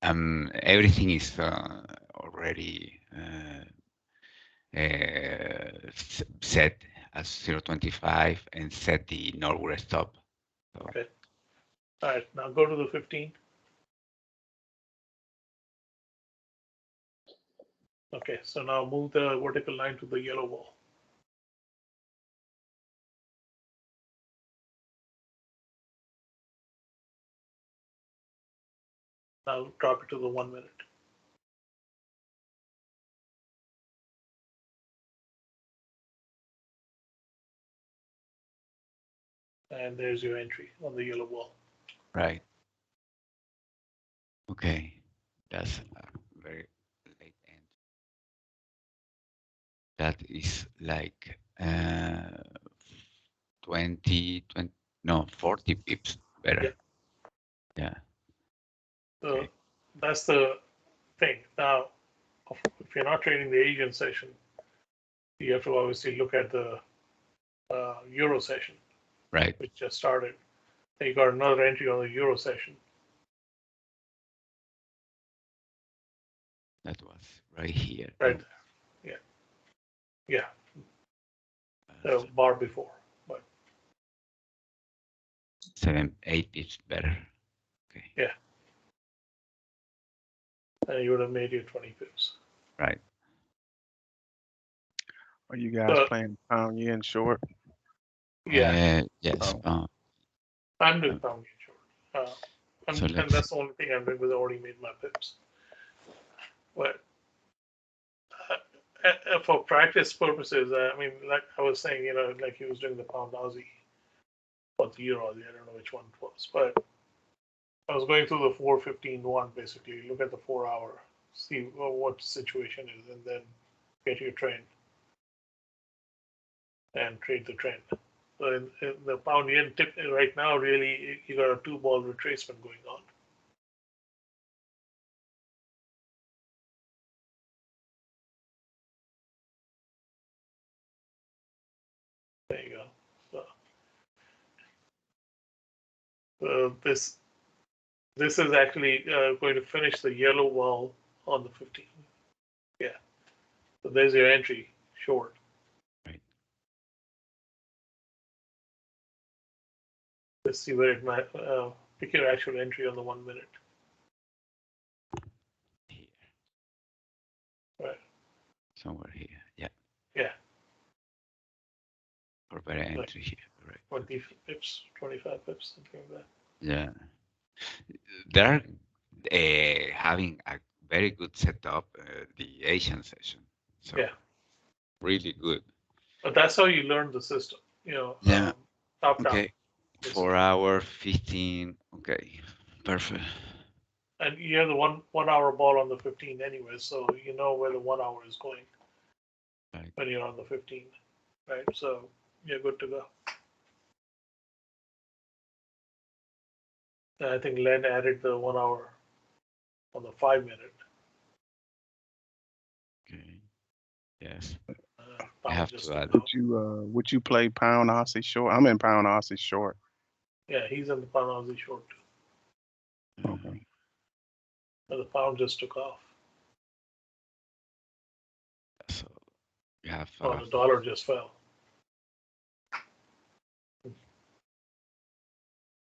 everything is already set as 0.25 and set the Norwood stop. So, Okay. All right. Now go to the 15. Okay. So now move the vertical line to the yellow wall. Now drop it to the 1 minute. And there's your entry on the yellow wall. right. Okay. That's a very late end. That is like 20, no, 40 pips better. Yeah. So Okay. that's the thing. Now, if you're not trading the Asian session, you have to obviously look at the Euro session, Right. which just started. Then you got another entry on the Euro session. That was right here. Right there. Yeah. The bar before. But 7, 8 pips better. Okay. yeah. And you would have made your 20 pips. Right. Are you guys playing pound yen short? Yeah. Yes. Oh. I'm doing pound yen short. So and that's the only thing I'm doing because I already made my pips. But for practice purposes, I mean, like I was saying, you know, like he was doing the pound Aussie or the euro Aussie, I don't know which one it was, but I was going through the 4:15:1 basically. Look at the 4 hour, see what the situation is, and then get your trend and trade the trend. So in the pound yen tip right now, really, you got a 2-ball retracement going on. There you go. So this is actually going to finish the yellow wall on the 15. Yeah. So there's your entry short. Right. Let's see where it might pick your actual entry on the 1 minute. Here. Right. Somewhere here. Yeah. Yeah. Or better entry here. Right. 20 pips, 25 pips, something like that. Yeah. They're having a very good setup, the Asian session. So Yeah. really good. But that's how you learn the system, you know, Yeah. top down. Okay. 4 hour, 15. Okay. Perfect. And you have the one hour ball on the 15 anyway, so you know where the 1 hour is going Right. when you're on the 15, right? So you're good to go. And I think Len added the 1 hour on the 5 minute. Okay. Yes. I Pound have just to took add. off. Would you play pound Aussie short? I'm in pound Aussie short. Yeah, he's in the pound Aussie short too. Okay. But the pound just took off. So you have. Oh, the dollar just fell.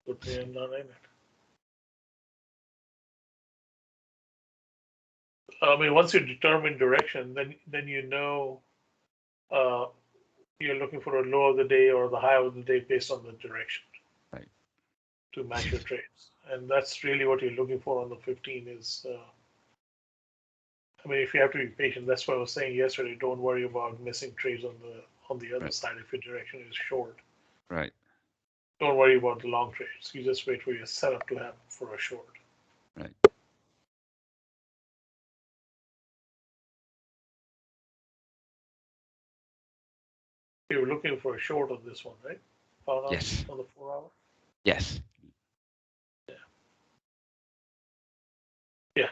Good thing I'm not in it. I mean, once you determine direction, then you know you're looking for a low of the day or the high of the day based on the direction. Right. To match your trades, and that's really what you're looking for on the 15. Is I mean, if you have to be patient, that's what I was saying yesterday. Don't worry about missing trades on the other Right. side if your direction is short. Right. Don't worry about the long trades. You just wait for your setup to happen for a short. Right. You were looking for a short on this one, right? Yes. On the 4 hour. Yes. Yeah. Yeah.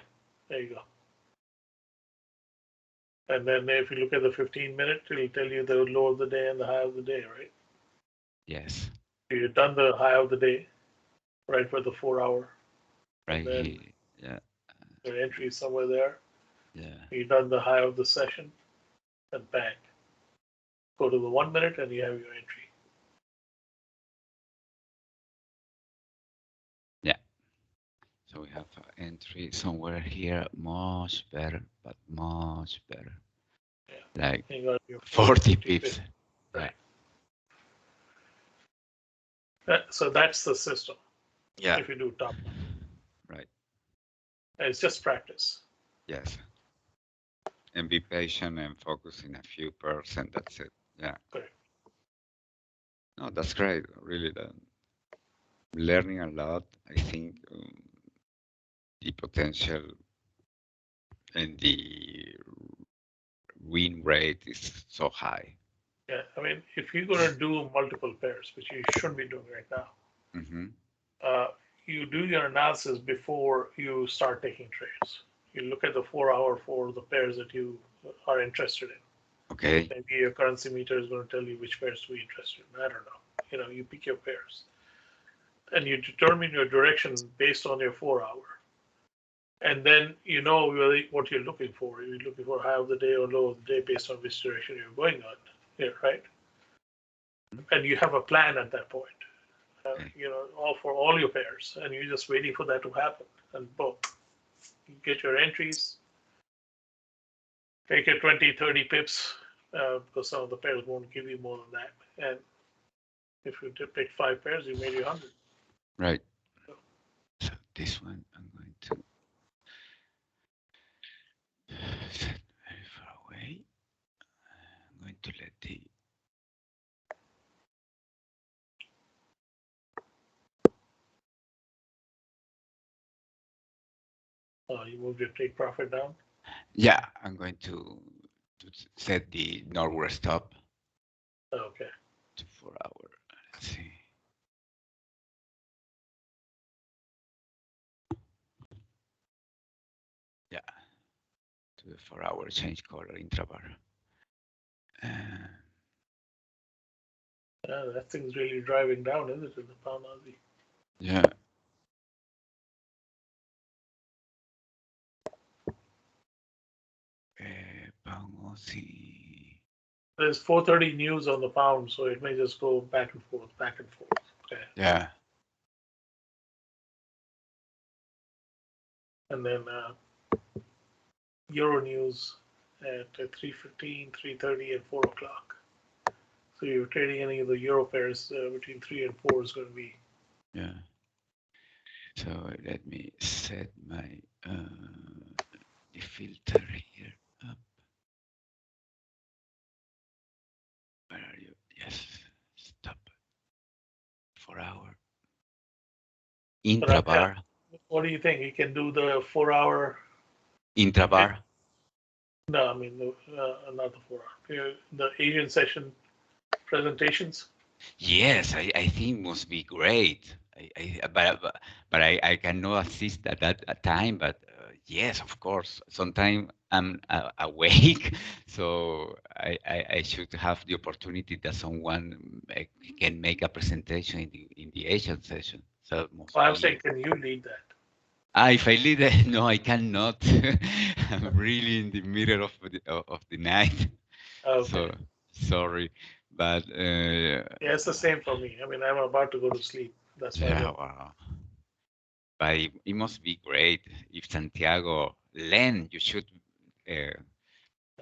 There you go. And then if you look at the 15-minute, it'll tell you the low of the day and the high of the day, right? Yes. You've done the high of the day, right, for the 4 hour. Right And then here. Yeah. your entry is somewhere there. Yeah. You've done the high of the session, and bang. Go to the 1 minute and you have your entry. So we have entry somewhere here, much better, but much better. Yeah. Like You got your 40 50, pips. Right. So that's the system. Yeah. If you do top down. Right. And it's just practice. Yes. And be patient and focus in a few percent. That's it. Yeah. Correct. No, that's great. Really, learning a lot. I think the potential and the win rate is so high. Yeah. I mean, if you're going to do multiple pairs, which you shouldn't be doing right now, you do your analysis before you start taking trades. You look at the 4 hour for the pairs that you are interested in. Okay. Maybe your currency meter is going to tell you which pairs to be interested in. I don't know. You pick your pairs. And you determine your direction based on your 4 hour. And then you know really what you're looking for. You're looking for high of the day or low of the day based on which direction you're going on. Yeah, right? And you have a plan at that point. For all your pairs, and you're just waiting for that to happen. And boom, you get your entries, take your 20, 30 pips, because some of the pairs won't give you more than that. And if you pick 5 pairs, you made your 100. Right. So this one I'm going to set very far away. I'm going to let the You moved your take profit down? Yeah, I'm going to set the northward stop Okay. to 4 hour. Let's see. Yeah, to the 4 hour change color intrabar. That thing's really driving down, isn't it, in the pound Aussie? Yeah. Pound Aussie. There's 4:30 news on the pound, so it may just go back and forth, back and forth. Okay. Yeah. And then Euro news at 3:15, 3:30, and 4 o'clock. So you're trading any of the Euro pairs between 3 and 4 is going to be. Yeah. So let me set my the filter here up. Where are you? Yes. Stop. 4 hour. Intrabar. What do you think? You can do the 4 hour. Intrabar. No, I mean not the 4 hour. The Asian session presentations. Yes, I think must be great. But I cannot assist at that time. But yes, of course. Sometimes I'm awake, so I should have the opportunity that someone can make a presentation in the Asian session. So I'm saying, can you lead that? If I lead it, no, I cannot. I'm really in the middle of the night. Okay. So sorry. But yeah, it's the same for me. I mean, I'm about to go to sleep. That's why. Yeah, wow. But it must be great if Santiago, Len, you should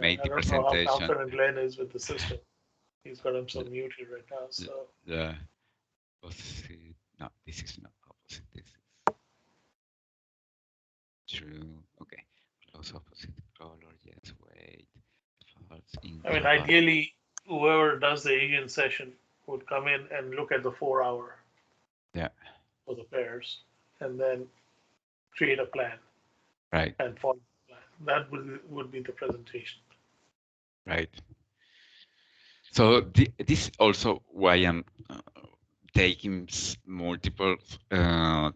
make the presentation. I don't know how confident Glenn is with the system. He's got him so muted right now. So yeah. Opposite. No, this is not opposite. This is true. Okay. Close opposite color. Yes. Wait. I mean, ideally, whoever does the Asian session would come in and look at the 4 hour. Yeah. For the pairs, and then create a plan. Right. And follow the plan. That would be the presentation. Right. So this also why I'm taking multiple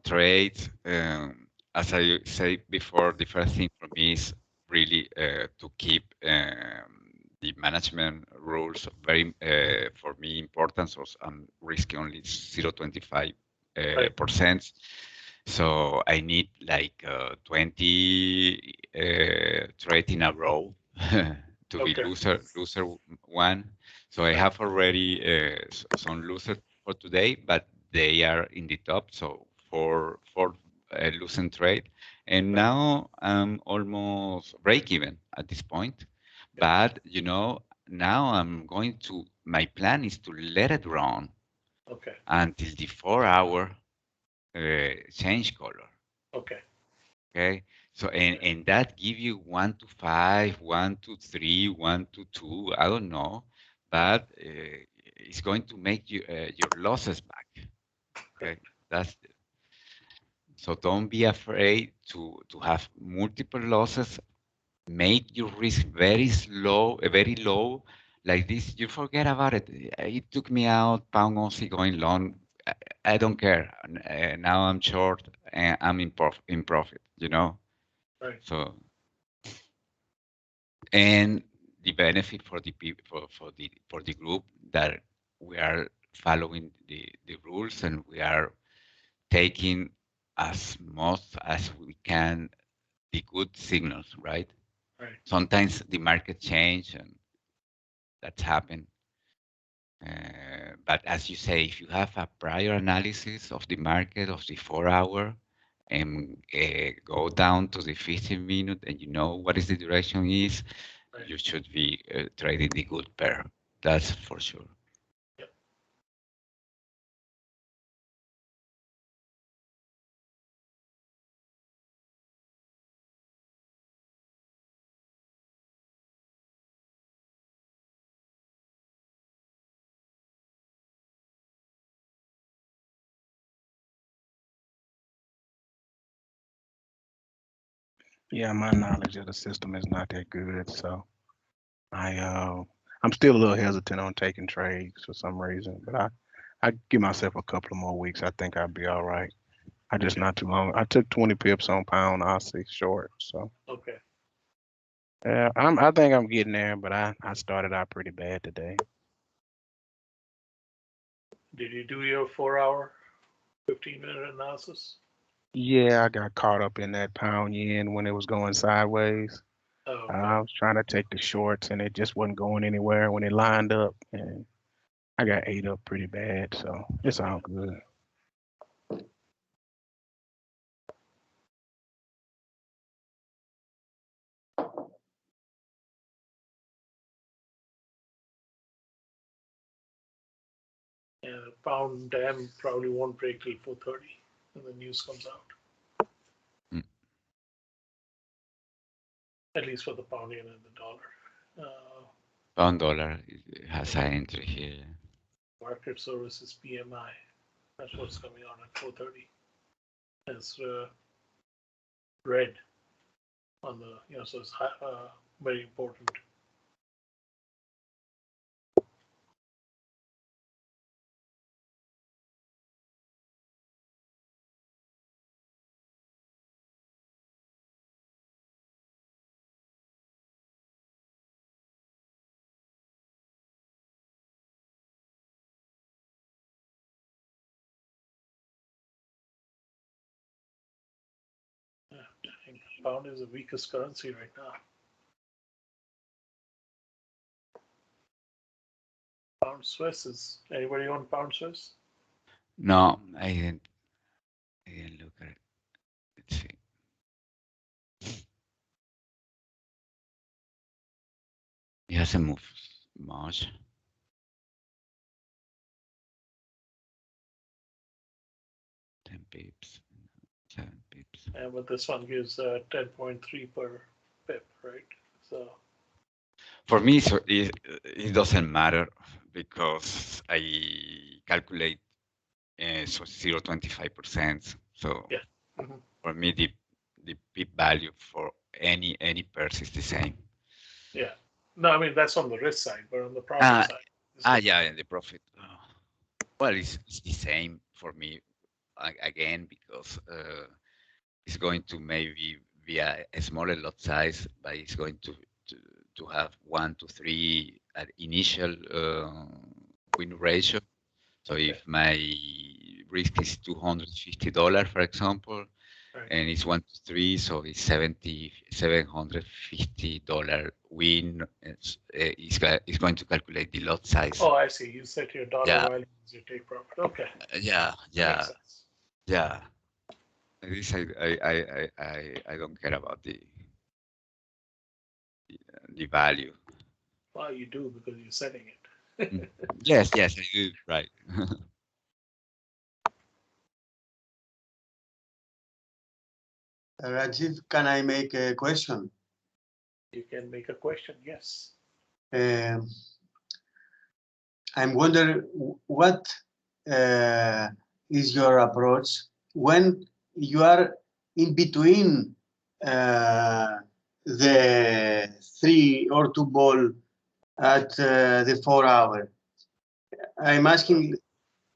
trades. As I said before, the first thing for me is really to keep the management rules very, for me, important. So I'm risking only 0.25%. So I need like 20 trade in a row to be Okay. loser one. So I have already some losers for today, but they are in the top. So for losing trade, and Right. now I'm almost break even at this point. Yeah. But now I'm going to. My plan is to let it run Okay. until the 4 hour change color. Okay. Okay. So and that give you 1 to 5, 1 to 3, 1 to 2. I don't know, but it's going to make your losses back. Right. Okay. That's so don't be afraid to have multiple losses. Make your risk very slow, very low. Like this, you forget about it. It took me out pound Aussie going long. I, I don't care. Now I'm short and I'm in profit. Right. So and the benefit for the people for the group that we are following the rules and we are taking as much as we can the good signals, right? Right. Sometimes the market change and that's happened. But as you say, if you have a prior analysis of the market of the 4 hour and go down to the 15 minute and you know what is the direction is, Right. you should be trading the good pair. That's for sure. Yep. Yeah, my knowledge of the system is not that good, so I I'm still a little hesitant on taking trades for some reason, but I give myself a couple of more weeks. I think I'll be all right. I just Okay. not too long. I took 20 pips on pound Aussie short, so Okay. yeah, I think I'm getting there, but I started out pretty bad today. Did you do your 4 hour, 15-minute analysis? Yeah, I got caught up in that pound yen when it was going sideways. Oh, okay. I was trying to take the shorts and it just wasn't going anywhere when it lined up, and I got ate up pretty bad, so it's Okay. all good. And the pound dam probably won't break till 4:30 when the news comes out. Mm. At least for the pound yen and the dollar. Pound dollar has an entry here. Market services PMI. That's what's coming out at 4:30. It's red on the, so it's very important. Yeah, pound is the weakest currency right now. Pound Swiss is anybody on pound Swiss? No, I didn't look at it. Let's see. It hasn't moved much. 10 pips, 7 pips. But this one gives 10.3 per pip, right? So For me, so it doesn't matter because I calculate so 0.25%. So yeah. Hmm. for me, the pip value for any pairs is the same. Yeah. No, I mean that's on the risk side, but on the profit Ah, side, it's different. yeah, and the profit. Well, it's the same for me again because it's going to maybe be a smaller lot size, but it's going to, to have 1 to 3 at initial win ratio. So Okay. if my risk is $250, for example, Right. and it's 1 to 3, so it's $750 win. It's going to calculate the lot size. Oh, I see. You set your dollar Yeah. value as your take profit. Okay. Yeah, That yeah, makes sense. yeah. At least I don't care about the value. Well, you do because you're setting it. Yes, yes, I do. Right. Rajiv, can I make a question? You can make a question. Yes. I'm wondering what is your approach when you are in between the 3 or 2 ball at the 4 hour. I'm asking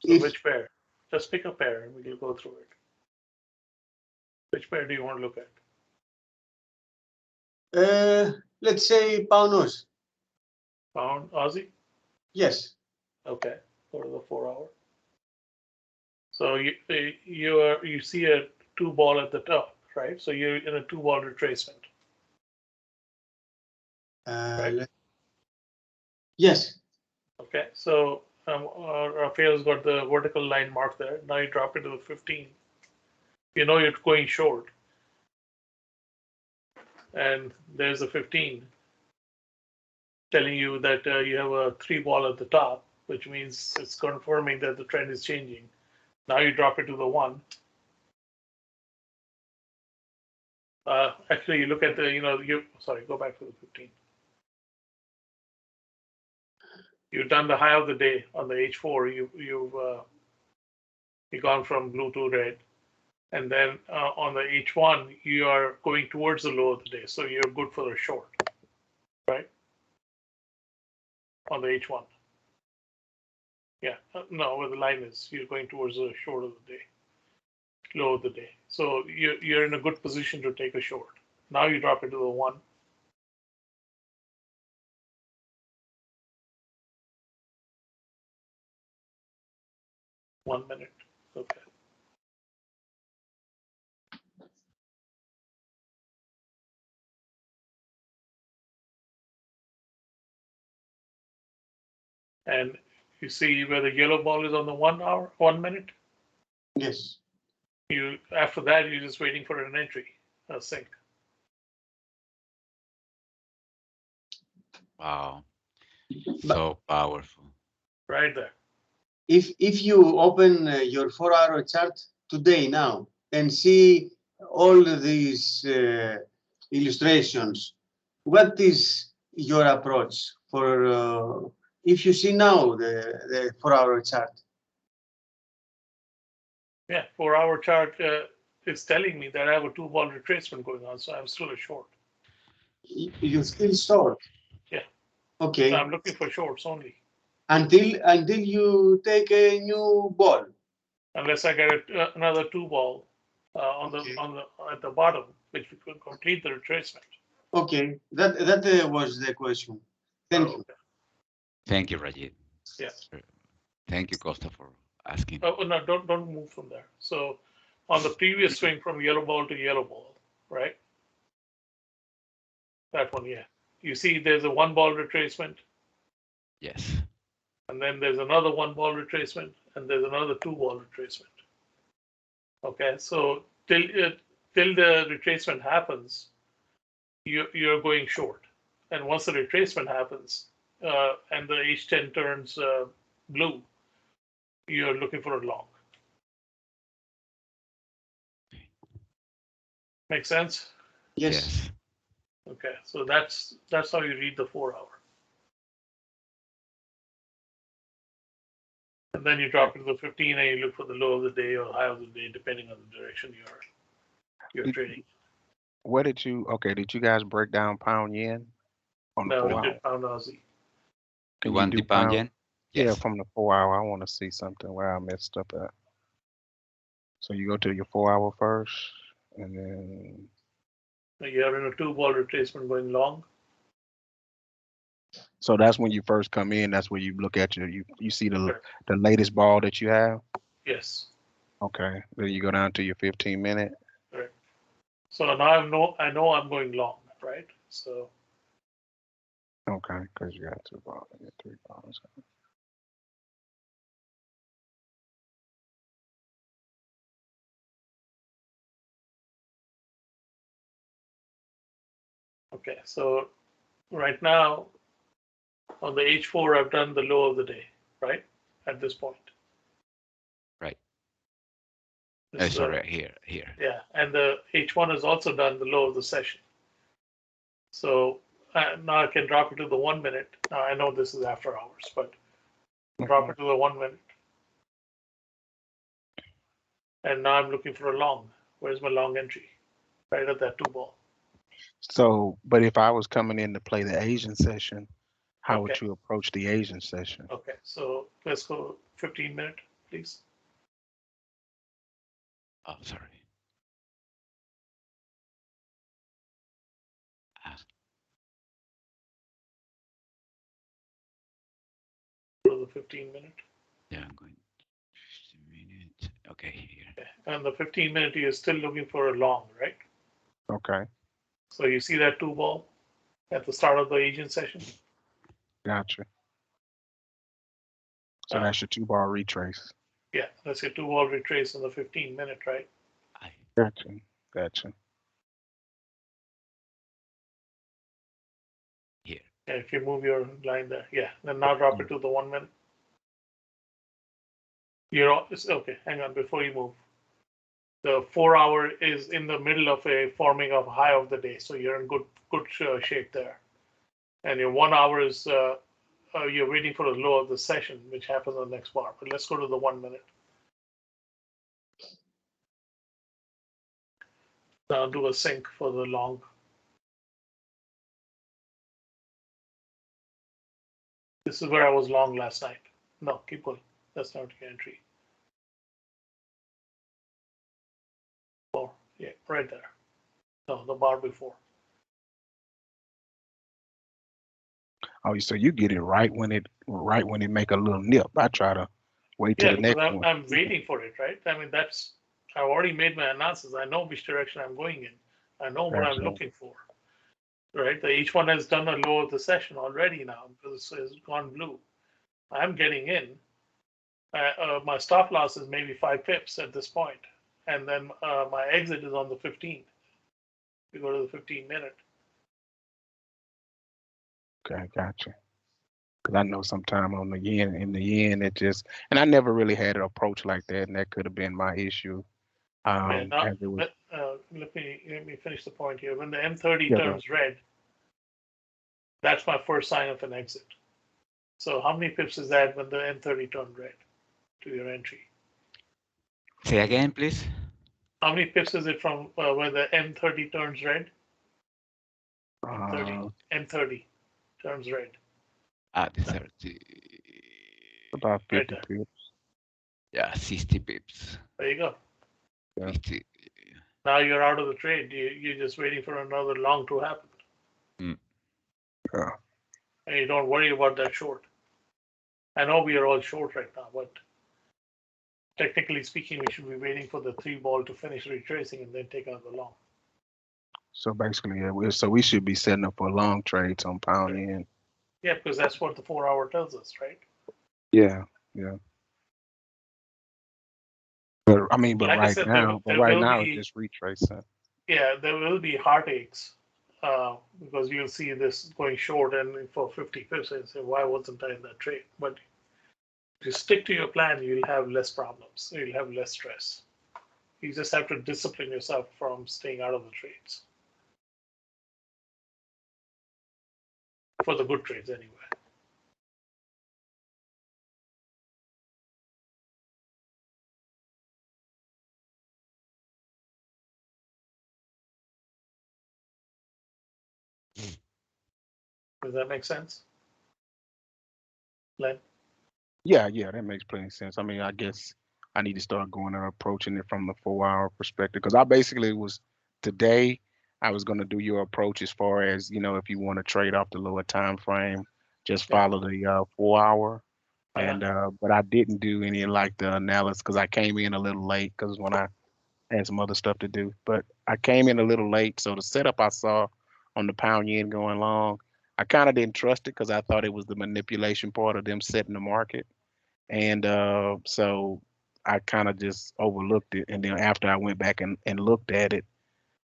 So if which pair? Just pick a pair and we'll go through it. Which pair do you want to look at? let's say Paunos. Pound Aussie? Yes. Okay. Go to the 4 hour. So you see a 2 ball at the top, right? So you're in a 2 ball retracement. Right. Yes. Okay. So Rafael's got the vertical line marked there. Now you drop it to the 15. You know you're going short. And there's a 15 telling you that you have a 3 ball at the top, which means it's confirming that the trend is changing. Now you drop it to the 1. Actually, you look at the, sorry, go back to the 15. You've done the high of the day on the H4. You've gone from blue to red. And then on the H1, you are going towards the low of the day. So you're good for a short, right? On the H1. Yeah, no, where the line is, you're going towards the short of the day, low of the day. So you're in a good position to take a short. Now you drop it to the 1. One minute. Okay. And you see where the yellow ball is on the 1 hour, 1 minute. Yes. After that, you're just waiting for an entry, a sink. Wow. So powerful. Right there. If you open your 4 hour chart today now and see all these illustrations, what is your approach for if you see now the 4 hour chart? Yeah, 4 hour chart is telling me that I have a 2 ball retracement going on, so I'm still a short. You still short? Yeah. Okay. So I'm looking for shorts only. Until you take a new ball. Unless I get another 2 ball at the bottom, which could complete the retracement. Okay, that was the question. Thank you. Okay. Thank you, Rajit. Yeah. Thank you, Costa, for asking. Oh no, don't move from there. So on the previous swing from yellow ball to yellow ball, right? That one, yeah. You see there's a 1 ball retracement. Yes. And then there's another 1 ball retracement, and there's another 2 ball retracement. Okay, so till the retracement happens, you're going short. And once the retracement happens, and the H10 turns blue, you're looking for a long. Make sense? Yes. Okay, so that's how you read the 4 hour. And then you drop it to the 15 and you look for the low of the day or high of the day, depending on the direction you're trading. Where did you guys break down pound yen on the No, 4 we hour? did pound Aussie. You want the pound yen? Yeah, Yes. from the 4 hour. I want to see something where I messed up at. So you go to your 4 hour first, and then You have in a 2 ball retracement going long. so that's when you first come in. That's where you look at you see the latest ball that you have. Yes. Okay. Then you go down to your 15-minute. Right. So now I know I'm going long, right? So Okay, because you got 2 balls, you got 3 balls. okay, so right now on the H4 I've done the low of the day, right? At this point. Right. This is Sorry, here. yeah, and the H1 has also done the low of the session. So now I can drop it to the 1 minute. Now I know this is after hours, but drop it to the 1 minute. And now I'm looking for a long. Where's my long entry? Right at that 2 ball. So, but if I was coming in to play the Asian session, how would Okay. you approach the Asian session? Okay, so let's go 15 minute, please. Oh, sorry. Go to the 15 minute. Yeah, I'm going 15 minutes. Okay, here. Okay. And the 15 minute, you're still looking for a long, right? Okay, So you see that 2 ball at the start of the Asian session? gotcha. So that's your 2-ball retrace. Yeah, that's your 2 ball retrace in the 15 minute, right? Gotcha. Here. Yeah, if you move your line there, yeah. Then now drop it to the 1 minute. Okay. Hang on before you move. The 4 hour is in the middle of a forming of high of the day, so you're in good shape there. And your 1 hour is you're waiting for the low of the session, which happens on the next bar. But let's go to the 1 minute. Now do a sync for the long. This is where I was long last night. No, keep going. That's not your entry. 4, yeah, right there. No, the bar before. Oh, so you get it right when it make a little nip. I try to wait till Yeah, the next because one. I'm waiting for it, right? I mean, I've already made my analysis. I know which direction I'm going in. I know what I'm Gotcha. looking for, right? Each one has done a low of the session already now because it's gone blue. I'm getting in. My stop loss is maybe 5 pips at this point, and then my exit is on the 15th. We go to the 15 minute. Okay, gotcha. Because I know sometime on the yen, it just, and I never really had an approach like that, and that could have been my issue. Okay, now As it was, let me finish the point here. When the M30 yeah, turns red, that's my first sign of an exit. So how many pips is that when the M30 turned red to your entry? Say again, please. How many pips is it from when the M30 turns red? M30, uh, M30 turns red. The 30. about Right 50 there. pips. Yeah, 60 pips. There you go. Yeah. 50. Now you're out of the trade. You're just waiting for another long to happen. Yeah. And you don't worry about that short. I know we are all short right now, but technically speaking, we should be waiting for the 3 ball to finish retracing and then take out the long. So basically, yeah, we should be setting up for long trades on pound yen. Yeah, because that's what the 4 hour tells us, right? Yeah. But I mean, Like I said, right now it's just retracing. Yeah, there will be heartaches because you'll see this going short and for 50 pips and say, why wasn't I in that trade? But if you stick to your plan, you'll have less problems. You'll have less stress. You just have to discipline yourself from staying out of the trades. For the good trades, anyway. Does that make sense? Len? Yeah, that makes plenty of sense. I mean, I guess I need to start going and approaching it from the 4 hour perspective because I basically was today. I was going to do your approach as far as if you want to trade off the lower time frame, just follow the 4 hour. And but I didn't do any like the analysis because I came in a little late because when I had some other stuff to do. But I came in a little late, so the setup I saw on the pound yen going long, I kind of didn't trust it because I thought it was the manipulation part of them setting the market, and so I kind of just overlooked it. And then after I went back and looked at it,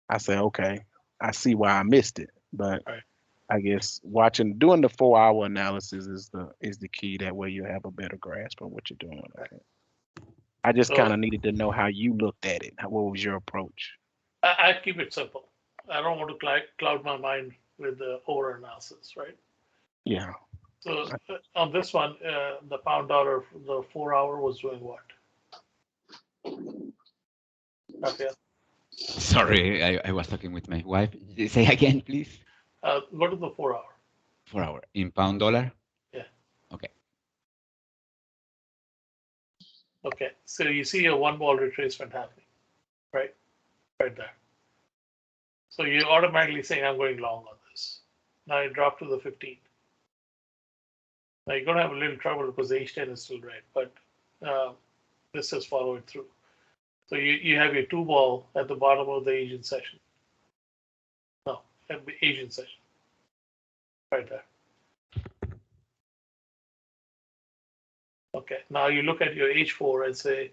I said, okay, I see why I missed it. But Right. I guess doing the 4 hour analysis is the key. That way you have a better grasp of what you're doing. Okay. I just So kind of needed to know how you looked at it. What was your approach? I keep it simple. I don't want to cloud my mind with the over analysis, right? Yeah. So on this one, the pound dollar, the 4 hour was doing what? Okay. Sorry, I was talking with my wife. Say again, please. Go to the 4 hour. 4 hour in pound dollar. Yeah. Okay. Okay. So you see a one ball retracement happening, right? Right there. So you automatically saying I'm going long on this. Now you drop to the 15. Now you're going to have a little trouble because the H10 is still red, but this is following through. So you have your two ball at the bottom of the Asian session. No, at the Asian session. Right there. Okay, now you look at your H4 and say,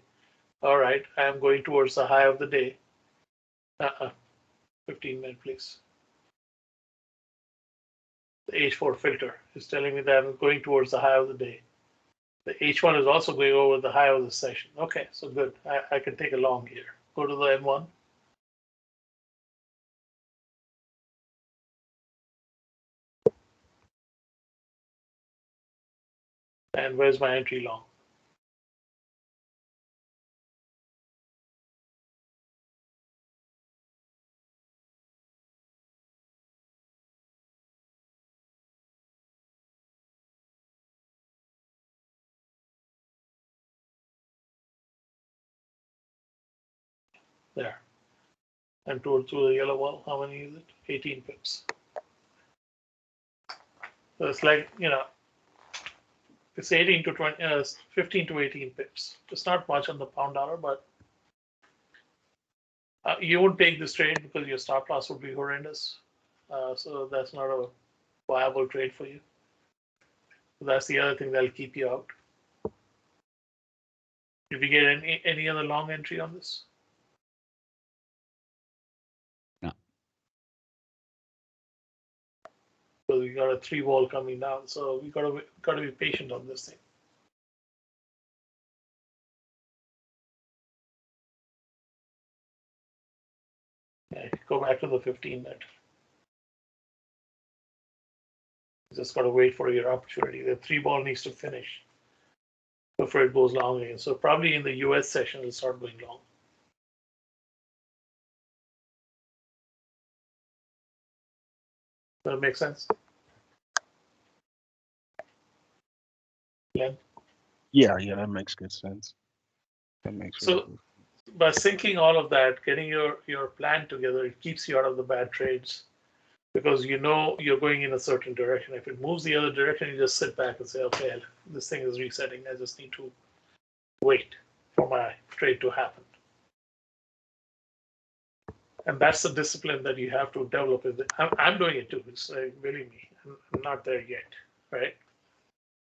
all right, I am going towards the high of the day. 15-minute, please. The H4 filter is telling me that I'm going towards the high of the day. The H1 is also going over the high of the session. Okay, so good. I can take a long here. Go to the M1. And where's my entry long? There. And towards the yellow wall, how many is it? 18 pips. So it's like, it's 18 to 20, 15 to 18 pips. It's not much on the pound dollar, but you would take this trade because your stop loss would be horrendous. So that's not a viable trade for you. That's the other thing that'll keep you out. Did you get any other long entry on this? No. So we got a 3 wall coming down. So we gotta be patient on this thing. Okay, go back to the 15-minute. Just gotta wait for your opportunity. The 3 ball needs to finish before it goes long again. So probably in the US session it'll start going long. Does that make sense? Glenn? Yeah, that makes good sense. That makes really So good. by syncing all of that, getting your plan together, it keeps you out of the bad trades because you know you're going in a certain direction. If it moves the other direction, you just sit back and say, okay, this thing is resetting. I just need to wait for my trade to happen. And that's the discipline that you have to develop. I'm doing it too. It's believe me, I'm not there yet, right?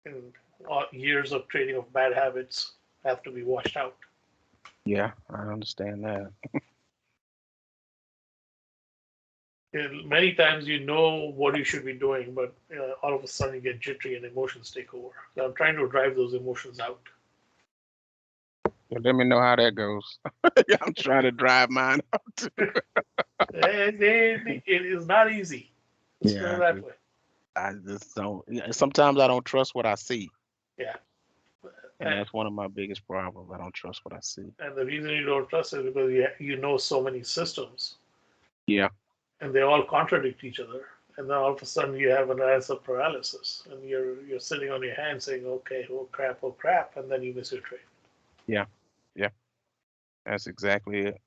And years of trading of bad habits have to be washed out. Yeah, I understand that. And many times you know what you should be doing, but all of a sudden you get jittery and emotions take over. So I'm trying to drive those emotions out. Well, let me know how that goes. I'm trying to drive mine out. It is not easy. Let's put it that way. I just don't. Sometimes I don't trust what I see, Yeah. and that's one of my biggest problems. I don't trust what I see. And the reason you don't trust is because you know so many systems. Yeah. And they all contradict each other. And then all of a sudden you have an answer paralysis, and you're sitting on your hands saying, "Okay, oh crap," and then you miss your trade. Yeah. Yeah. That's exactly it.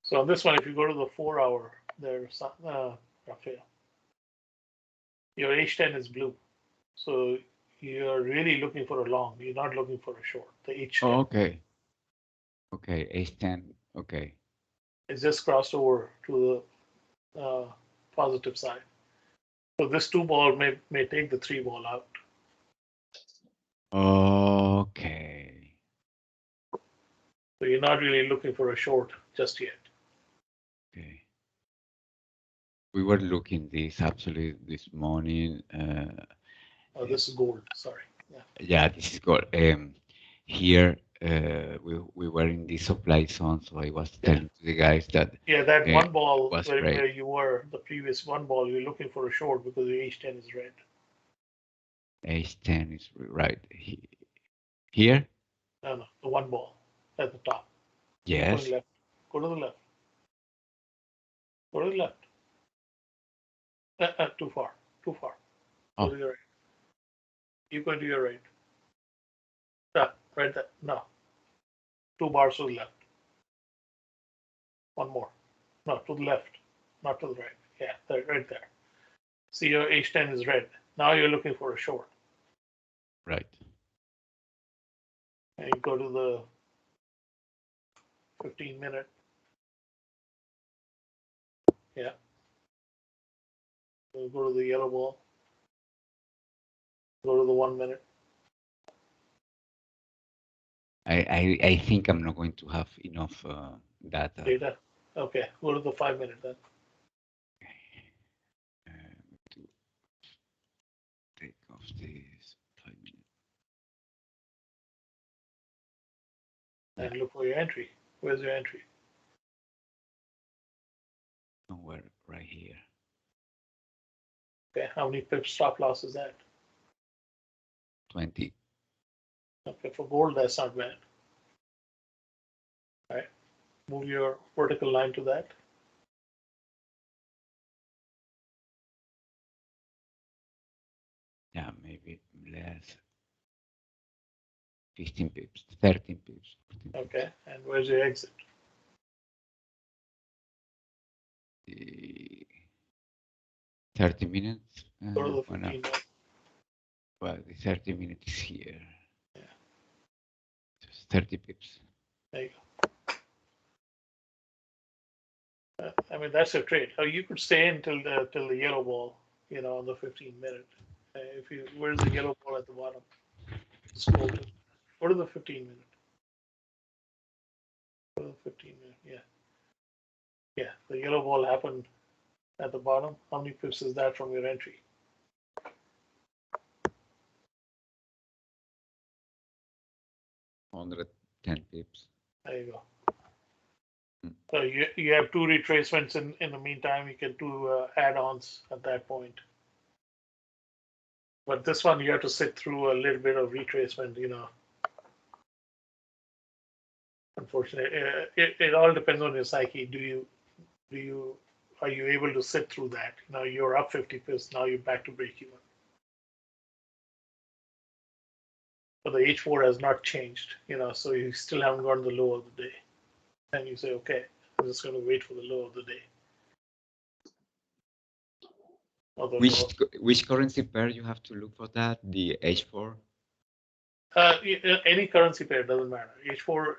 So on this one, if you go to the 4 hour, there's Rafael, your H10 is blue. So you're really looking for a long. You're not looking for a short. The H10 Oh, okay. Okay, H10. Okay. is just crossed over to the positive side. So this 2 ball may take the 3 ball out. Okay. So you're not really looking for a short just yet. Okay. We were looking this actually this morning. Oh, this is gold. Sorry. Yeah, this is good. Here we were in the supply zone, so I was telling to the guys that Yeah, that one ball was where, great. where you were, the previous one ball, you're looking for a short because the H10 is red. H10 is right here. No, the one ball at the top. Yes. Going left. Go to the left. Go to the left. Too far. Too far. Go Oh. to your right. Keep going to your right. Right there. No. 2 bars to the left. One more. No, to the left. Not to the right. Yeah, there, right there. See, your H10 is red. Now you're looking for a short. Right. And you go to the 15-minute. Yeah. We'll go to the yellow ball. Go to the 1 minute. I think I'm not going to have enough data. Data. Okay, go to the 5 minute then. To take off this 5 minutes. And look for your entry. Where's your entry? Somewhere right here. Okay, how many pips stop loss is that? 20. Okay, for gold, that's not bad. All right, move your vertical line to that. Yeah, maybe less. 15 pips, 13 pips. 14 pips. Okay, and where's your exit? 30 minutes. Go to the 15 minute. Well, the 30 minutes is here. Yeah. Just 30 pips. There you go. I mean, that's a trade. You could stay until the yellow ball, on the 15 minute. If you, where's the yellow ball at the bottom? Scroll to, go to the 15 minute. Go to the 15 minute. Yeah. Yeah, the yellow ball happened at the bottom. How many pips is that from your entry? 110 pips. There you go. So you have 2 retracements in the meantime. You can do add-ons at that point. But this one you have to sit through a little bit of retracement. Unfortunately, it all depends on your psyche. Are you able to sit through that? You're up 50 pips. Now you're back to break even. But the H4 has not changed. So you still haven't gotten the low of the day. And you say, okay, I'm just going to wait for the low of the day. Which currency pair you have to look for that? The H4? Any currency pair, doesn't matter. H4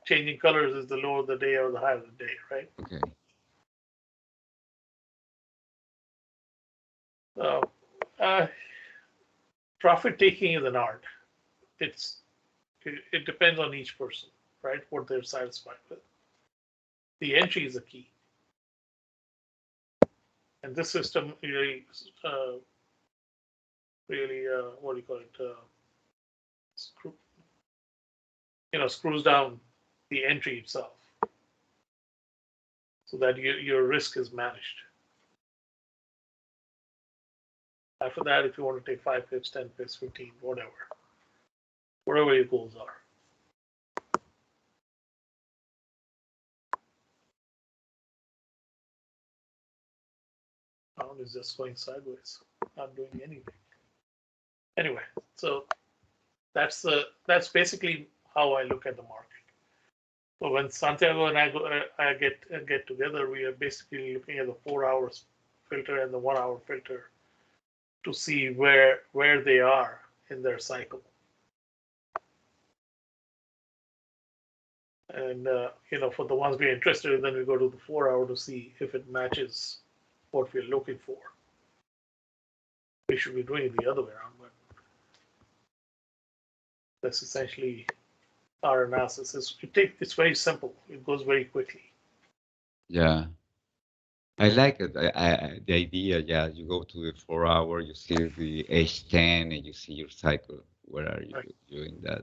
changing colors is the low of the day or the high of the day, right? Okay. Profit taking is an art. It depends on each person, right? What they're satisfied with. The entry is the key. And this system really, what do you call it? Screws down the entry itself so that your risk is managed. After that, if you want to take 5 pips, 10 pips, 15, whatever your goals are. Pound is just going sideways, not doing anything. Anyway, so that's basically how I look at the market. So when Santiago and I get together, we are basically looking at the 4 hours filter and the 1 hour filter to see where they are in their cycle. And for the ones we're interested in, then we go to the 4 hour to see if it matches what we're looking for. We should be doing it the other way around, but that's essentially our analysis. It's very simple. It goes very quickly. Yeah. I like it. The idea, yeah, you go to the 4 hour, you see the H10 and you see your cycle. Where are you Right. doing that?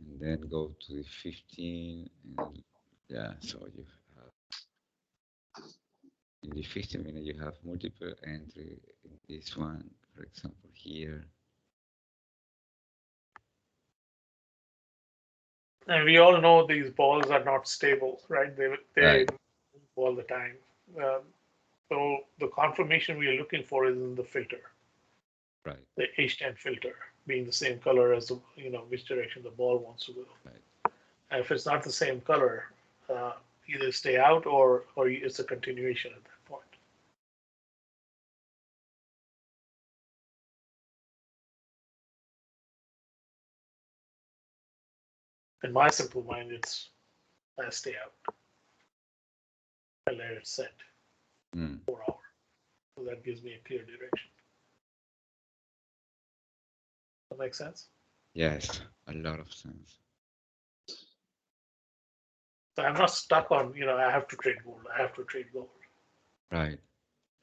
And then go to the 15. And yeah, so you have, in the 15 minute, you have multiple entry in this one, for example, here. And we all know these balls are not stable, right? They Right. move all the time. So the confirmation we are looking for is in the filter, Right. the H10 filter, being the same color as which direction the ball wants to go. Right. And if it's not the same color, either stay out or it's a continuation at that point. In my simple mind, it's I stay out. I let it set 4 hours. So that gives me a clear direction. That make sense? Yes, a lot of sense. So I'm not stuck on, I have to trade gold. I have to trade gold. Right.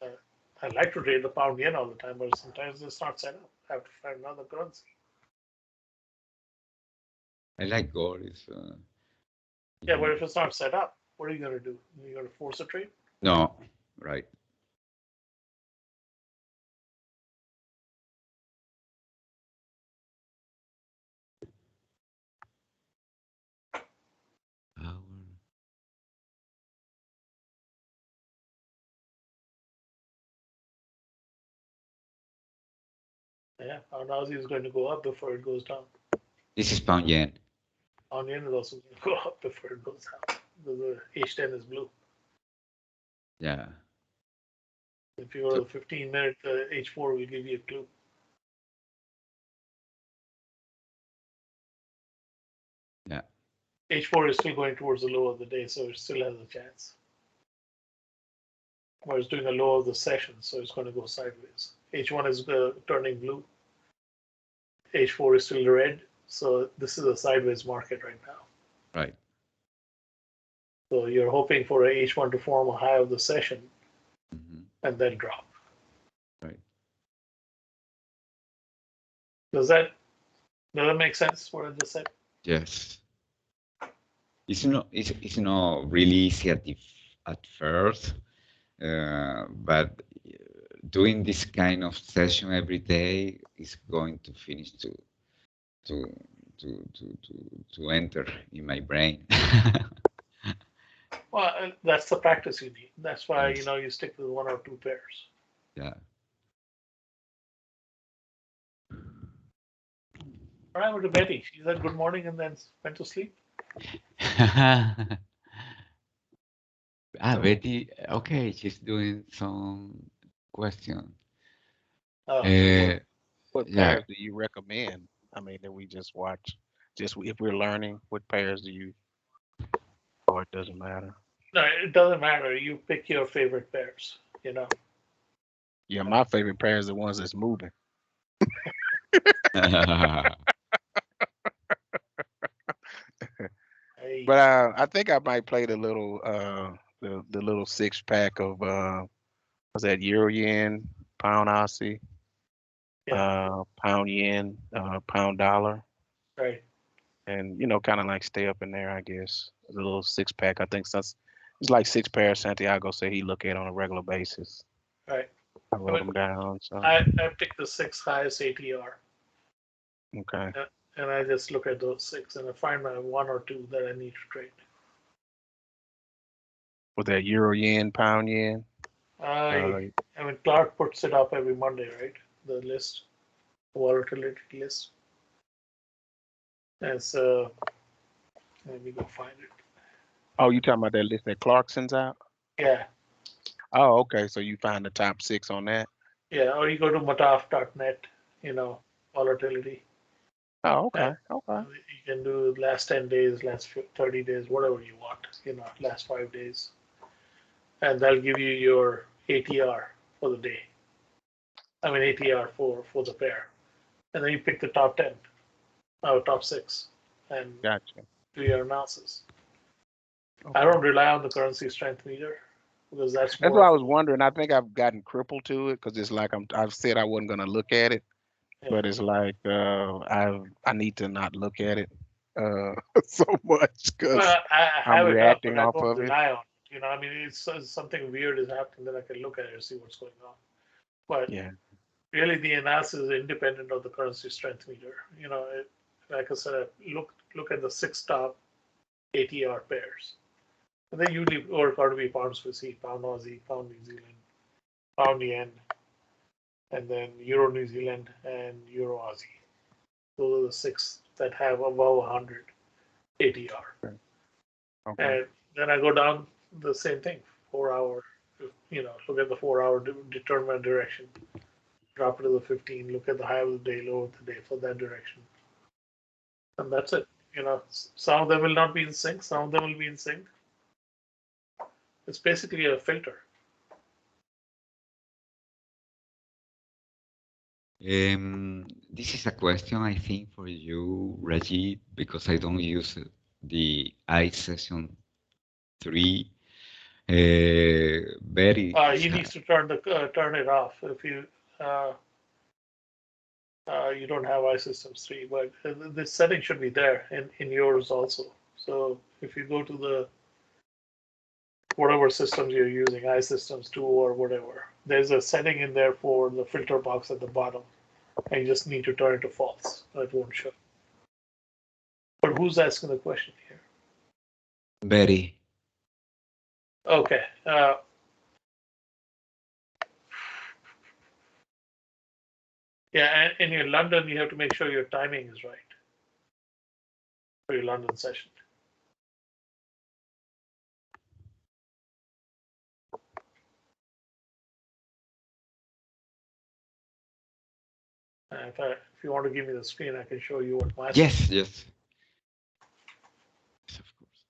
I like to trade the pound yen all the time, but sometimes it's not set up. I have to find another currency. I like gold. It's, Yeah, but if it's not set up, what are you going to do? You're going to force a trade? No, right. Hour. Yeah, pound Aussie is going to go up before it goes down. This is pound yen. Pound yen is also going to go up before it goes down. The H10 is blue. Yeah. If you go to the 15-minute H4, will give you a clue. Yeah. H4 is still going towards the low of the day, so it still has a chance. Or it's doing a low of the session, so it's going to go sideways. H1 is turning blue. H4 is still red, so this is a sideways market right now. Right. So you're hoping for a H1 to form a high of the session and then drop. Right. Does that make sense? What I just said? Yes. It's not really easy at first, but doing this kind of session every day is going to finish to enter in my brain. Well, that's the practice you need. That's why Yes. you stick with 1 or 2 pairs. Yeah. All right, to Betty. She said good morning and then went to sleep. Betty, okay, she's doing some question. Oh, What Yeah. pairs do you recommend? I mean, that we just watch? Just if we're learning, what pairs do you? Or it doesn't matter. no, it doesn't matter. You pick your favorite pairs. Yeah, my favorite pair is the ones that's moving. But I think I might play the little the little 6-pack of what's that, Euro yen, pound Aussie, pound yen, pound dollar, Right. and kind of like stay up in there, I guess. The little 6-pack. I think it's like 6 pairs Santiago said he look at on a regular basis. Right. I wrote them down. So I pick the 6 highest ATR. okay. And I just look at those 6 and I find my 1 or 2 that I need to trade. With that Euro yen, pound yen. I mean, Clark puts it up every Monday, right? The list, volatility list. And so Let me go find it. Oh, you talking about that list that Clarkson's out? Yeah, Oh, okay. So you find the top 6 on that? yeah. Or you go to mataf.net, you know, volatility. Oh, okay. And Okay. you can do last 10 days, last 30 days, whatever you want, you know, last 5 days. And that'll give you your ATR for the day. I mean, ATR for the pair. And then you pick the top 10, top 6, and Gotcha. do your analysis. I Okay. don't rely on the currency strength meter because that's That's more what I of was wondering. I think I've gotten crippled to it because it's like I've said I wasn't gonna look at it, a, but it's like I need to not look at it so much because well, I I'm have it up, but reacting I off don't of it. rely on it. You know, I mean, it's something weird is happening, then I can look at it and see what's going on. But Yeah. really, the analysis is independent of the currency strength meter. You know, like I said, look at the 6 top ATR pairs. And they usually work out to be pound Swiss, pound Aussie, pound New Zealand, pound yen, and then Euro New Zealand and Euro Aussie. Those are the 6 that have above 100 ATR. Okay. And then I go down the same thing, 4 hour, you know, look at the 4 hour, determine direction, drop it to the 15, look at the high of the day, low of the day for that direction. And that's it. You know, some of them will not be in sync, some of them will be in sync. It's basically a filter. This is a question I think for you, Reggie, because I don't use the iSession 3 very He needs to turn it off if you you don't have iSystems 3, but this setting should be there in yours also. So if you go to the whatever systems you're using, iSystems 2 or whatever, there's a setting in there for the filter box at the bottom, and you just need to turn it to false. It won't show. But who's asking the question here? Betty. Okay. Yeah, and in your London, you have to make sure your timing is right for your London session. If you want to give me the screen, I can show you what my Yes, yes. Yes, of course.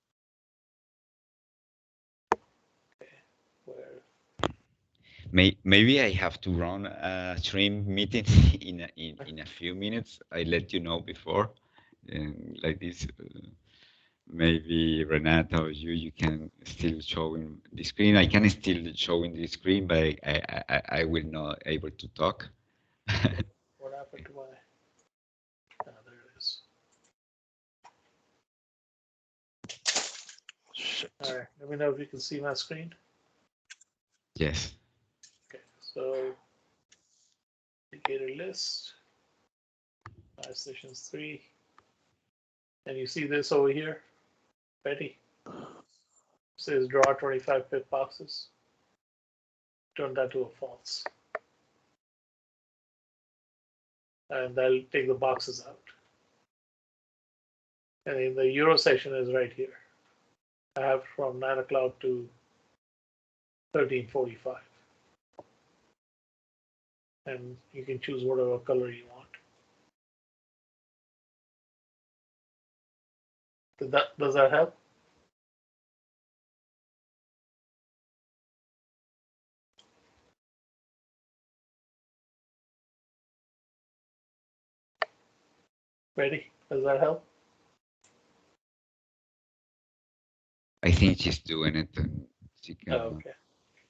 where Maybe I have to run a stream meeting in a few minutes. I let you know before, like this. Maybe Renata or you can still show in the screen. I can still show in the screen, but I will not able to talk. what happened to my there it is. Shit. All right, let me know if you can see my screen. Yes. Okay, so indicator list, sessions 3, and you see this over here, Betty. It says draw 25 pip boxes. Turn that to a false, and that'll take the boxes out. And in the Euro session is right here. I have from 9 o'clock to 13:45, and you can choose whatever color you want. Does that help? Ready? Does that help? I think she's doing it, and she can.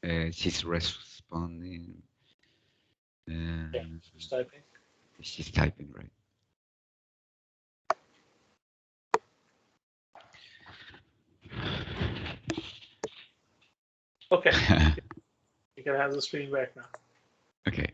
Okay. She's responding. Yeah. Just typing. She's typing, right? Okay. You can have the screen back now. Okay.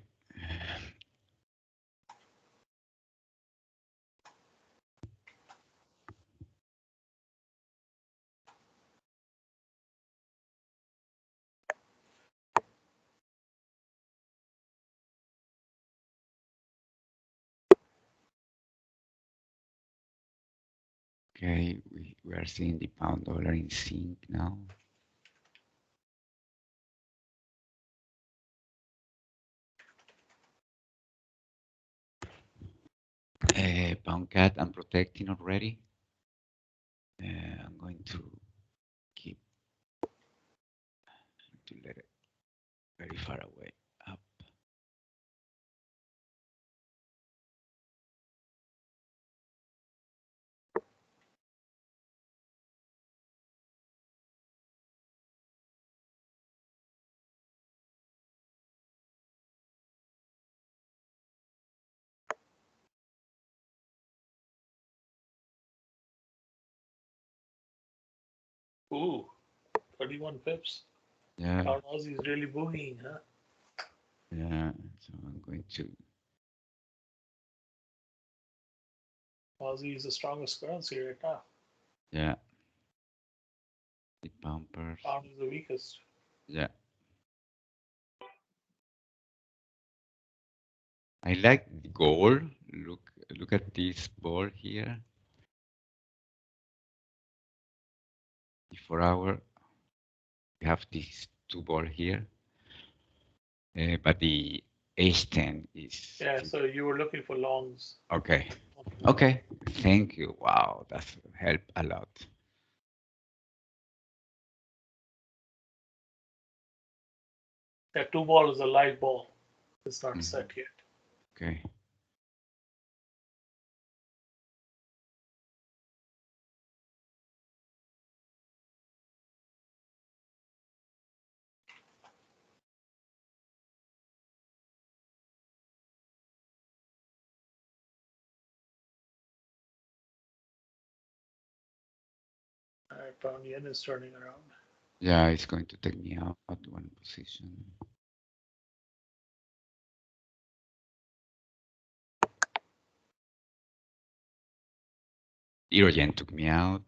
Okay, we are seeing the pound dollar in sync now. Pound cat, I'm protecting already. I'm going to keep to let it very far away up. Ooh, 31 pips. Yeah, Pound Aussie is really booming, huh? yeah. So I'm going to, Aussie is the strongest currency right now. yeah, the pound pairs. Pound is the weakest. Yeah. I like the gold. Look at this ball here. The 4 hour. We have these two ball here, but the H10 is Yeah, so you were looking for longs. okay. Okay, thank you. Wow, that's helped a lot. That two ball is a live ball. It's not Mhm. set yet. Okay. All right, pound yen is turning around. Yeah, it's going to take me out one position. Erogen took me out.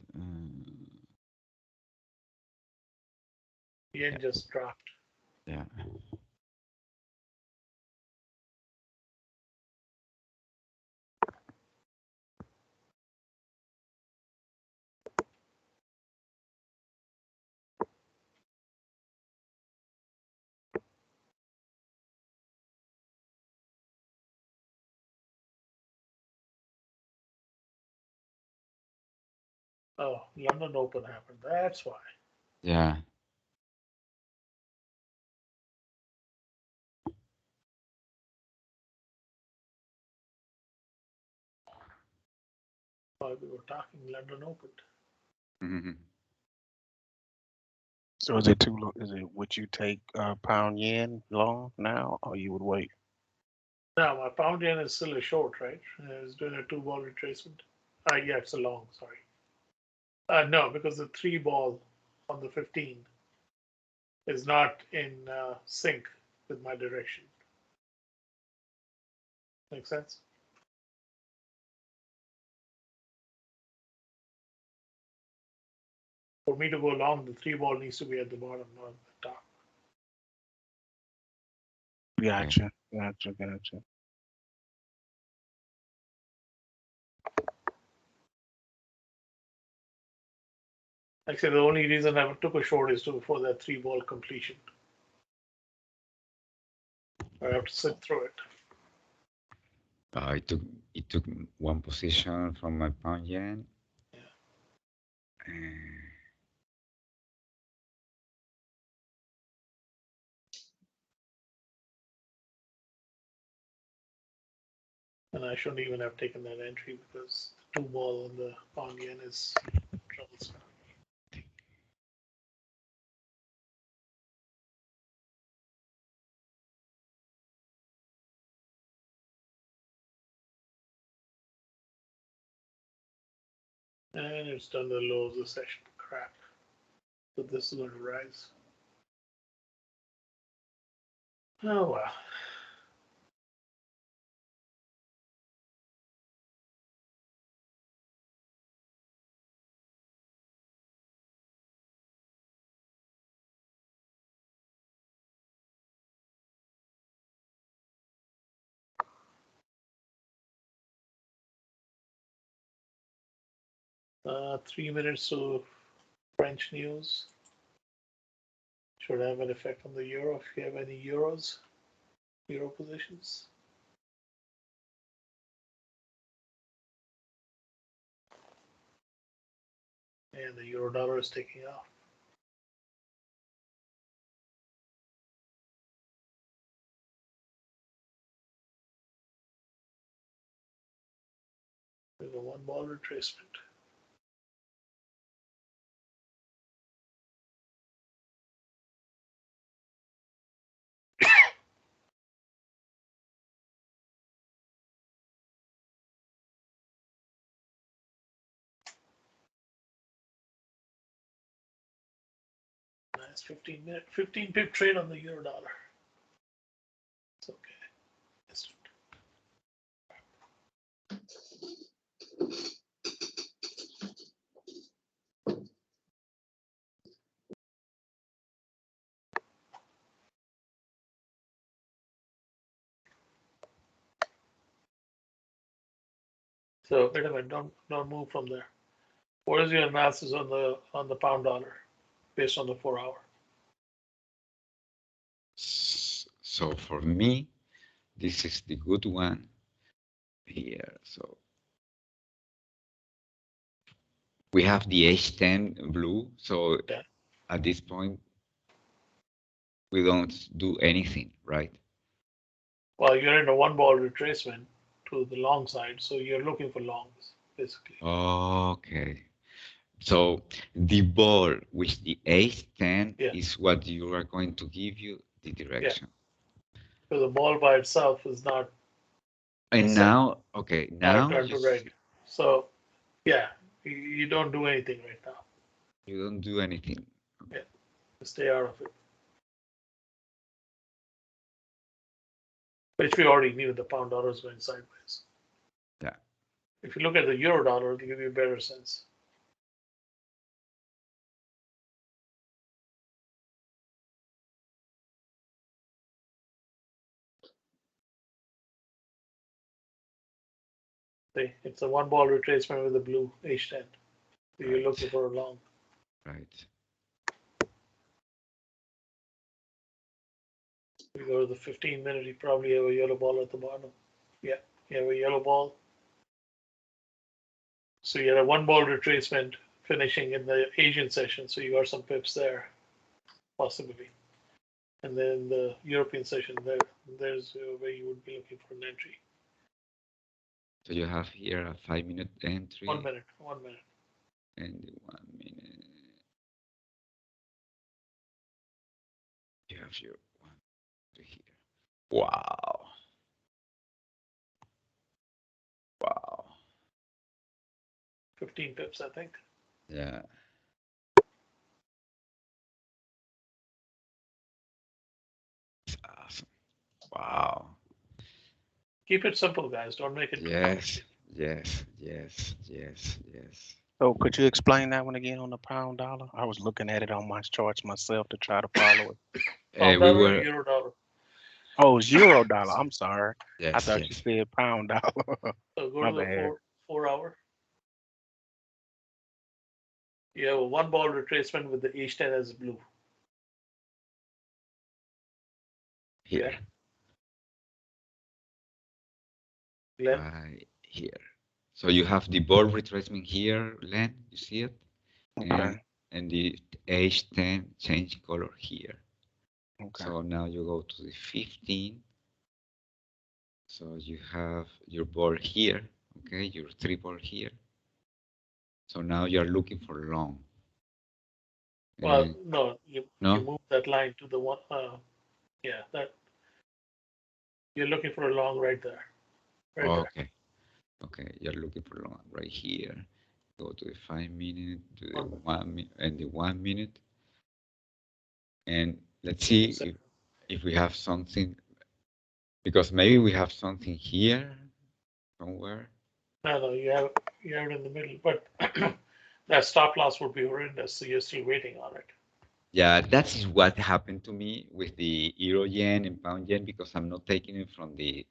Yen Yeah. just dropped. Yeah. Oh, London Open happened. That's why. Yeah. Why we were talking London Open. Mhm. So is it too low? Is it would you take pound yen long now, or you would wait? Now, my pound yen is still a short, right? It's doing a two ball retracement. Yeah, it's a long, sorry. No, because the three ball on the 15 is not in sync with my direction. Make sense? For me to go long, the three ball needs to be at the bottom, not at the top. Gotcha, gotcha. Actually, the only reason I took a short is for that three ball completion. I have to sit through it. It took one position from my pound yen. Yeah. Uh, And I shouldn't even have taken that entry because the two ball on the pound yen is troublesome. And it's done the low of the session. Crap. So this is going to rise. Oh well. 3 minutes to French news. Should have an effect on the euro if you have any euro positions. And the euro dollar is taking off. There's a one ball retracement. Nice 15 pip trade on the euro dollar. It's okay. It's So wait a minute, don't move from there. What is your analysis on the pound dollar based on the 4 hour? So for me, this is the good one here. So we have the H10 blue. So Yeah. at this point, we don't do anything, right? Well, you're in a one ball retracement to the long side, so you're looking for longs, basically. Okay. So the ball with the H10 Yeah. is what you are going to give you the direction. So the ball by itself is not And Set. now, okay, now turn to red. So yeah, you don't do anything right now. you don't do anything. Stay out of it. Which we already knew the pound dollar is going sideways. Yeah. If you look at the euro dollar, it'll give you a better sense. See, it's a one ball retracement with a blue H10. So you're Right. looking for a long. Right. We go to the 15-minute, you probably have a yellow ball at the bottom. Yeah, you have a yellow ball. So you had a one ball retracement finishing in the Asian session. So you got some pips there, possibly. And then the European session, there's where you would be looking for an entry. So you have here a 5-minute entry. 1 minute, 1 minute. And 1 minute. You have your one here. Wow. Wow. 15 pips, I think. Yeah. It's awesome. Wow. Keep it simple, guys. Don't make it too Yes. Yes. Yes. Yes. Yes. So could you explain that one again on the pound dollar? I was looking at it on my charts myself to try to follow it. Pound We dollar, were. euro dollar. Oh, it's euro dollar. I'm sorry. I Yes. thought you said pound dollar. So go My to the bad. 4 hour. You have a one ball retracement with the H10 as blue. Here. Glenn? Right here. So you have the ball retracement here, Len. You see it? Okay. And the H10 change color here. Okay. So now you go to the 15. So you have your ball here, okay, your 3 ball here. So now you are looking for long. Well, no, you No? move that line to the one. Yeah, that you're looking for a long right there. Right there. Okay. Okay, you're looking for long right here. Go to the 5 minute, to the 1 minute, and the 1 minute. And let's see if we have something, because maybe we have something here somewhere. No, you have it in the middle, but that stop loss would be horrendous. So you're still waiting on it. Yeah, that is what happened to me with the euro yen and pound yen, because I'm not taking it from the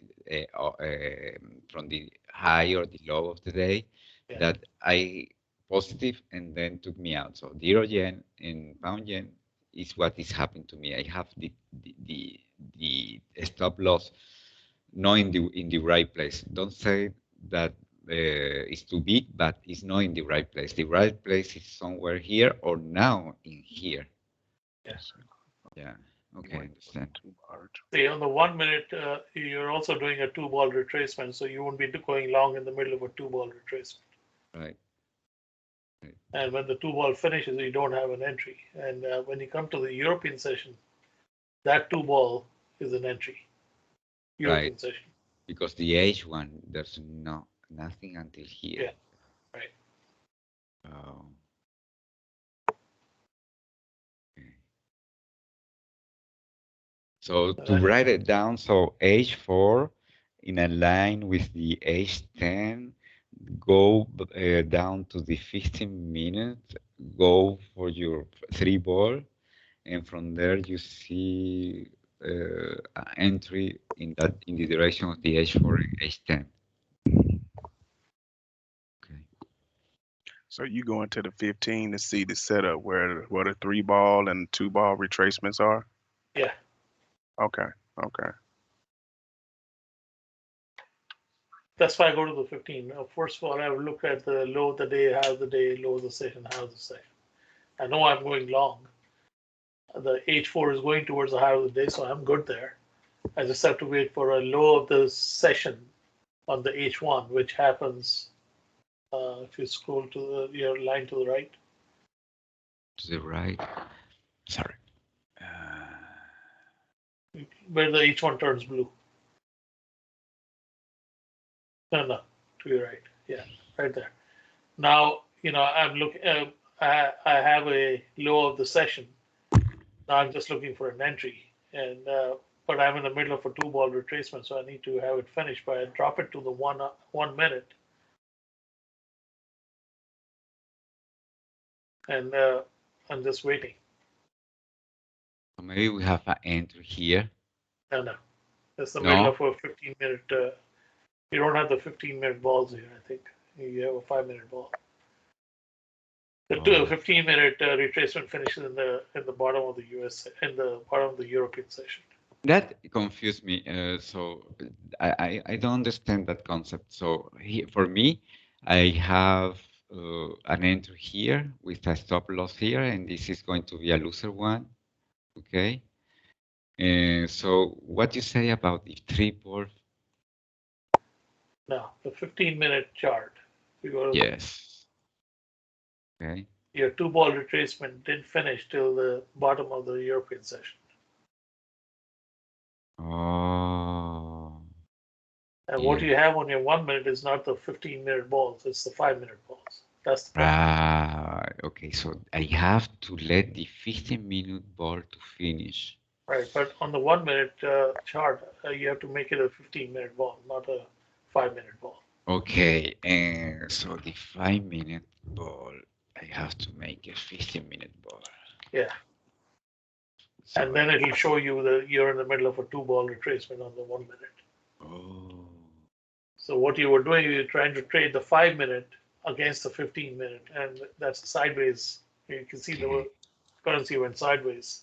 high or the low of the day. Yeah. That I positive and then took me out. So 0 yen and pound yen is what is happening to me. I have the stop loss not in the right place. Don't say that it's too big, but it's not in the right place. The right place is somewhere here or now in here. Yes. Yeah. Okay, I understand. See, on the 1 minute, you're also doing a 2-ball retracement, so you won't be going long in the middle of a 2-ball retracement. Right. And when the 2-ball finishes, you don't have an entry. And when you come to the European session, that 2-ball is an entry. European session. Because the H1, there's nothing until here. Yeah, right. Oh. Okay. So to write it down, so H4 in a line with the H10, go down to the 15 minutes, go for your 3-ball, and from there you see an entry in the direction of the H4 and H10. Okay. So you go into the 15 to see the setup where the 3-ball and 2-ball retracements are? Yeah. Okay. Okay. That's why I go to the 15. Now, first of all, I would look at the low of the day, high of the day, low of the session, high of the session. I know I'm going long. The H4 is going towards the high of the day, so I'm good there. I just have to wait for a low of the session on the H1, which happens if you scroll to your line to the right. To the right. Sorry. Where the H1 turns blue. No, to your right. Yeah, right there. Now, I'm looking, I have a low of the session. Now I'm just looking for an entry, and but I'm in the middle of a 2-ball retracement, so I need to have it finished. But I drop it to the 1 minute, and I'm just waiting. So maybe we have an entry here. No, that's the middle of a 15-minute. You don't have the 15-minute balls here. I think you have a 5-minute ball. The 15-minute retracement finishes in the bottom of the US, in the bottom of the European session. That confused me. So I don't understand that concept. So for me, I have an entry here with a stop loss here, and this is going to be a loser one. Okay. And so what you say about the 3-ball? Now, the 15-minute chart. Yes. Okay. Your 2-ball retracement didn't finish till the bottom of the European session. Oh. And what you have on your 1 minute is not the 15-minute balls, it's the 5-minute balls. That's the problem. Right. Okay, so I have to let the 15-minute ball to finish. Right, but on the 1 minute chart, you have to make it a 15-minute ball, not a 5-minute ball. Okay, and so the 5-minute ball, I have to make a 15-minute ball. Yeah. So, and then it'll show you that you're in the middle of a 2-ball retracement on the 1 minute. oh. So what you were doing, you're trying to trade the 5-minute against the 15-minute, and that's sideways. You can see the currency went sideways,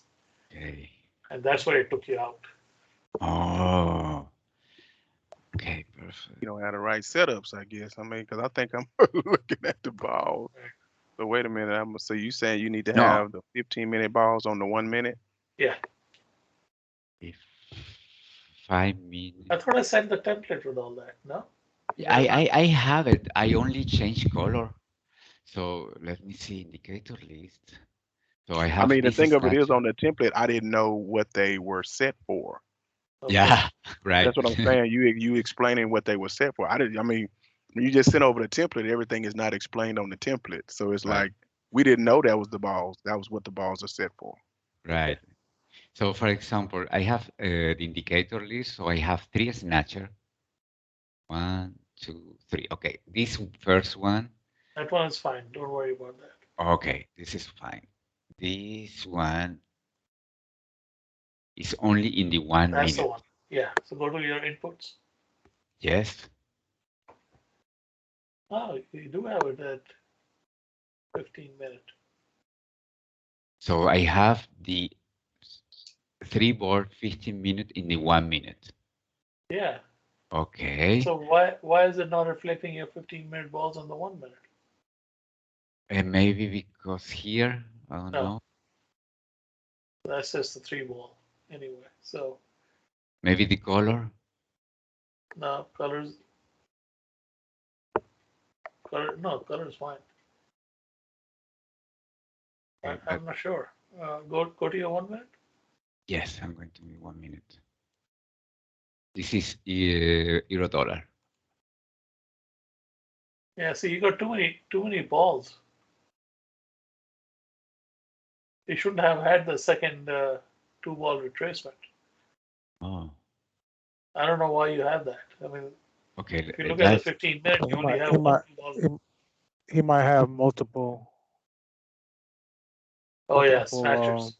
Okay. and that's where it took you out. Oh. Okay, perfect. You don't have the right setups, I guess. I mean, because I think I'm looking at the balls. So wait a minute. So you saying you need to have the 15-minute balls on the 1 minute? Yeah. If 5 minutes. I thought I sent the template with all that. No. I have it. I only change color. So let me see indicator list. So I have. I mean, the this thing of it is snapshot. on the template, I didn't know what they were set for. Okay. Yeah, right. That's what I'm saying. You explaining what they were set for. I mean, when you just sent over the template, everything is not explained on the template. So it's Right. like we didn't know that was the balls. That was what the balls are set for. Right. So for example, I have the indicator list. So I have 3 snatcher. 1, 2, 3. Okay, this first one. That one is fine. Don't worry about that. Okay, this is fine. This one is only in the 1 That's minute. the one. Yeah. So go to your inputs. Yes. Oh, you do have it at 15-minute. So I have the 3 ball 15 minute in the 1 minute. Yeah. Okay. So why is it not reflecting your 15-minute balls on the 1 minute? And maybe because here, I don't No. know. That's just the 3-ball anyway. So Maybe the color. no colors. Color is fine. Okay, I'm not sure. Go to your 1 minute. yes, I'm going to be 1 minute. This is euro dollar. Yeah. See, you got too many balls. You shouldn't have had the second 2-ball retracement. Oh, I don't know why you have that. I mean, okay. if you look at the 15-minute, you only have one ball. He might have multiple. Oh yeah, multiple, snatchers.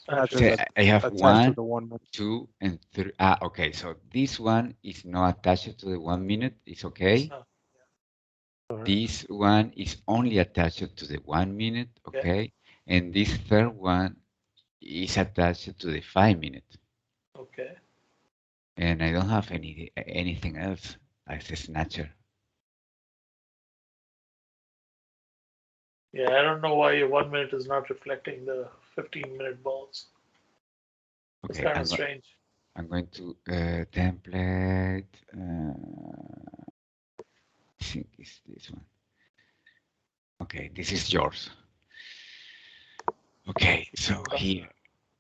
snatchers Okay, that I have attached to 1, the 1 minute. 2, and 3. Ah, okay. So this one is not attached to the 1 minute. It's okay. No. This one is only attached to the 1 minute. Okay. And this third one is attached to the 5 minute. Okay. And I don't have anything else as a snatcher. Yeah, I don't know why your 1 minute is not reflecting the 15-minute balls. It's Okay, kind of strange. I'm going to template. I think it's this one. Okay, this is yours. Okay, so here,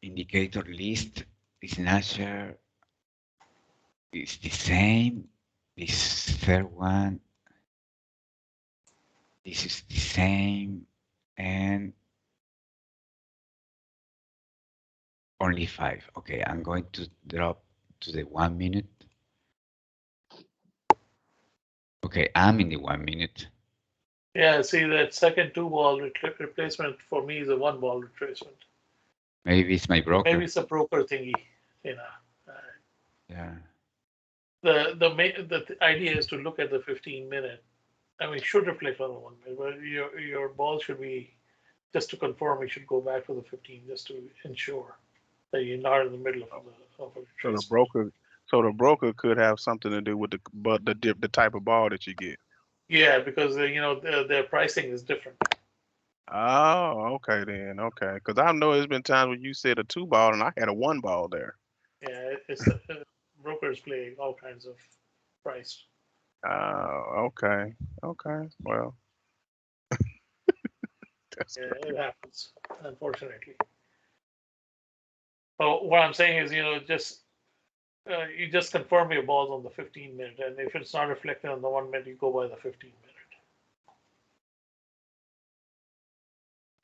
indicator list, snatcher is the same. This third one, this is the same, and only 5. Okay, I'm going to drop to the 1 minute. Okay, I'm in the 1 minute. Yeah, see that second 2-ball replacement for me is a 1-ball retracement. Maybe it's my broker. Maybe it's a broker thingy, you know. Yeah. The idea is to look at the 15-minute. I mean, it should reflect on the 1 minute, but your ball should be, just to confirm, you should go back to the 15 just to ensure that you're not in the middle of a So the retracement. broker could have something to do with the type of ball that you get. Yeah, because their pricing is different. Oh, okay then. Okay, because I know there's been times when you said a 2-ball and I had a 1-ball there. Yeah, it's brokers play all kinds of price. Okay. Well, that's Yeah, good. it happens, unfortunately. But what I'm saying is, you just confirm your balls on the 15-minute, and if it's not reflected on the 1 minute, you go by the 15-minute.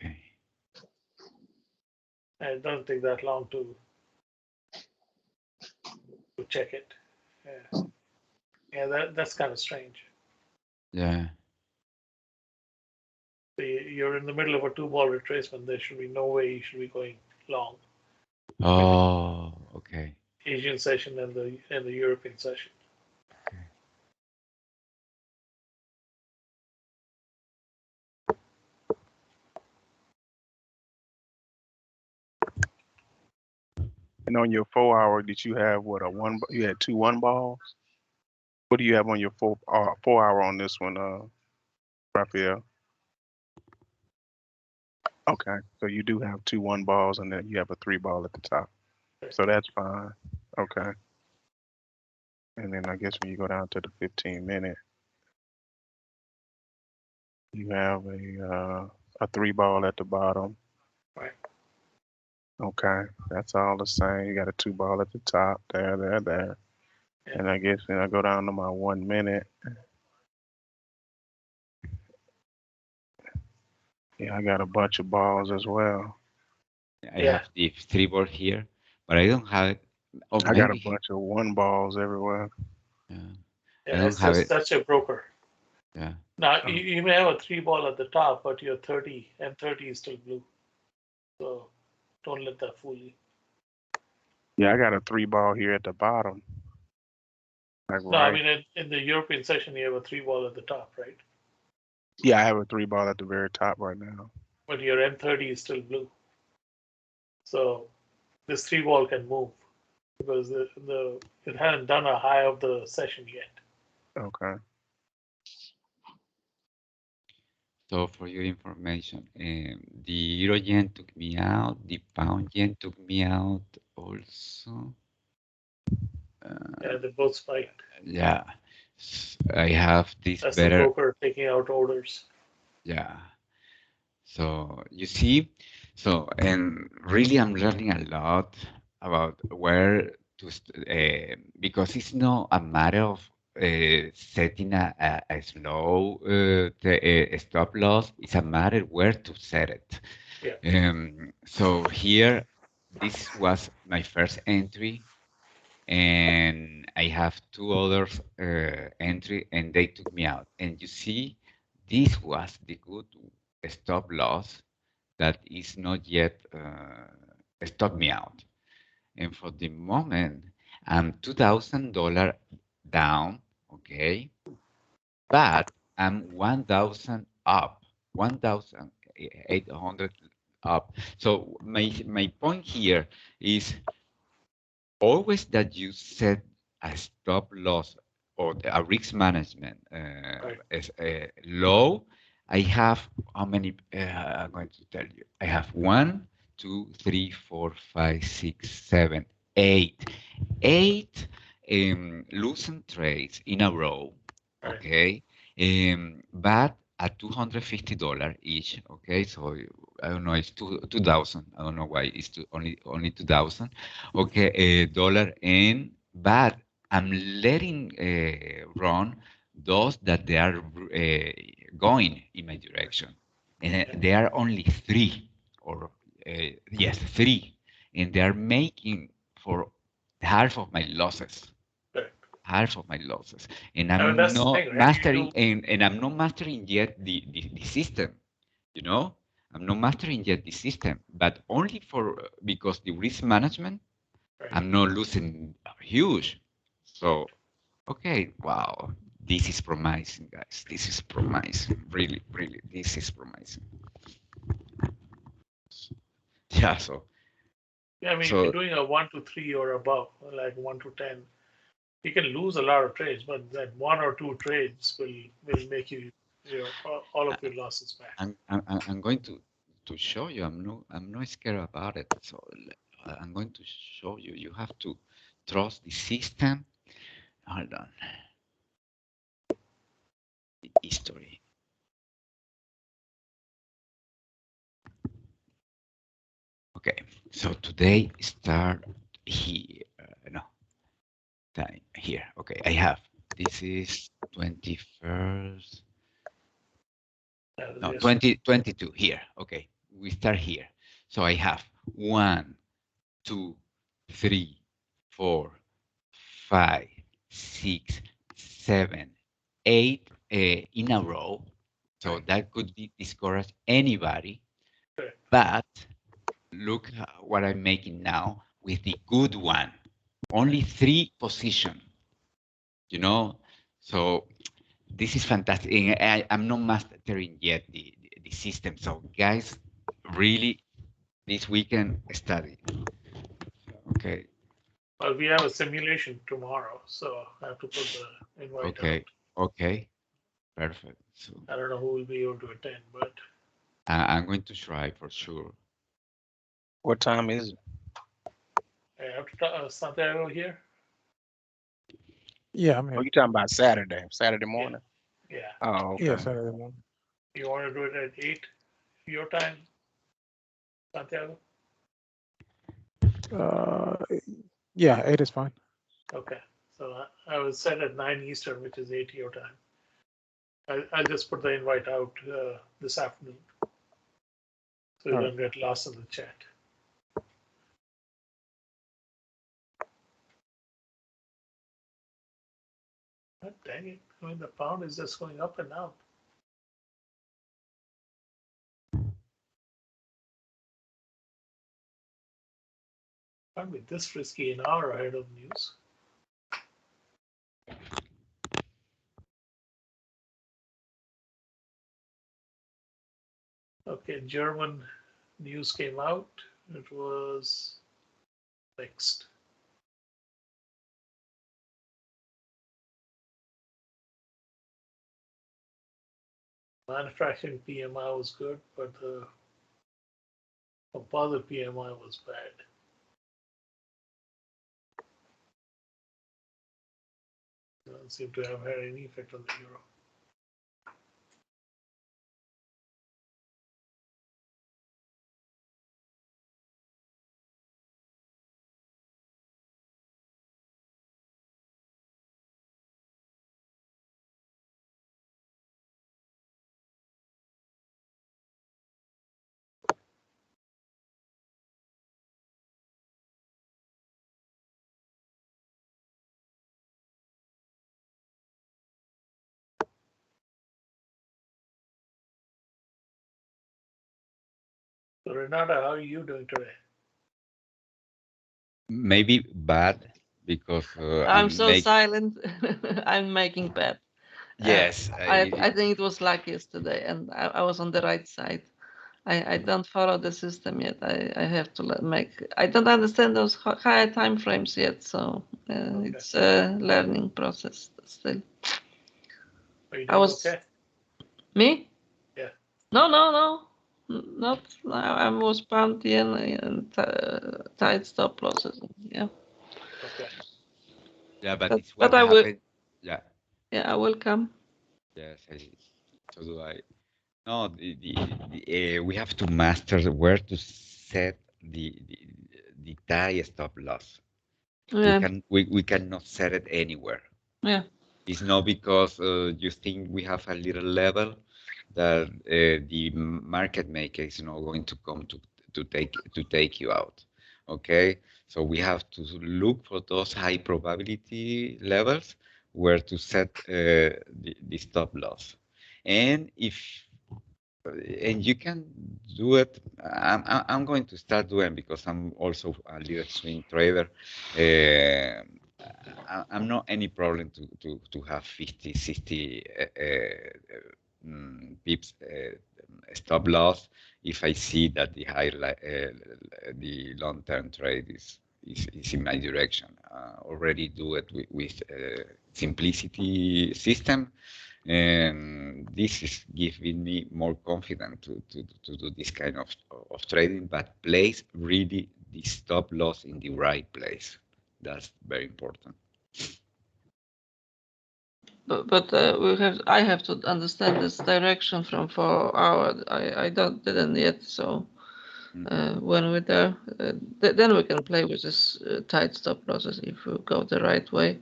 Okay. And it doesn't take that long to check it. Yeah, that's kind of strange. Yeah. So you're in the middle of a 2-ball retracement. There should be no way you should be going long. Oh, okay. Asian session and the European session. Okay. And on your 4-hour, did you have what you had 2 1-balls? What do you have on your 4-hour on this one, Raphael? Okay, so you do have 2 1-balls and then you have a 3-ball at the top. So that's fine. Okay. And then I guess when you go down to the 15-minute, you have a 3-ball at the bottom. Right. Okay, that's all the same. You got a 2-ball at the top, there. Yeah. And I guess then I go down to my 1 minute. Yeah, I got a bunch of balls as well. I have the 3-ball here, but I don't have it. Or I got a maybe, bunch of 1-balls everywhere. yeah. Yeah, I don't it's have just it. that's your broker. Yeah. Now Oh. you may have a 3-ball at the top, but your 30 and 30 is still blue. So don't let that fool you. Yeah, I got a 3-ball here at the bottom. Like No, I right. mean in the European session you have a 3-ball at the top, right? Yeah, I have a 3 ball at the very top right now. but your M30 is still blue. So this 3 ball can move because it hadn't done a high of the session yet. Okay. So for your information, the euro yen took me out, the pound yen took me out also. Yeah, they both spiked. Yeah, I have this That's the better. broker taking out orders. Yeah. So you see, so and really I'm learning a lot about where to because it's not a matter of setting a slow stop loss. It's a matter where to set it. Yeah. So here, this was my first entry, and I have two others entry, and they took me out. And you see, this was the good stop loss that is not yet stop me out. And for the moment, I'm $2,000 down, okay, but I'm 1,000 up, 1,800 up. So my point here is always that you set a stop loss or a risk management Right. as low. I have how many? I'm going to tell you. I have 1, 2, 3, 4, 5, 6, 7, 8, 8 losing trades in a row. Right. Okay, but at $250 each. Okay, so I don't know. It's 2,000. I don't know why it's only 2,000. Okay, dollar and but I'm letting run those that they are going in my direction, and they are only three, or yes, three, and they are making for half of my losses. Right. Half of my losses, and I mean, I'm that's the not thing, right? mastering, and I'm not mastering yet the system. You know, I'm not mastering yet the system, but only for because the risk management Right. I'm not losing huge. So, okay, wow, this is promising, guys. This is promising. Really, really, this is promising. Yeah, Yeah, I mean, if so you're doing a 1 to 3 or above, like 1 to 10, you can lose a lot of trades, but that 1 or 2 trades will make you all of your losses back. I'm going to show you. I'm not scared about it. So I'm going to show you. You have to trust the system. Hold on. The history. Okay, so today start here. No, time here. Okay, I have. This is 21st. No, Yes. 2022 here. Okay, we start here. So I have 1, 2, 3, 4, 5, 6, 7, 8 in a row. So Right. that could discourage anybody. Correct. But look what I'm making now with the good one. Only 3 position. You know, so this is fantastic. And I'm not mastering yet the system. So guys, really, this weekend study. Okay. Well, we have a simulation tomorrow, so I have to put the invite Okay. out. Okay. Perfect. So I don't know who will be able to attend, but I'm going to try for sure. What time is it? I have to Santiago here. Yeah, I'm Oh, here. you talking about Saturday? Saturday morning? Yeah. Oh, Yeah, okay. Saturday morning. You want to do it at 8 your time, Santiago? Uh, yeah, 8 is fine. Okay. So I was set at 9 Eastern, which is 8 your time. I'll just put the invite out this afternoon so you All don't get lost in the chat. God dang it. I mean, the pound is just going up and down. Can't be this risky an hour ahead of news. Okay, German news came out. It was mixed. Manufacturing PMI was good, but the composite PMI was bad. Doesn't seem to have had any effect on the euro. So Renata, how are you doing today? Maybe bad because I'm I'm so make silent. I'm making bad. yes. I think it was luck yesterday, and I was on the right side. I don't follow the system yet. I have to make. I don't understand those higher time frames yet, so Okay. it's a learning process still. Are you I doing was okay? me? Yeah. No, not. I was pumped in and tight stop losses. Yeah, Okay. Yeah, but but it's what I will. happened. Yeah. Yeah, I will come. Yes. So do I. No, we have to master where to set the tie stop loss. Yeah, We cannot set it anywhere. yeah. It's not because you think we have a little level that the market maker is not going to come to take you out. Okay, so we have to look for those high probability levels where to set the stop loss, and if and you can do it. I'm going to start doing because I'm also a little swing trader. I'm not any problem to have 50, 60 pips stop loss if I see that the long term trade is in my direction. Already do it with simplicity system, and this is giving me more confidence to do this kind of trading, but place really the stop loss in the right place. That's very important. But I have to understand this direction from 4 hour. I didn't yet. So when we're there, then we can play with this tight stop losses if we go the right way.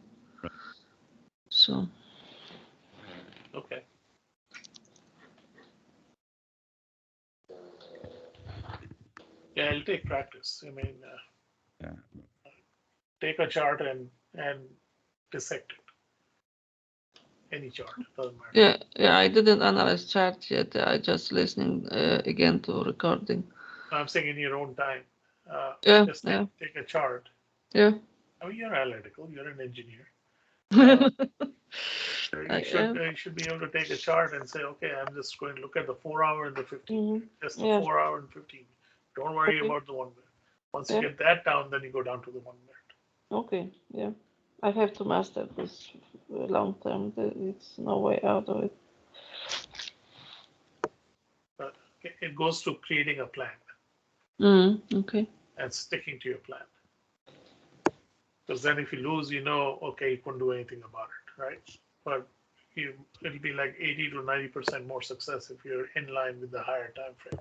So Okay. Yeah, it'll take practice. I mean, Yeah. take a chart and dissect it. Any chart, doesn't matter. yeah. I didn't analyze chart yet. I just listening again to recording. I'm saying in your own time. Yeah, Just yeah, take a chart. yeah. I mean, you're analytical. You're an engineer. You should be able to take a chart and say, okay, I'm just going to look at the 4 hour and the 15 minute. Just the Yeah. 4 hour and 15 minute. Don't worry Okay. about the 1 minute. Once you Yeah. get that down, then you go down to the 1 minute. Okay, yeah. I have to master this long term. It's no way out of it. But it goes to creating a plan Okay. and sticking to your plan. Because then if you lose, you know, okay, you couldn't do anything about it, right? But it'll be like 80 to 90% more success if you're in line with the higher time frame.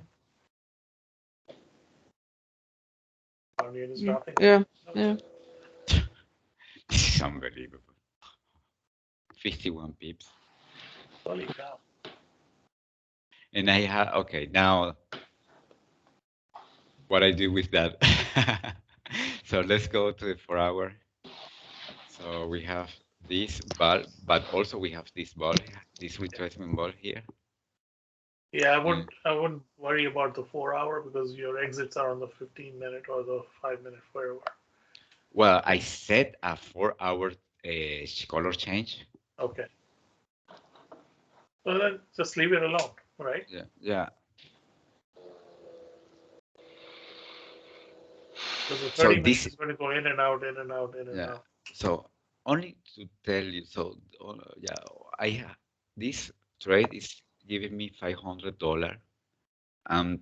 Onion is dropping. Yeah, yeah. This is unbelievable. 51 pips. Holy cow. And I have, okay, now what I do with that. So let's go to the 4 hour. So we have this ball, but also we have this ball, this retracement ball here. Yeah, I wouldn't worry about the 4 hour because your exits are on the 15 minute or the 5 minute, wherever. Well, I set a 4 hour color change. Okay. Well, then just leave it alone, right? Yeah. Because the So 30 minutes this, is going to go in and out, in and out, in and yeah. out. So only to tell you, so yeah, this trade is giving me $500.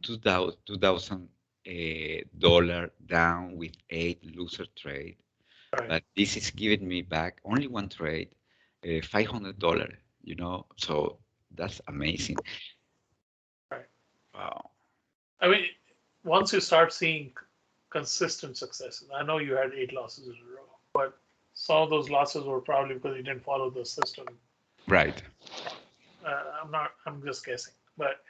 2,000 dollar down with 8 loser trade. Right. But this is giving me back only one trade, $500. So that's amazing. Right. Wow. I mean, once you start seeing consistent successes, I know you had 8 losses in a row, but some of those losses were probably because you didn't follow the system. Right. I'm just guessing. But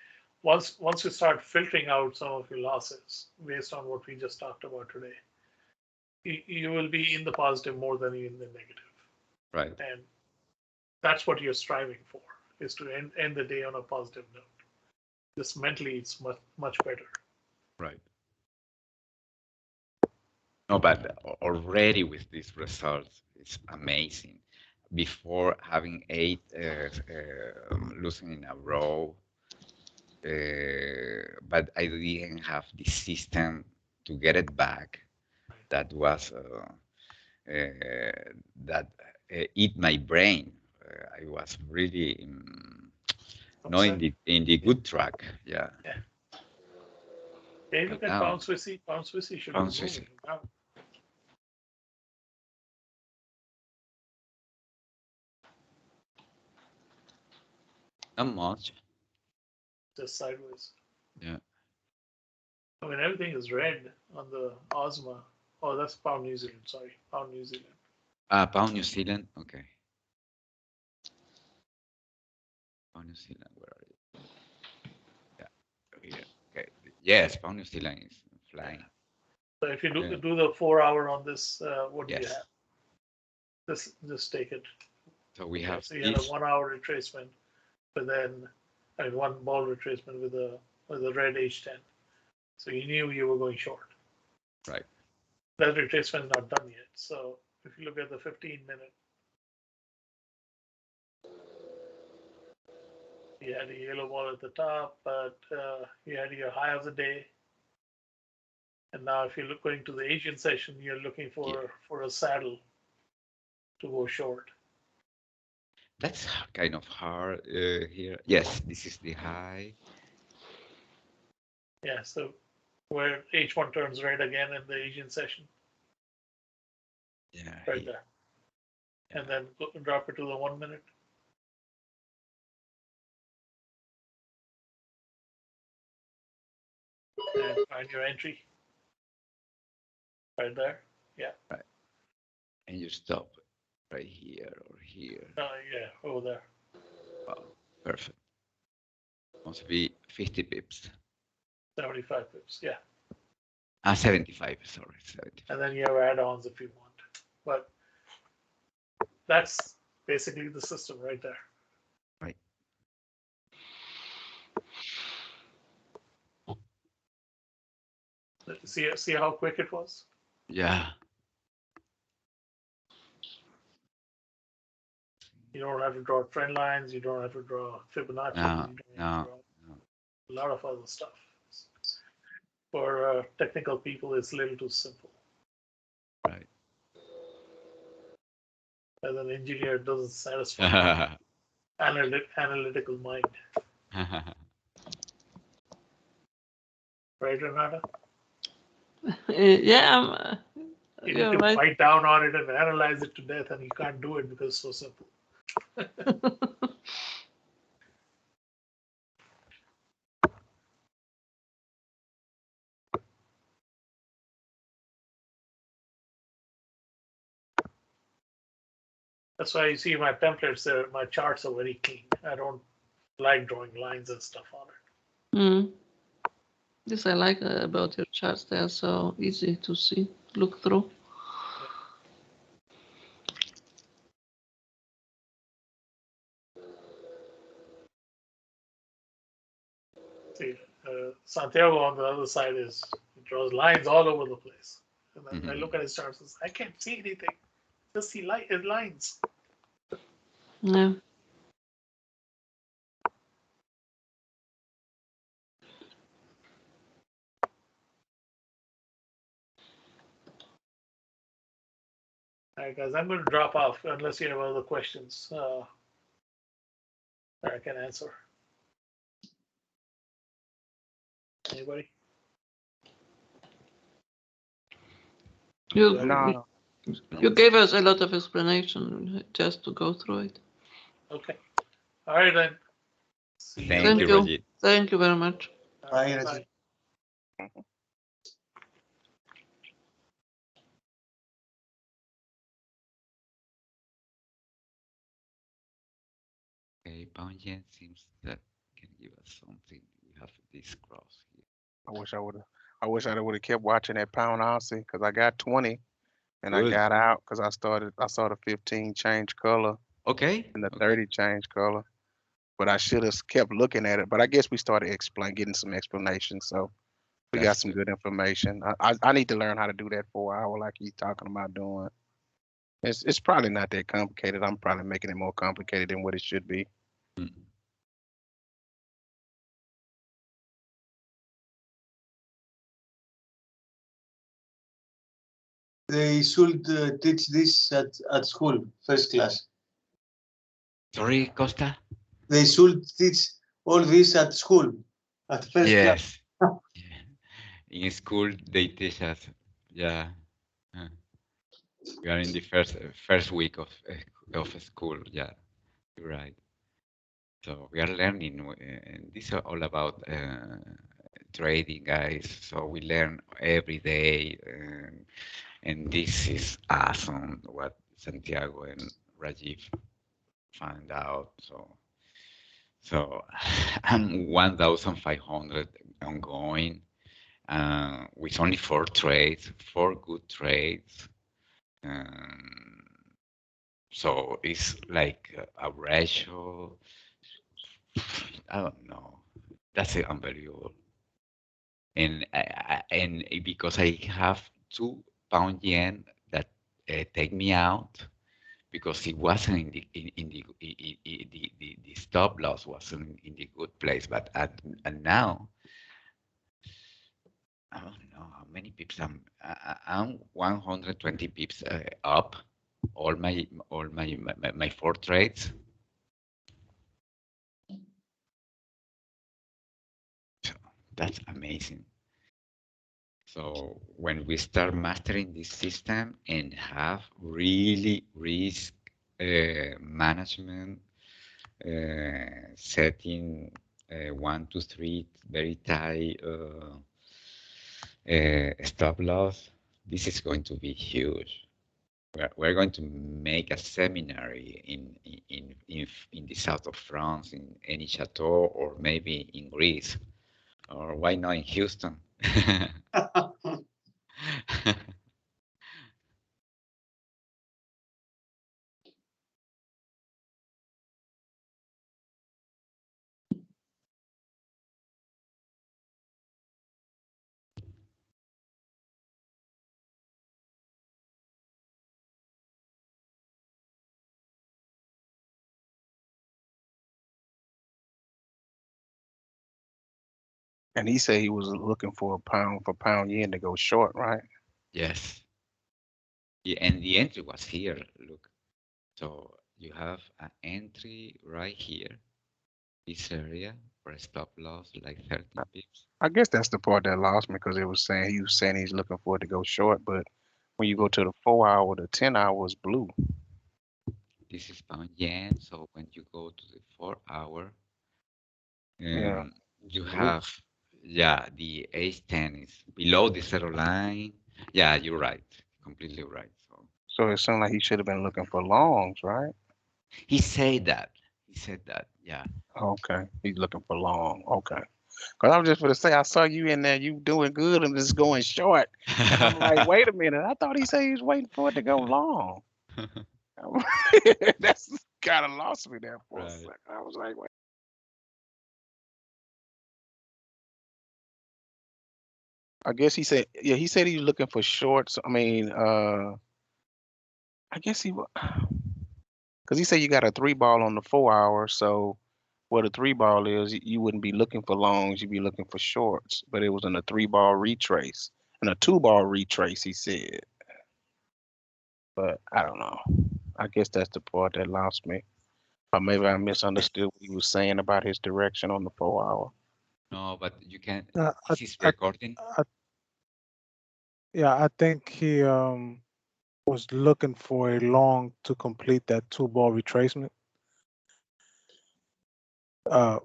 once you start filtering out some of your losses based on what we just talked about today, you will be in the positive more than in the negative. Right. And that's what you're striving for, is to end the day on a positive note. Just mentally, it's much better. Right. No, but already with these results, it's amazing. Before having 8 losing in a row, but I didn't have the system to get it back. That was that eat my brain. I was really not in the good track. Yeah. Yeah. Yeah, you But look at now, Pound Swissy. Pound Swissy should Pound be Swissie. moving now. Not much. Just sideways. Yeah. I mean, everything is red on the Ozma. Oh, that's Pound New Zealand. Sorry, Pound New Zealand. Pound New Zealand. Okay. Pound New Zealand. Where are you? Yeah. Here. Okay. Yes, Pound New Zealand is flying. So if you do, Yeah. do the 4 hour on this, what do you Yes. have? Just take it. So we Okay, have so you had a this. 1 hour retracement, but then one ball retracement with a red H10. So you knew you were going short. Right. That retracement is not done yet. So if you look at the 15-minute, you had a yellow ball at the top, but you had your high of the day. And now if you're going to the Asian session, you're looking for a saddle to go short. That's kind of hard here. Yes, this is the high. Yeah, so where H1 turns red again in the Asian session, Yeah. right Here. there. And then drop it to the 1 minute. And find your entry. Right there. Yeah. Right. And you stop right here or here. Yeah, over there. Wow. Perfect. Must be 50 pips. 75 pips. Yeah. 75. Sorry, 75. And then you have add-ons if you want. But that's basically the system right there. Right. See how quick it was? Yeah. You don't have to draw trend lines. You don't have to draw Fibonacci. No, You don't have to no, draw no. a lot of other stuff. For technical people, it's a little too simple. Right. As an engineer, it doesn't satisfy analytical mind. Right, Renata? Yeah, You need you're to right. bite down on it and analyze it to death, and you can't do it because it's so simple. That's why you see my templates there, my charts are very clean. I don't like drawing lines and stuff on it. Mm. This I like about your charts. They are so easy to see, look through. See, Santiago on the other side he draws lines all over the place. And then I look at his charts and say, I can't see anything. Just see lines. Yeah. right, guys, I'm going to drop off unless you have other questions that I can answer. Anybody? You, No, you gave us a lot of explanation just to go through it. Okay. All right, then. See you. Thank you, Rajit. Thank you very much. All right, Bye, bye. Rajit. Okay, pound yen seems that can give us something. We have this cross here. I wish I would have kept watching that pound Aussie because I got 20 and I Good. got out because I saw the 15 change color Okay. and the Okay. 30 change color. But I should have kept looking at it. But I guess we started getting some explanation. So we got That's some good. good information. I need to learn how to do that 4 hour like he's talking about doing. It's probably not that complicated. I'm probably making it more complicated than what it should be. Mm. They should teach this at school, first class. Sorry, Costa? They should teach all this at school, at first class. Yes. Yeah. In school, they teach us. Yeah. Uh, We are in the first week of school. Yeah, you're right. So we are learning, and this is all about trading, guys. So we learn every day, and this is awesome what Santiago and Rajiv found out. So I'm 1,500 ongoing, with only 4 trades, 4 good trades. So it's like a ratio. I don't know. That's unbelievable. And because I have 2 pound yen that take me out because it wasn't in the stop loss wasn't in the good place. But and now I don't know how many pips I'm 120 pips up. All my 4 trades. That's amazing. So when we start mastering this system and have really risk management, setting 1 to 3 very tight stop loss, this is going to be huge. We're going to make a seminary in the south of France, in any chateau, or maybe in Greece, or why not in Houston? And he said he was looking for a pound yen to go short, right? Yes. Yeah, and the entry was here. Look, so you have an entry right here, this area for a stop loss, like 13 pips. I guess that's the part that lost me because he was saying he's looking for it to go short, but when you go to the 4 hour, the 10 hour is blue. This is pound yen. So when you go to the 4 hour, Yeah. you Blue. have, yeah, the H10 is below the zero line. Yeah, you're right. Completely right. So it sounds like he should have been looking for longs, right? He said that. He said that. Yeah. Okay. He's looking for long. Okay. Because I was just going to say, I saw you in there, you doing good and it's going short. And I'm like, wait a minute. I thought he said he was waiting for it to go long. That's kind of lost me there for a second. I was like, wait. I guess he said he said he was looking for shorts. I mean, I guess he was, because he said you got a 3 ball on the 4 hour. So what a 3 ball is, you wouldn't be looking for longs, you'd be looking for shorts. But it was in a 3 ball retrace and a 2 ball retrace, he said. but I don't know. I guess that's the part that lost me. Or maybe I misunderstood what he was saying about his direction on the 4 hour. No, but you can. Uh, I, This is I, recording. I, yeah, I think he was looking for a long to complete that 2-ball retracement. Uh,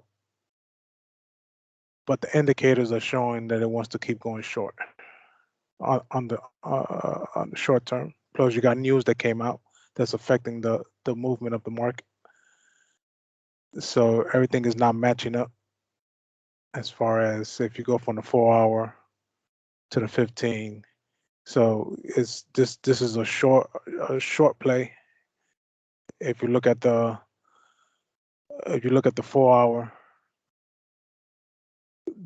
but the indicators are showing that it wants to keep going short on the short term. Plus, you got news that came out that's affecting the movement of the market. So everything is not matching up as far as if you go from the 4 hour to the 15. So it's this is a short play. If you look at the 4 hour,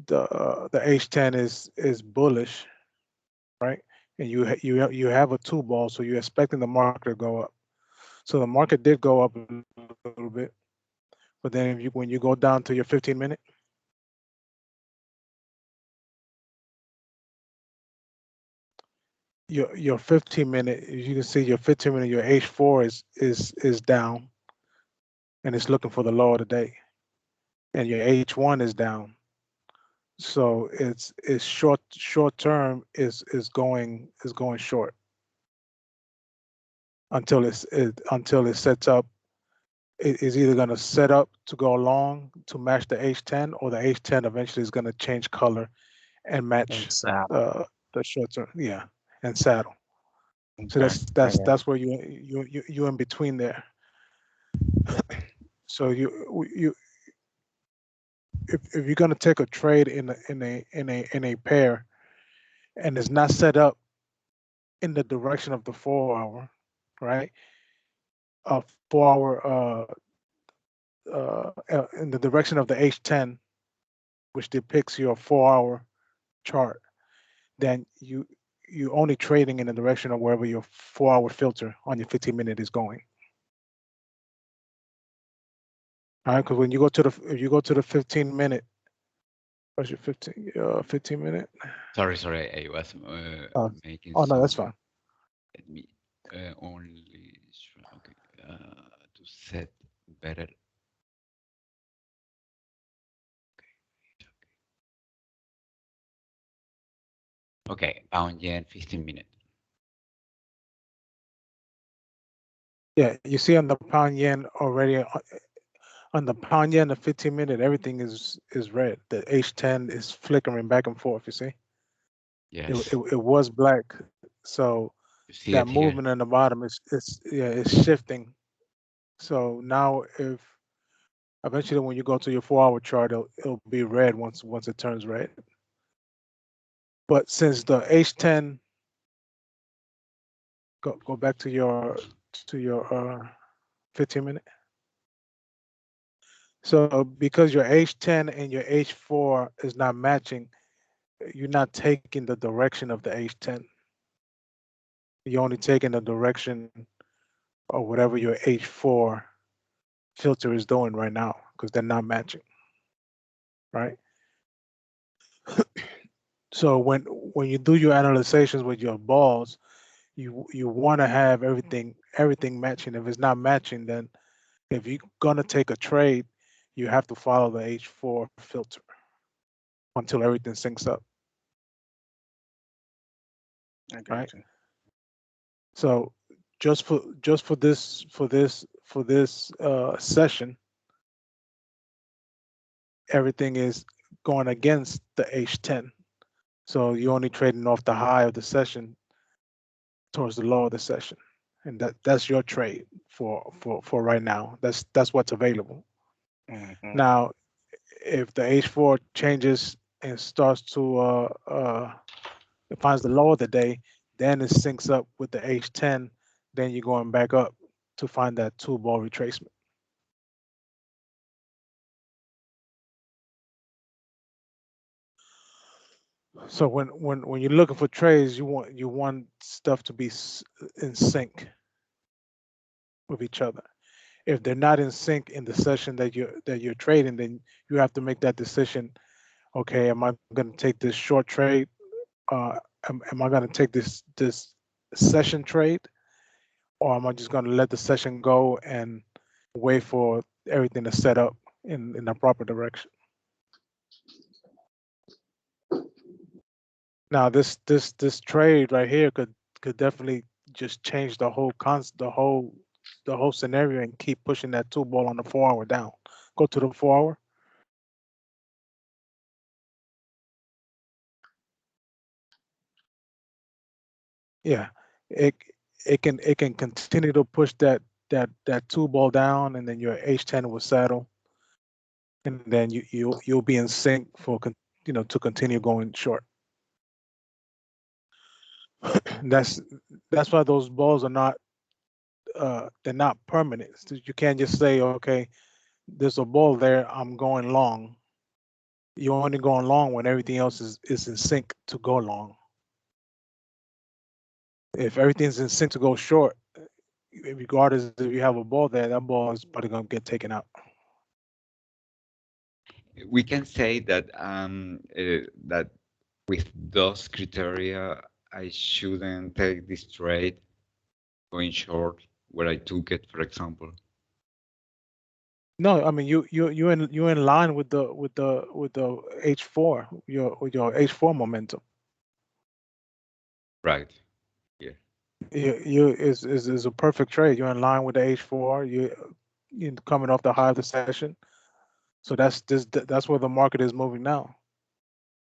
the H10 is bullish, right? And you have a 2-ball, so you're expecting the market to go up. So the market did go up a little bit, but then when you go down to your 15-minute, your 15-minute, you can see your 15-minute, your H4 is down, and it's looking for the low of the day, and your H1 is down. So it's short term is going short until it sets up. It is either going to set up to go long to match the H10, or the H10 eventually is going to change color and match And saddle. the short term. Yeah, and saddle. So Okay. that's where you in between there. So you if you're going to take a trade in a pair, and it's not set up in the direction of the 4 hour, right? A 4 hour in the direction of the H10, which depicts your 4 hour chart, then you only trading in the direction of wherever your 4 hour filter on your 15-minute is going. All right, because when you go to if you go to the 15-minute, what's your 15-minute? Sorry, I was making Oh no, some. that's fine. Let me only okay to set better. Okay, pound yen 15-minute. Yeah, you see on the pound yen already. On the pound yen, the 15-minute, everything is red. The H10 is flickering back and forth. You see, Yes, it was black, so you see that it here. movement in the bottom is it's shifting. So now if eventually when you go to your 4 hour chart, it'll be red once it turns red. But since the H10, go back to your 15-minute. So because your H10 and your H4 is not matching, you're not taking the direction of the H10. You're only taking the direction of whatever your H4 filter is doing right now, because they're not matching, right? So when you do your analyzations with your balls, you want to have everything matching. If it's not matching, then if you're gonna take a trade, you have to follow the H4 filter until everything syncs up, I got right? you. So just for this session, everything is going against the H10. So you're only trading off the high of the session towards the low of the session, and that's your trade for right now. That's what's available. Mm-hmm. Now, if the H4 changes and starts to it finds the low of the day, then it syncs up with the H10. Then you're going back up to find that 2-ball retracement. So when you're looking for trades, you want stuff to be in sync with each other. If they're not in sync in the session that you're trading, then you have to make that decision. Okay, am I going to take this short trade? Am I going to take this session trade, or am I just going to let the session go and wait for everything to set up in the proper direction? Now, this trade right here could definitely just change the whole the whole scenario and keep pushing that 2 ball on the 4-hour down. Go to the 4-hour. Yeah, it can continue to push that 2 ball down, and then your H10 will settle, and then you'll be in sync for to continue going short. that's why those balls are not they're not permanent. So you can't just say, okay, there's a ball there, I'm going long. You're only going long when everything else is in sync to go long. If everything's in sync to go short, regardless if you have a ball there, that ball is probably going to get taken out. We can say that that with those criteria, I shouldn't take this trade going short where I took it, for example. No, I mean you're in line with the H4, with your H4 momentum. Right. You is a perfect trade. You're in line with the H4. You're coming off the high of the session. So that's where the market is moving now.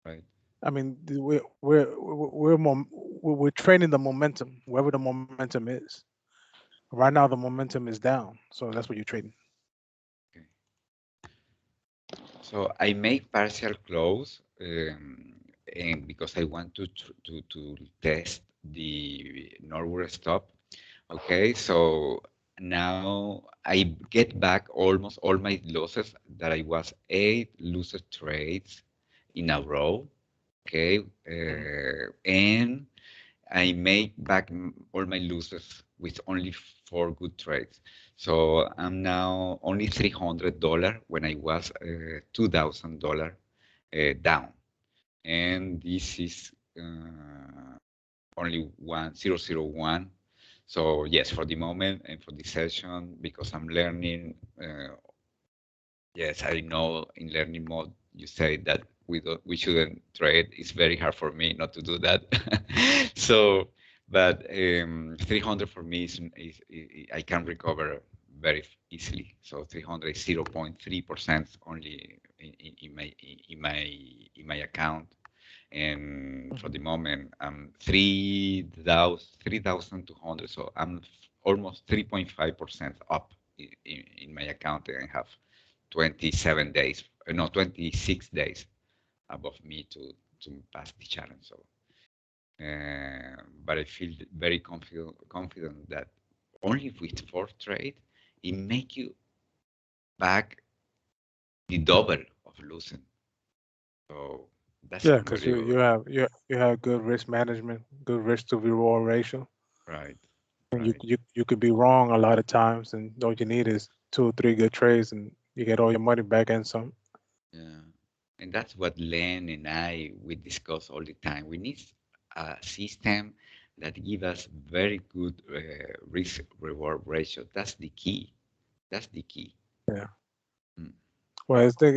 Right. I mean, we're trading the momentum, wherever the momentum is. Right now, the momentum is down, so that's what you're trading. Okay. So I make partial close, and because I want to test the northward stop. Okay, so now I get back almost all my losses that I was 8 loser trades in a row. Okay, and I make back all my losses with only 4 good trades. So I'm now only $300 when I was $2,000 down, and this is only 0.001. So yes, for the moment and for the session, because I'm learning, yes, I know in learning mode, you say that we shouldn't trade. It's very hard for me not to do that. So, but 300 for me is I can recover very easily. So 300 is 0.3% only in my account. And for the moment, I'm 3,200. So I'm almost 3.5% up in my account, and have 27 days, no, 26 days above me to pass the challenge. So, but I feel very confident that only with 4 trade, it make you back the double of losing. So that's Yeah, because unbelievable. you have good risk management, good risk to reward ratio. Right. And Right. you could be wrong a lot of times, and all you need is 2 or 3 good trades, and you get all your money back and some. Yeah. And that's what Len and we discuss all the time. We need a system that give us very good risk reward ratio. That's the key. That's the key. Yeah. Mm. Well, it's the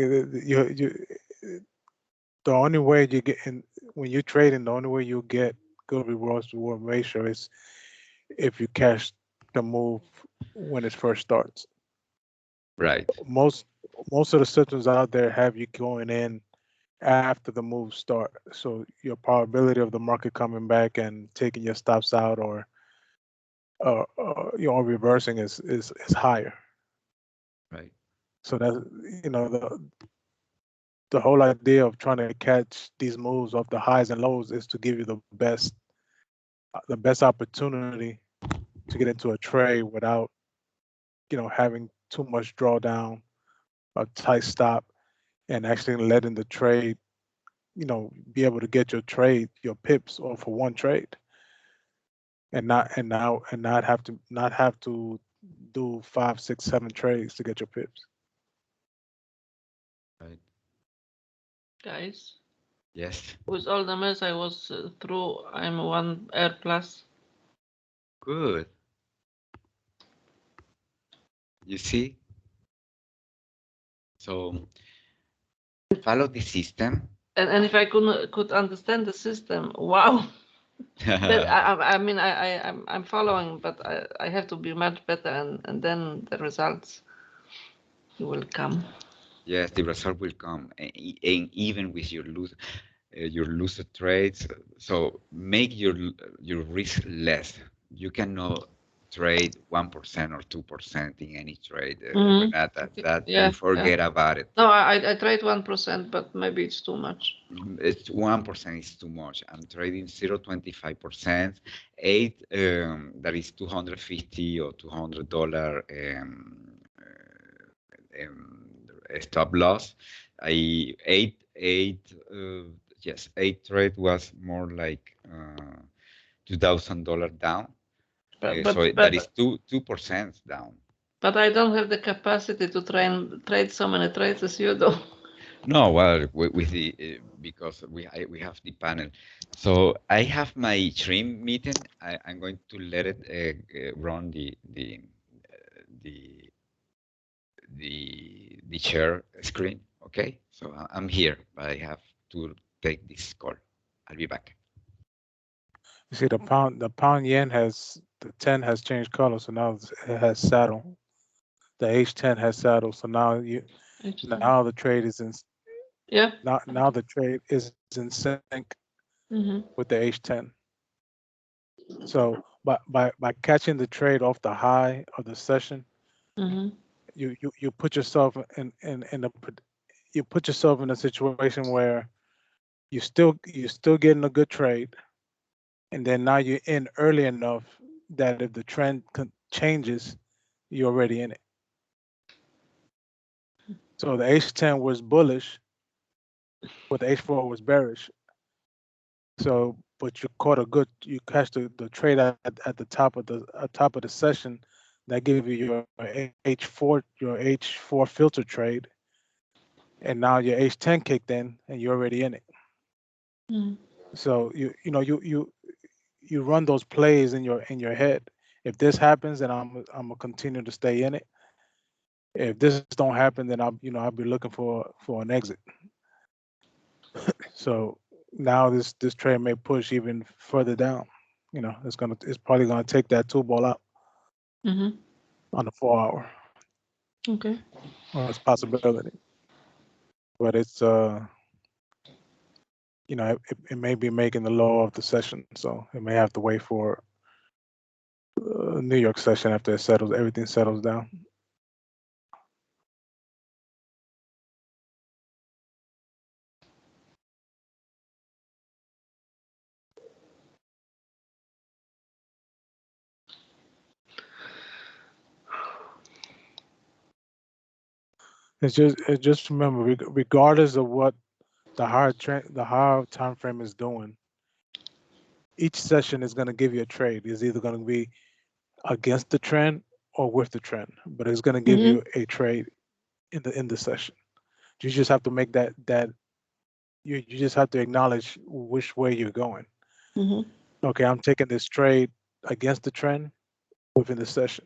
only way you get in when you're trading, the only way you get good reward ratio is if you catch the move when it first starts. Right. Most of the systems out there have you going in after the moves start, so your probability of the market coming back and taking your stops out, or reversing is higher. Right. So that the whole idea of trying to catch these moves off the highs and lows is to give you the best opportunity to get into a trade without having too much drawdown, a tight stop, and actually letting the trade be able to get your pips off for one trade, and not have to do 5, 6, 7 trades to get your pips. Right. Guys, Yes. with all the mess I was through, I'm 1 air plus. Good. You see? So follow the system. And if I could understand the system, wow. That, I mean, I'm following, but I have to be much better, and then the results will come. Yes, the result will come, and even with your loser trades. So make your risk less. You cannot trade 1% or 2% in any trade, Mhm. Renata. That Yeah, you forget about it. No, I trade 1%, but maybe it's too much. It's 1% is too much. I'm trading 0.25%, that is $250 or $200 stop loss. Eight trade was more like $2,000 down. So that is 2% down. But I don't have the capacity to trade so many trades as you do. No, well, with the because we have the panel. So I have my trim meeting. I'm going to let it run the the share screen. Okay, so I'm here, but I have to take this call. I'll be back. You see, the pound yen has the 10 has changed color, so now it has saddle. The H10 has saddle, so now the trade is in Yeah. now the trade is in sync with the H10. So by catching the trade off the high of the session, you put yourself you put yourself in a situation where you're still getting a good trade, and then now you're in early enough that if the trend changes, you're already in it. So the H10 was bullish, but the H4 was bearish. So, but you catch the trade at the top of the session, that give you your H4 filter trade, and now your H10 kicked in, and you're already in it. So you run those plays in your head. If this happens, then I'm gonna continue to stay in it. If this don't happen, then I'll be looking for an exit. So now this trade may push even further down. It's probably gonna take that 2 ball out on the 4 hour. Okay. Well, it's a possibility, but it's it may be making the low of the session, so it may have to wait for New York session after everything settles down. Just remember, regardless of what the higher time frame is doing, each session is going to give you a trade. It's either going to be against the trend or with the trend, but it's going to give you a trade in the session. You just have to make that you just have to acknowledge which way you're going. Okay, I'm taking this trade against the trend within the session.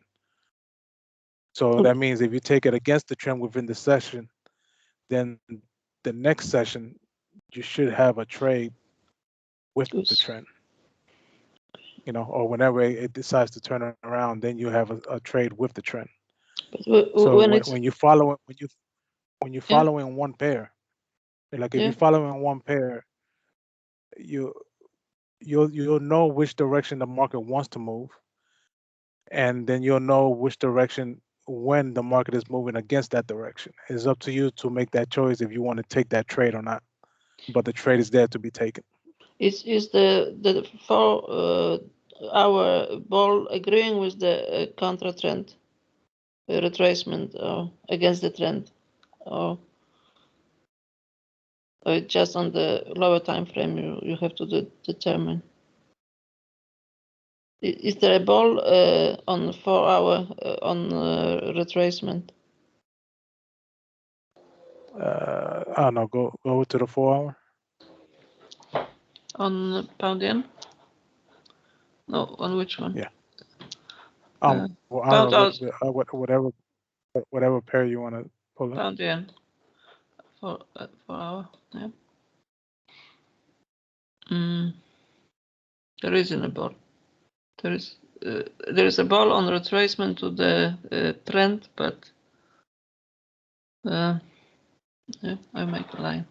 So that means if you take it against the trend within the session, then the next session you should have a trade with the trend. Or whenever it decides to turn around, then you have a trade with the trend. So when you follow in one pair, like if you follow in one pair, you'll know which direction the market wants to move, and then you'll know which direction when the market is moving against that direction. It's up to you to make that choice if you want to take that trade or not. But the trade is there to be taken. Is the 4-hour ball agreeing with the contra trend retracement or against the trend, or just on the lower time frame you have to determine? Is there a ball on 4-hour on retracement? I don't know. Go to the 4-hour. On pound yen? No, on which one? Yeah. Well, I don't know, whatever whatever pair you want to pull up. Pound yen for our, yeah. There isn't a ball. There is a ball on retracement to the trend, but yeah, I make a line.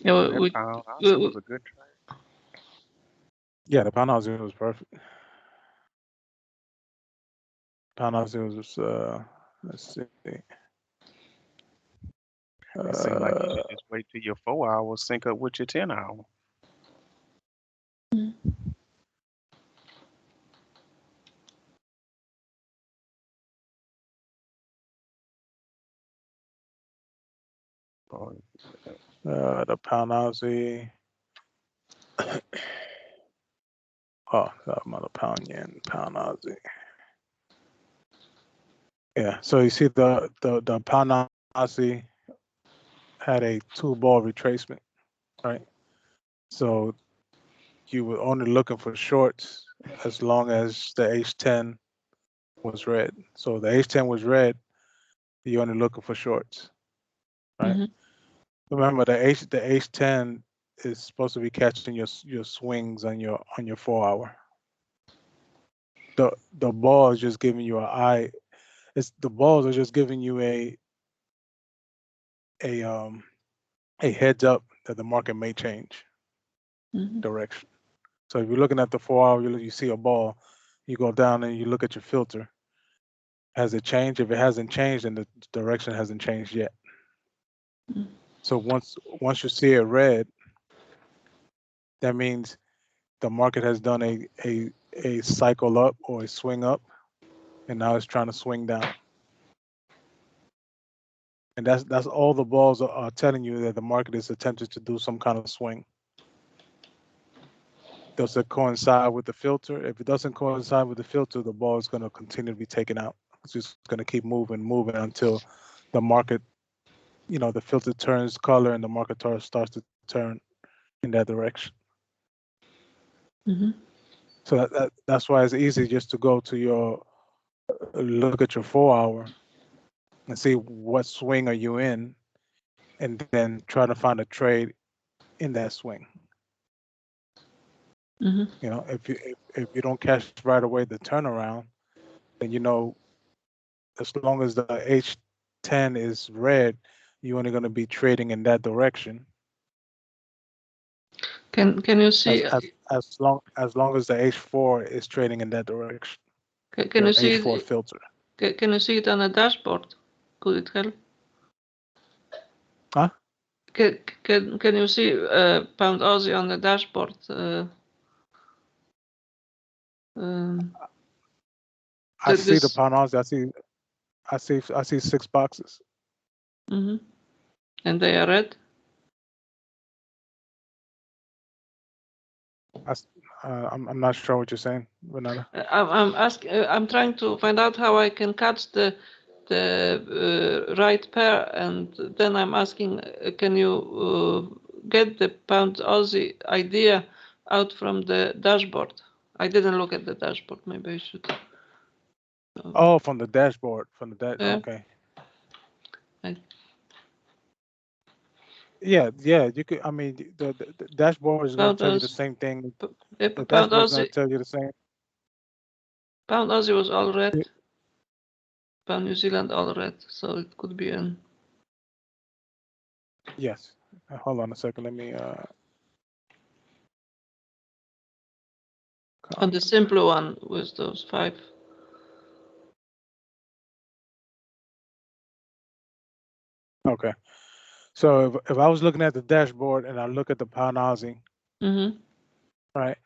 Yeah, That pound also was a good trade. Yeah, the pound Aussie was perfect. Pound Aussie was let's see. It seemed like you should just wait till your 4 hours sync up with your 10 hour. Or The pound Aussie. Oh, I'm on the pound yen, pound Aussie. Yeah, so you see the pound Aussie had a 2-ball retracement, right? So you were only looking for shorts as long as the H10 was red. So the H10 was red, you're only looking for shorts, right? Remember the H10 is supposed to be catching your swings on your 4 hour. The ball is just giving you the balls are just giving you a heads up that the market may change direction. So if you're looking at the 4 hour, you see a ball, you go down and you look at your filter. Has it changed? If it hasn't changed, then the direction hasn't changed yet. So once you see it red, that means the market has done a cycle up or a swing up, and now it's trying to swing down. And that's all the balls are telling you, that the market is attempting to do some kind of swing. Does it coincide with the filter? If it doesn't coincide with the filter, the ball is going to continue to be taken out. It's just going to keep moving until the market, the filter turns color and the market starts to turn in that direction. So that's why it's easy just to go to look at your 4 hour and see what swing are you in, and then try to find a trade in that swing. If you don't catch right away the turnaround, then as long as the H10 is red, you're only going to be trading in that direction. Can you see as long as the H4 is trading in that direction? Can you see H4 filter? Can you see it on a dashboard? Could it help? Huh? Can you see pound Aussie on the dashboard? I see the pound Aussie. I see 6 boxes. And they are red. I'm not sure what you're saying, Renata. I'm asking. I'm trying to find out how I can catch the right pair, and then I'm asking, can you get the pound Aussie idea out from the dashboard? I didn't look at the dashboard. Maybe I should. Oh, from the dashboard. Okay. Yeah. You could. I mean, the dashboard is going to tell you the same thing. The dashboard is going to tell you the same. Pound Aussie was all red. Pound New Zealand all red, so it could be an. Yes. Hold on a second. Let me. On the simpler one with those 5. Okay. So if I was looking at the dashboard and I look at the pound Aussie, right?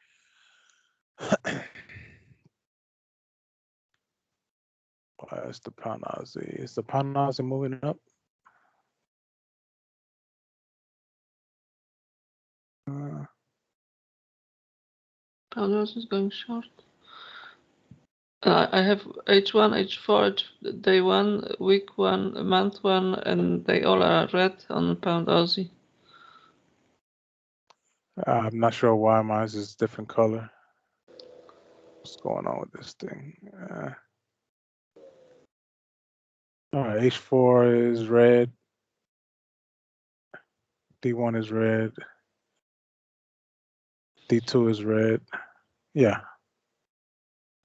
Where's the pound Aussie? Is the pound Aussie moving up? Pound Aussie is going short. I have H1, H4, day 1, week 1, month 1, and they all are red on pound Aussie. I'm not sure why mine is different color. What's going on with this thing? All right, H4 is red. D1 is red. D2 is red. Yeah.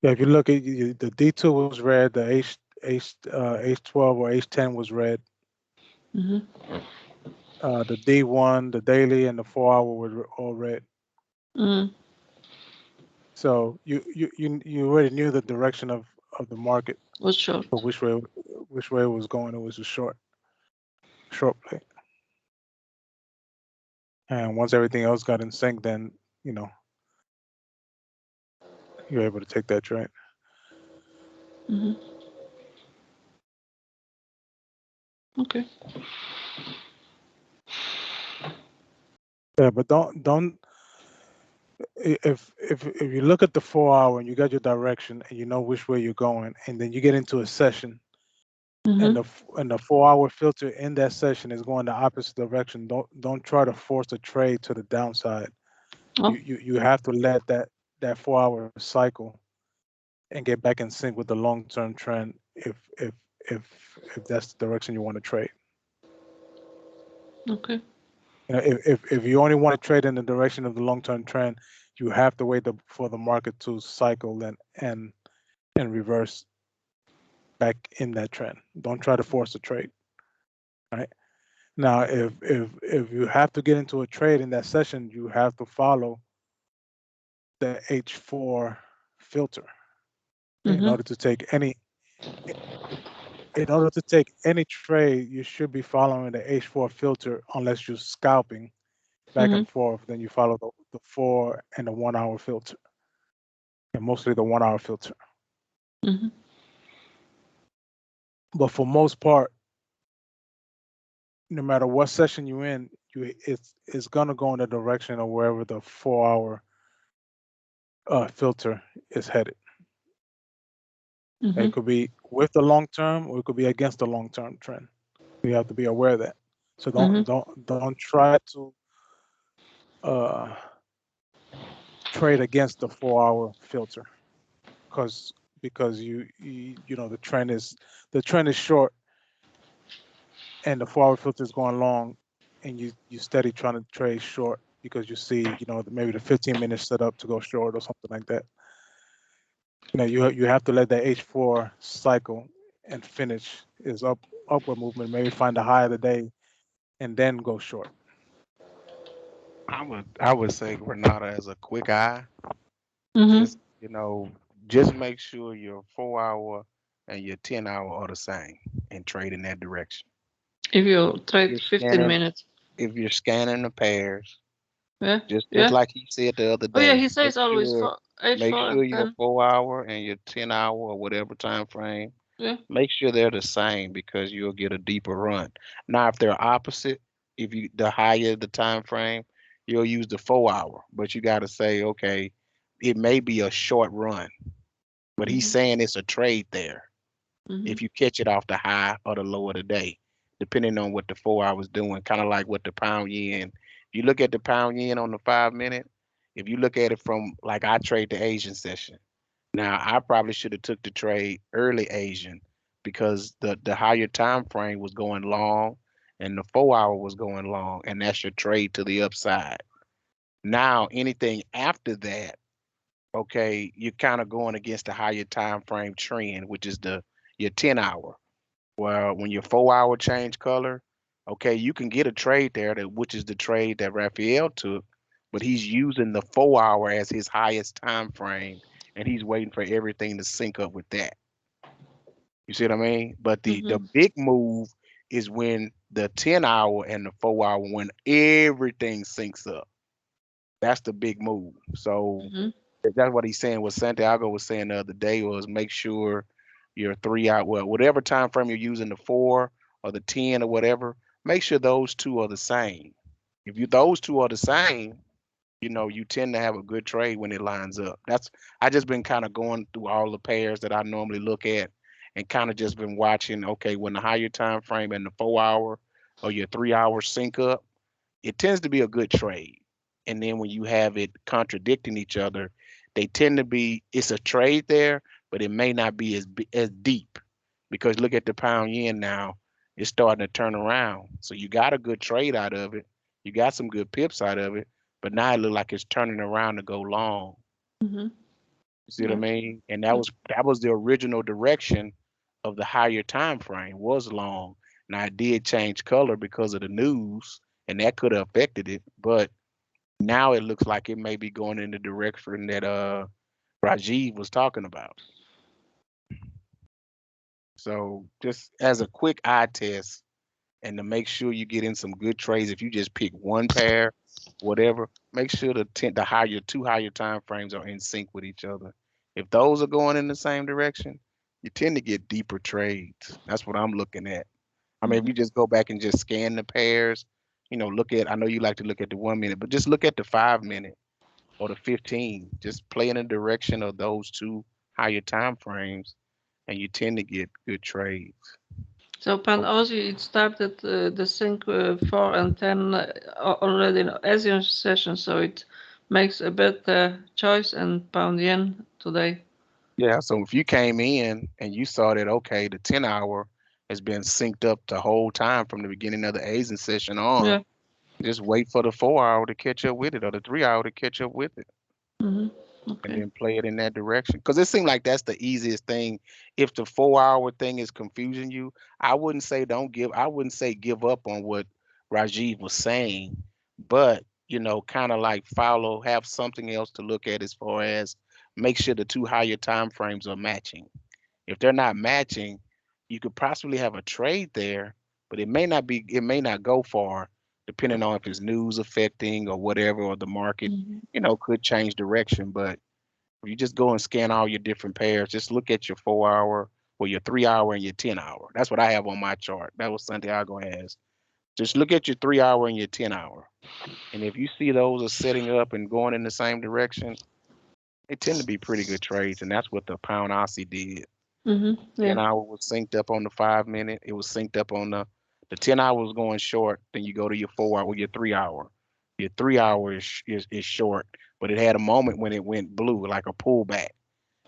Yeah, if you look at the D2 was red, the H12 or H10 was red. Mm-hmm. The D1, the daily, and the 4 hour were all red. Mm. So you already knew the direction of the market, Was short. but which way it was going. It was a short play. And once everything else got in sync, then you're able to take that trade. Mm-hmm. Okay. Yeah, but don't if you look at the 4 hour and you got your direction and you know which way you're going, and then you get into a session Mm-hmm. and the 4 hour filter in that session is going the opposite direction. Don't try to force a trade to the downside. Oh. You have to let that 4 hour cycle and get back in sync with the long term trend if that's the direction you want to trade. Okay. If you only want to trade in the direction of the long term trend, you have to wait for the market to cycle and reverse back in that trend. Don't try to force a trade. Right now, if you have to get into a trade in that session, you have to follow the H4 filter in Mm-hmm. order to take any. In order to take any trade, you should be following the H4 filter unless you're scalping back and forth. Then you follow the 4 and the 1 hour filter, and mostly the 1 hour filter. Mm-hmm. But for most part, no matter what session you're in, it's gonna go in the direction of wherever the 4 hour filter is headed. Mm-hmm. It could be with the long term, or it could be against the long term trend. You have to be aware of that. So don't try to trade against the 4 hour filter, because the trend is short and the 4 hour filter is going long, and you steady trying to trade short because you see maybe the 15-minute setup to go short or something like that. You have to let that H4 cycle and finish is upward movement, maybe find the high of the day and then go short. I would say Granada as a quick eye. Mm-hmm. Just make sure your 4 hour and your 10 hour are the same and trade in that direction. If you trade You're 15 scanning- minutes. If you're scanning the pairs, Yeah. just Yeah. like he said the other Oh day. yeah, he says always Make H4 sure and your 10. 4 hour and your 10 hour or whatever time frame. Yeah. Make sure they're the same because you'll get a deeper run. Now, if they're opposite, the higher the time frame, you'll use the 4 hour. But you got to say, okay, it may be a short run, but he's saying it's a trade there. Mm-hmm. If you catch it off the high or the low of the day, depending on what the 4 hours doing, kind of like what the pound yen. If you look at the pound yen on the 5 minute, if you look at it from like I trade the Asian session. Now I probably should have took the trade early Asian because the higher time frame was going long and the 4 hour was going long, and that's your trade to the upside. Now anything after that, okay, you're kind of going against the higher time frame trend, which is your 10 hour. Well, when your 4 hour change color, okay, you can get a trade there which is the trade that Raphael took, but he's using the 4 hour as his highest time frame, and he's waiting for everything to sync up with that. You see what I mean? But the big move is when the 10 hour and the 4 hour, when everything syncs up. That's the big move. So that's what he's saying. What Santiago was saying the other day was make sure your 3 hour, well, whatever time frame you're using, the 4 or the 10 or whatever, make sure those two are the same. If those two are the same, you tend to have a good trade when it lines up. I just been kind of going through all the pairs that I normally look at and kind of just been watching, okay, when the higher time frame and the 4 hour or your 3 hour sync up, it tends to be a good trade. And then when you have it contradicting each other, they tend to be, it's a trade there, but it may not be as deep, because look at the pound yen now, it's starting to turn around. So you got a good trade out of it. You got some good pips out of it, but now it looks like it's turning around to go long. Mm-hmm. You see what I Yeah. mean? And that was the original direction of the higher time frame, was long. Now it did change color because of the news, and that could have affected it. But now it looks like it may be going in the direction that Rajiv was talking about. So just as a quick eye test, and to make sure you get in some good trades, if you just pick one pair, whatever, make sure the two higher time frames are in sync with each other. If those are going in the same direction, you tend to get deeper trades. That's what I'm looking at. I mean, if you just go back and just scan the pairs, I know you like to look at the 1 minute, but just look at the 5 minute or the 15. Just play in the direction of those two higher time frames, and you tend to get good trades. So Pan Aussie, it started the sync 4 and 10 already in Asian session, so it makes a better choice and pound yen today. Yeah, so if you came in and you saw that, okay, the 10 hour has been synced up the whole time from the beginning of the Asian session on, Yeah. just wait for the 4 hour to catch up with it, or the 3 hour to catch up with it, Mm-hmm. and Okay. then play it in that direction. Because it seemed like that's the easiest thing. If the 4 hour thing is confusing you, I wouldn't say give up on what Rajiv was saying, but kind of like have something else to look at, as far as make sure the two higher time frames are matching. If they're not matching, you could possibly have a trade there, but it may not go far, depending on if it's news affecting or whatever, or the market, Mm-hmm. could change direction. But if you just go and scan all your different pairs, just look at your 4 hour or your 3 hour and your 10 hour. That's what I have on my chart. That was Santiago has. Just look at your 3 hour and your 10 hour. And if you see those are setting up and going in the same direction, they tend to be pretty good trades. And that's what the pound Aussie did. Mm-hmm. 10 Yeah. hour was synced up on the 5 minute. It was synced up on the 10 hour was going short. Then you go to your 4 hour, your 3 hour. Your 3 hour is short, but it had a moment when it went blue, like a pullback.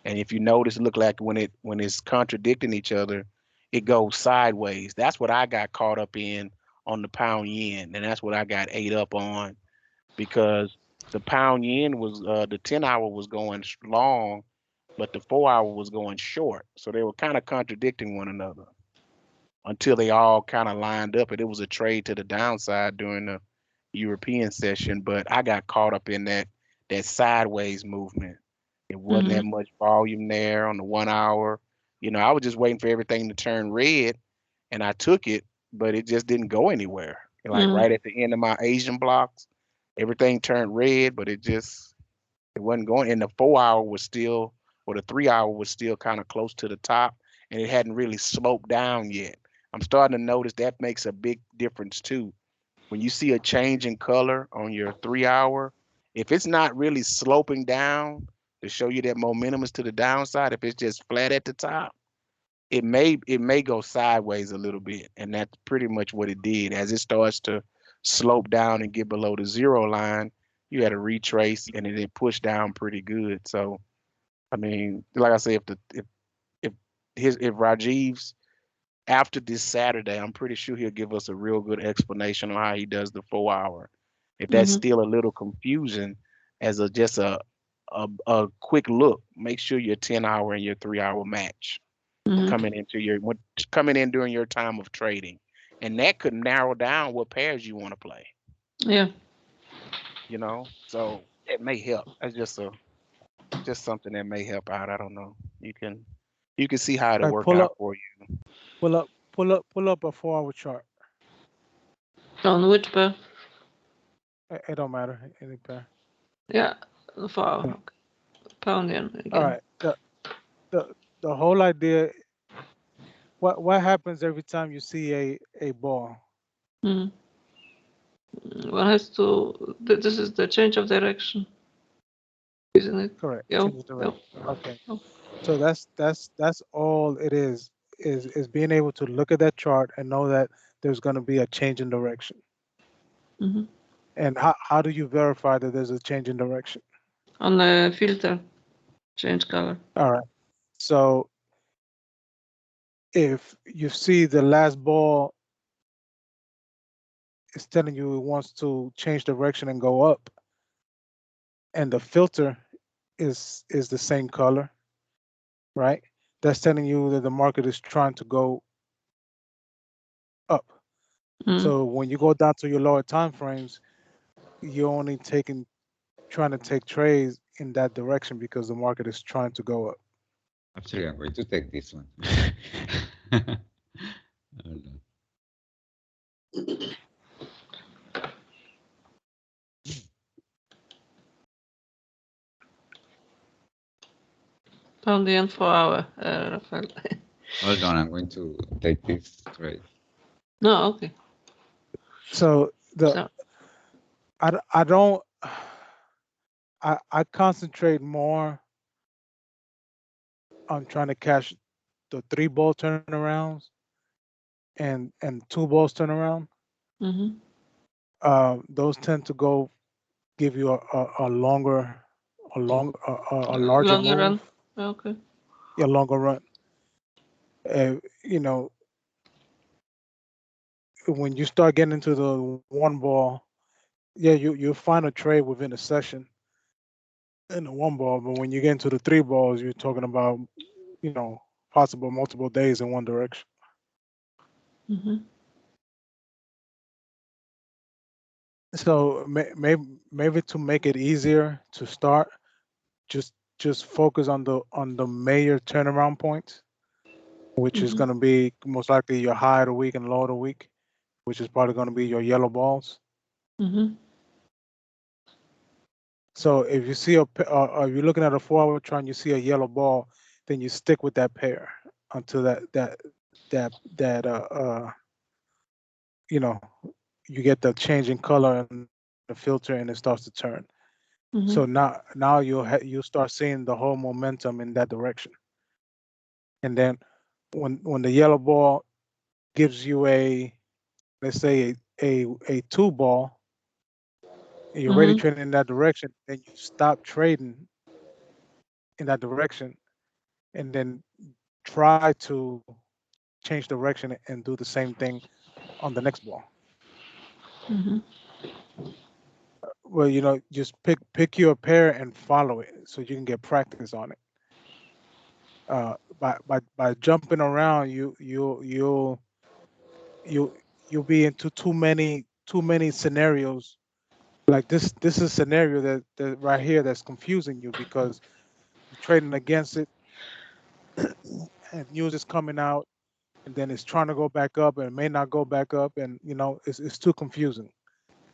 And if you notice, it looked like when it's contradicting each other, it goes sideways. That's what I got caught up in on the pound yen, and that's what I got ate up on, because the pound yen was the 10 hour was going long, but the 4 hour was going short. So they were kind of contradicting one another until they all kind of lined up, and it was a trade to the downside during the European session. But I got caught up in that sideways movement. It wasn't that Mm-hmm. much volume there on the 1 hour. I was just waiting for everything to turn red, and I took it, but it just didn't go anywhere. Like Mm-hmm. right at the end of my Asian blocks, everything turned red, but it wasn't going. And the 4 hour was still, or the 3 hour was still kind of close to the top, and it hadn't really sloped down yet. I'm starting to notice that makes a big difference too. When you see a change in color on your 3 hour, if it's not really sloping down to show you that momentum is to the downside, if it's just flat at the top, it may go sideways a little bit, and that's pretty much what it did. As it starts to slope down and get below the zero line, you had to retrace, and it then pushed down pretty good. So I mean, like I said, if Rajiv's after this Saturday, I'm pretty sure he'll give us a real good explanation on how he does the 4 hour. If that's Mm-hmm. still a little confusing, as a quick look, make sure your 10 hour and your 3 hour match Mm-hmm. coming in during your time of trading, and that could narrow down what pairs you want to play. Yeah. So it may help. That's just something that may help out. I don't know. You can see how it'll Like work out for you. pull up a 4 hour chart. On which pair? It don't matter any pair. Yeah. For Yeah. pound yen All again. right. The the whole idea. What happens every time you see a ball? Mm-hmm. One has to. This is the change of direction, isn't it? Correct. Yeah. Change the direction. Okay. Oh. So that's all it is being able to look at that chart and know that there's going to be a change in direction. Hmm. And how do you verify that there's a change in direction? On the filter, change color. All right. So if you see the last ball is telling you it wants to change direction and go up, and the filter is the same color, right? That's telling you that the market is trying to go up. Mm. So when you go down to your lower time frames, you're only trying to take trades in that direction because the market is trying to go up. Actually, I'm going to take this one. Hold on. Found the end 4 hour, Rafael. Hold on, I'm going to take this trade. No, okay. So So, I don't I concentrate more on trying to catch the 3 ball turnarounds and 2 balls turnaround. hmm Those tend to give you a longer a larger longer move, run. Okay. a longer run. You know, when you start getting into the 1 ball, yeah, you'll find a trade within a session in the 1 ball, but when you get into the 3 balls, you're talking about, possible multiple days in one direction. hmm So maybe to make it easier to start, just focus on the major turnaround points, which is hmm going to be most likely your high of the week and low of the week, which is probably going to be your yellow balls. hmm So if you see if you're looking at a 4 hour chart and you see a yellow ball, then you stick with that pair until that you know you get the change in color and the filter and it starts to turn. hmm So now you'll start seeing the whole momentum in that direction. And then when the yellow ball gives you let's say a 2 ball, and you're already hmm trading in that direction, then you stop trading in that direction and then try to change direction and do the same thing on the next ball. hmm Well, just pick your pair and follow it so you can get practice on it. By jumping around, you you'll be into too many scenarios. Like this is a scenario that right here that's confusing you because you're trading against it and news is coming out and then it's trying to go back up and it may not go back up and it's too confusing.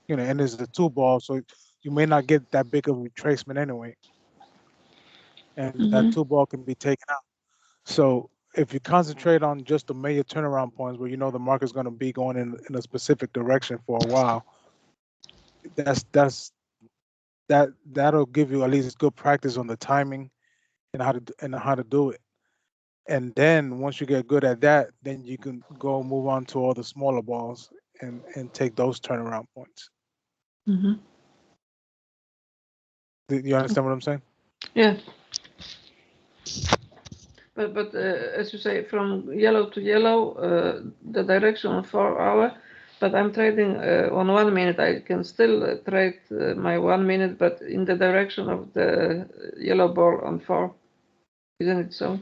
And it's the 2 ball, so you may not get that big of a retracement anyway, and that hmm 2 ball can be taken out. So if you concentrate on just the major turnaround points where the market's going to be going in a specific direction for a while, that'll give you at least good practice on the timing and how to do it. And then once you get good at that, then you can go move on to all the smaller balls and take those turnaround points. hmm Do you understand what I'm saying? Yeah. But as you say, from yellow to yellow, the direction on 4 hour. But I'm trading on 1 minute. I can still trade my 1 minute, but in the direction of the yellow ball on 4. Isn't it so?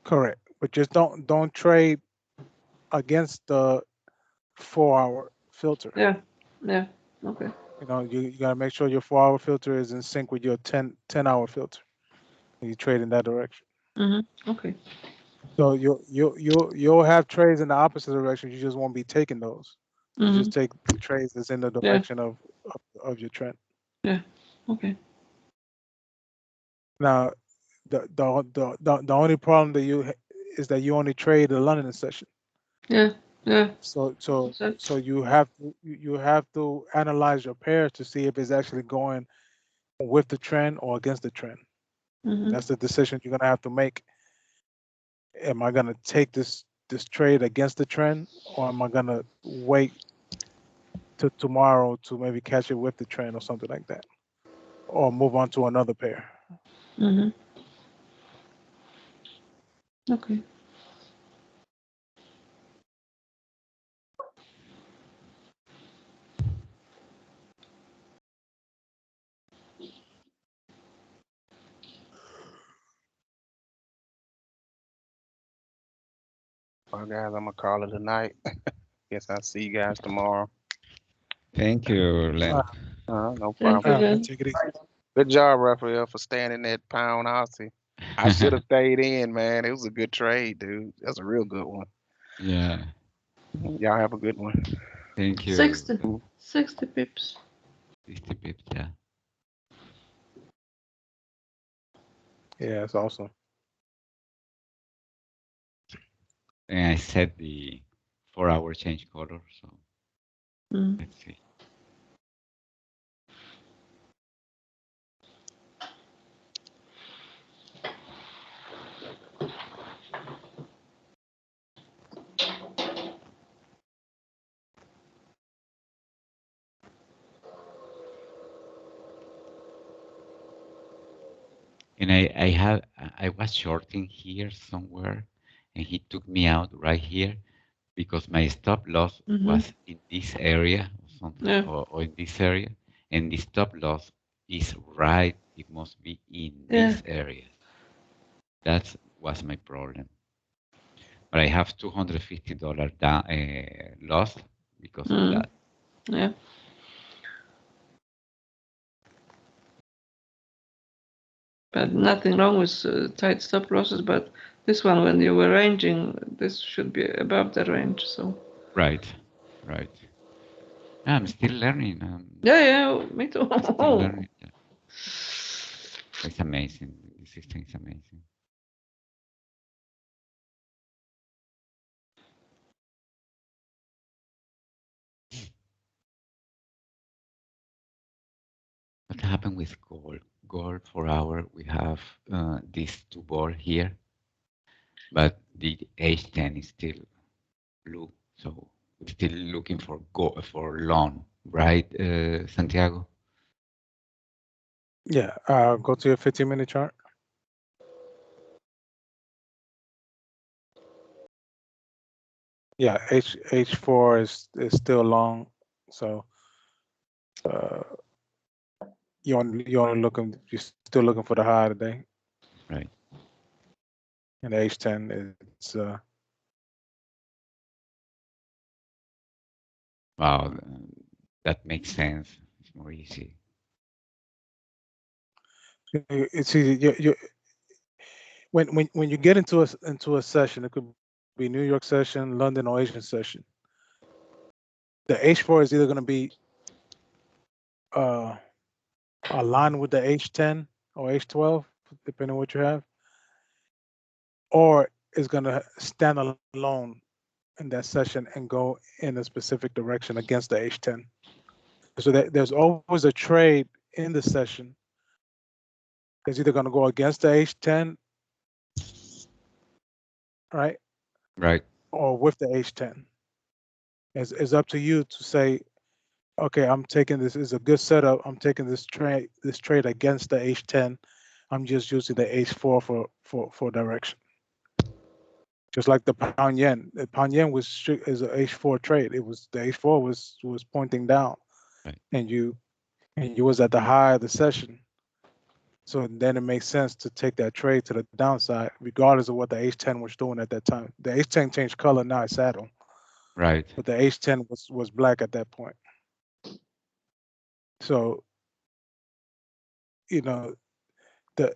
Correct. But just don't trade against the 4 hour filter. Yeah. Yeah. Okay. You gotta make sure your 4 hour filter is in sync with your 10 hour filter. And you trade in that direction. Okay. So you'll have trades in the opposite direction. You just won't be taking those. You just take trades that's in the Yeah. direction of your trend. Yeah. Okay. Now, the only problem is that you only trade the London session. Yeah. Yeah. So So you have to analyze your pairs to see if it's actually going with the trend or against the trend. mhm. That's the decision you're gonna have to make. Am I gonna take this trade against the trend, or am I gonna wait to tomorrow to maybe catch it with the trend or something like that, or move on to another pair? Mhm. Okay. Well, guys, I'm gonna call it a night. Guess I'll see you guys tomorrow. Thank you, Len. No Thank problem. you, Man, Len. take it easy. Good job, Raphael, for staying in that pound Aussie. I should have stayed in, man. It was a good trade, dude. That's a real good one. Yeah, Y'all have a good one. thank you. 60, Mm. 60 pips. 60 pips, yeah. Yeah, it's awesome. And I set the 4-hour change color, so Mm. let's see. And I was shorting here somewhere, and he took me out right here because my stop loss Mhm. was in this area or something, Yeah. or in this area, and the stop loss is right. It must be in Yeah. this area. That was my problem. But I have $250 down loss because of Mm. that. Yeah. But nothing wrong with tight stop losses. But this one, when you were ranging, this should be above the range. So. Right, right. I'm still learning. Yeah, yeah, me too. Still learning. Yeah. It's amazing. The system is amazing. What happened with gold? Gold 4 hour, we have these two ball here, but the H10 is still blue, so we're still looking for for long, right, Santiago? Yeah, go to your 15-minute chart. Yeah, H4 is still long, so uh, you're still looking for the high today, Right. and the H10 is Wow, that makes sense. It's more easy. it's easy. When you get into a session, it could be New York session, London, or Asian session. The H4 is either going to be uh, aligned with the H10 or H12, depending on what you have, or is going to stand alone in that session and go in a specific direction against the H10. So there's always a trade in the session that's either going to go against the H10, right, Right. or with the H10. It's up to you to say, okay, I'm taking this is a good setup. I'm taking this trade against the H10. I'm just using the H4 for direction. Just like the pound yen. The pound yen was is a H4 trade. It was the H4 was pointing down, Right. and you was at the high of the session. So then it makes sense to take that trade to the downside, regardless of what the H10 was doing at that time. The H10 changed color, now it's saddle, Right. but the H10 was black at that point. So you know the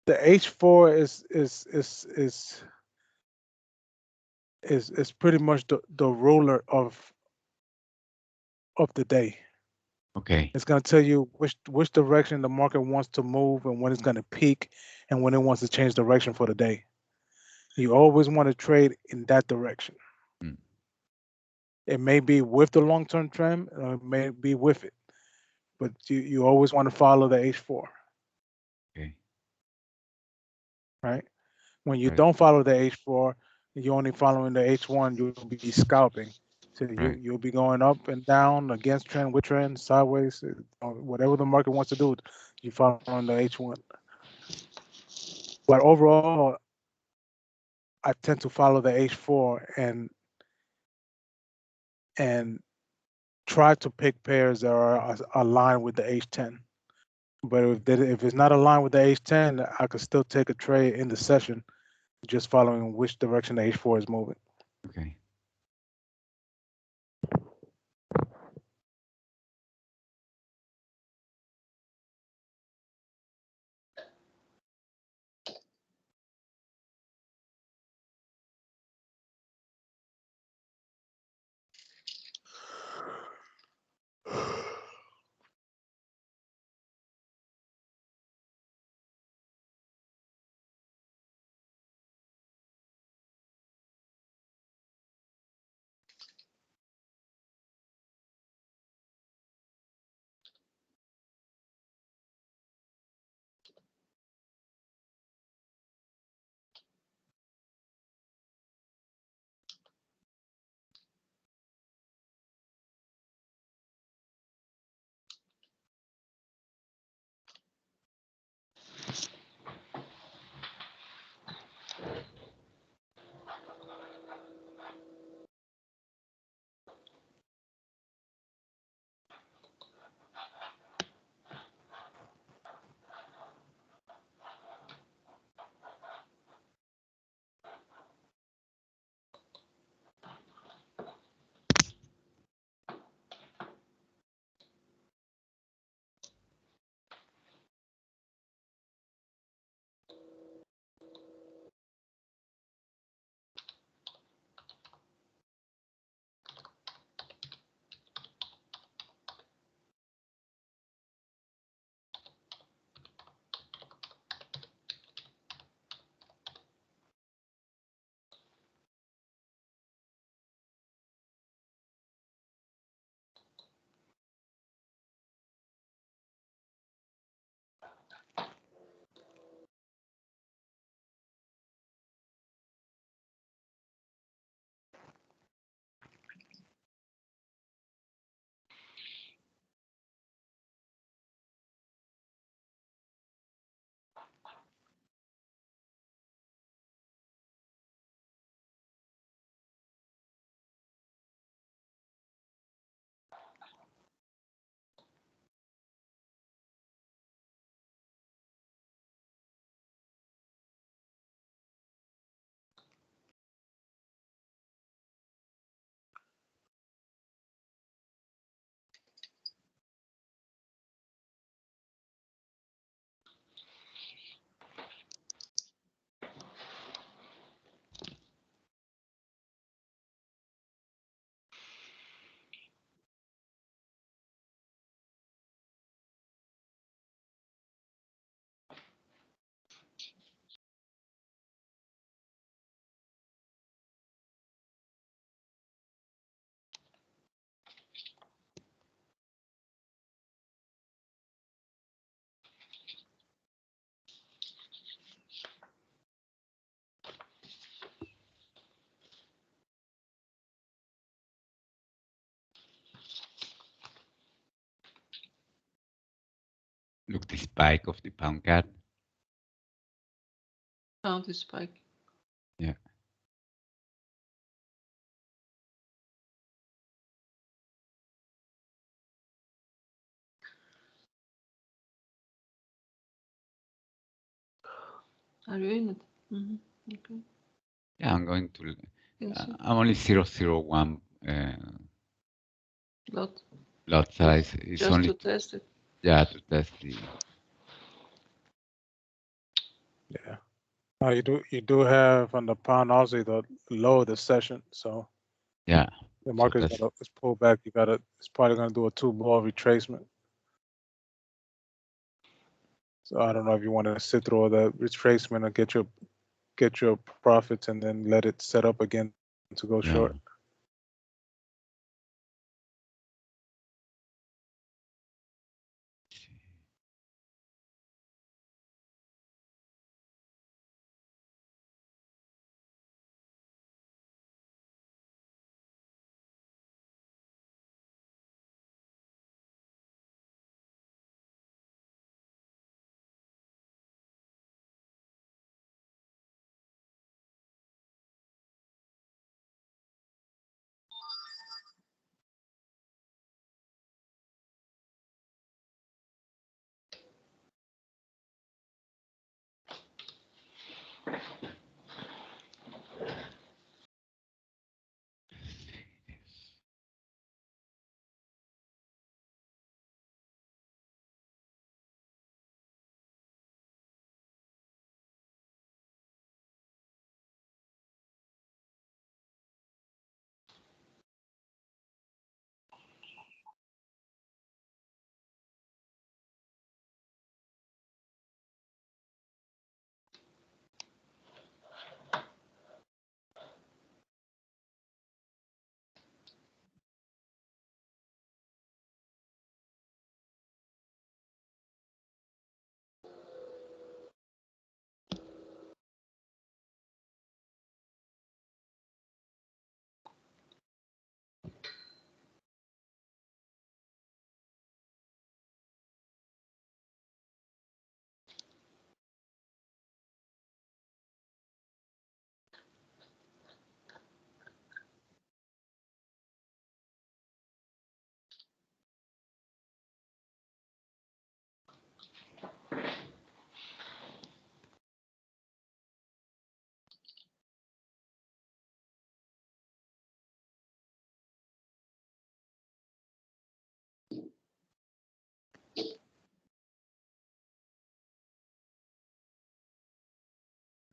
the H4 is pretty much the ruler of the day. Okay. It's going to tell you which direction the market wants to move and when it's going to peak and when it wants to change direction for the day. You always want to trade in that direction. Mm. It may be with the long-term trend, or it may be with it, but you always want to follow the H4, Okay. right? When you Right. don't follow the H4, you're only following the H1, you'll be scalping. So Right. you'll be going up and down, against trend, with trend, sideways, whatever the market wants to do, you following the H1. But overall, I tend to follow the H4 and try to pick pairs that are aligned with the H10. But if it's not aligned with the H10, I could still take a trade in the session, just following which direction the H4 is moving. Okay. Look, the spike of the pound cat. Found the spike. Yeah. Are you in it? Okay. Yeah, I'm going to. Can see. I'm only 0.01 Lot. lot size. It's Just only to test it. yeah, to test the. Yeah. You do have on the pound Aussie the low of the session, so Yeah. the market's that's- gonna it's pulled back. It's probably gonna do a 2-ball retracement. So I don't know if you want to sit through the retracement or get your get your profits and then let it set up again to go Yeah. short.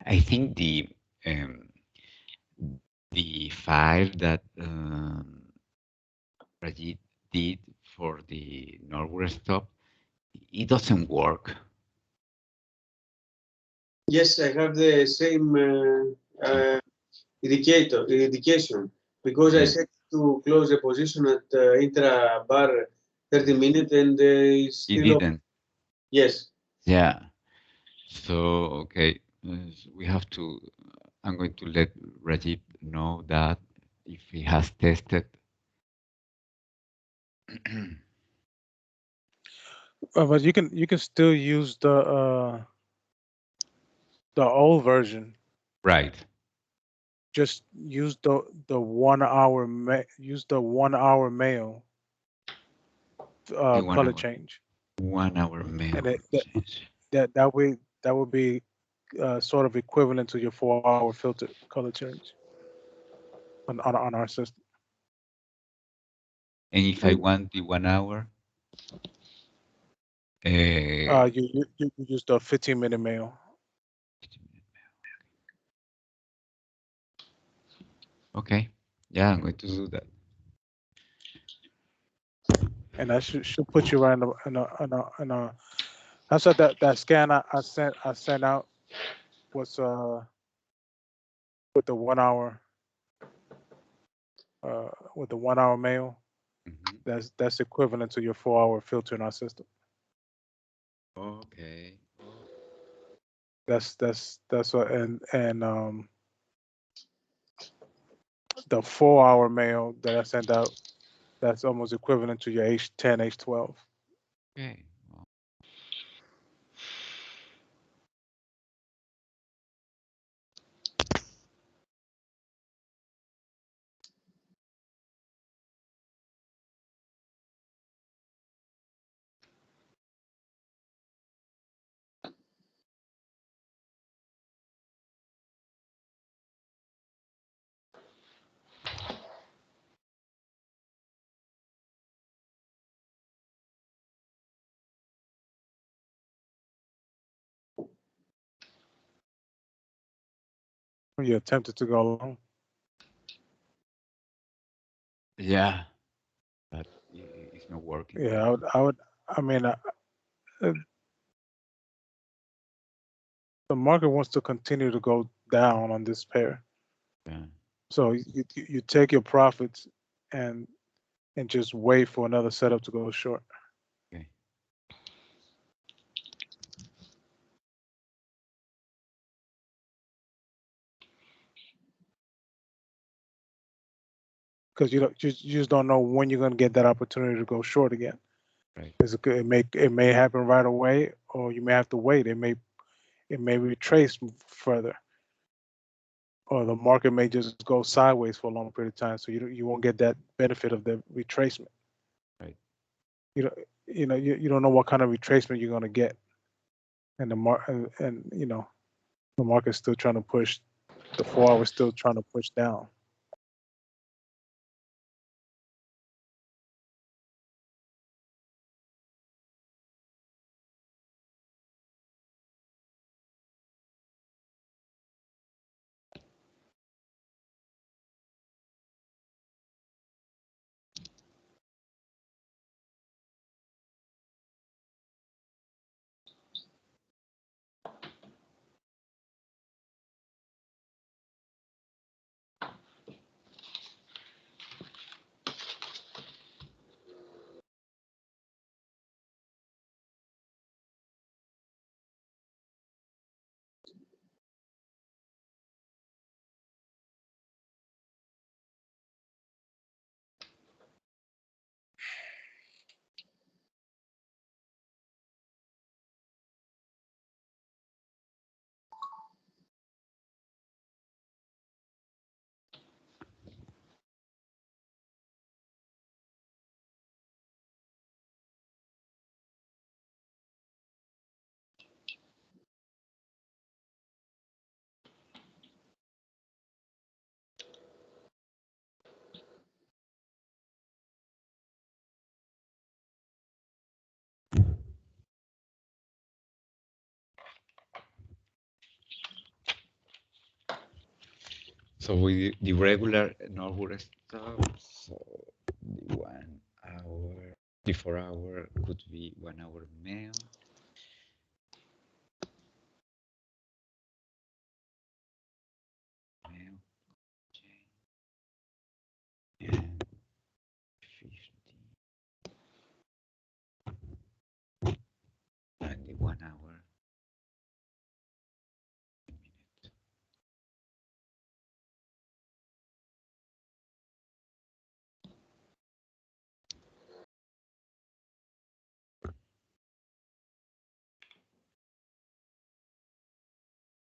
I think the file that Rajit did for the Norwood stop, it doesn't work. Yes, I have the same indication because I Yeah. set to close the position at intra bar 30 minutes and it's It still open. didn't. Yes. Yeah. So, okay, we have to, I'm going to let Rajit know that if he has tested. But you can still use the old version. Right. Just use the 1 hour use the 1 hour mail The color 1 hour, change, 1 hour mail. and that way that would be sort of equivalent to your 4 hour filter color change on our system. And if I want the 1 hour, You use the 15-minute mail. okay, yeah, I'm going to do that. And that should put you right in a that's what that scan I sent out was with the 1 hour with the 1 hour mail. Mhm. That's equivalent to your 4 hour filter in our system. Okay. That's what and the 4 hour mail that I sent out, that's almost equivalent to your H10, H12. Okay. Well, You attempted to go along. yeah, but it's not working. Yeah, I mean, uh, the market wants to continue to go down on this pair. Yeah. So you take your profits and just wait for another setup to go short. Okay. Because you just don't know when you're going to get that opportunity to go short again. Right. It may happen right away, or you may have to wait. It may retrace further, or the market may just go sideways for a long period of time. So you won't get that benefit of the retracement. Right. You don't know what kind of retracement you're going to get, and the market's still trying to push. The 4 hour still trying to push down. So with the regular Norwood stop, so the 1 hour, the 4 hour could be 1 hour male. Male, and 50, and the 1 hour. Minute.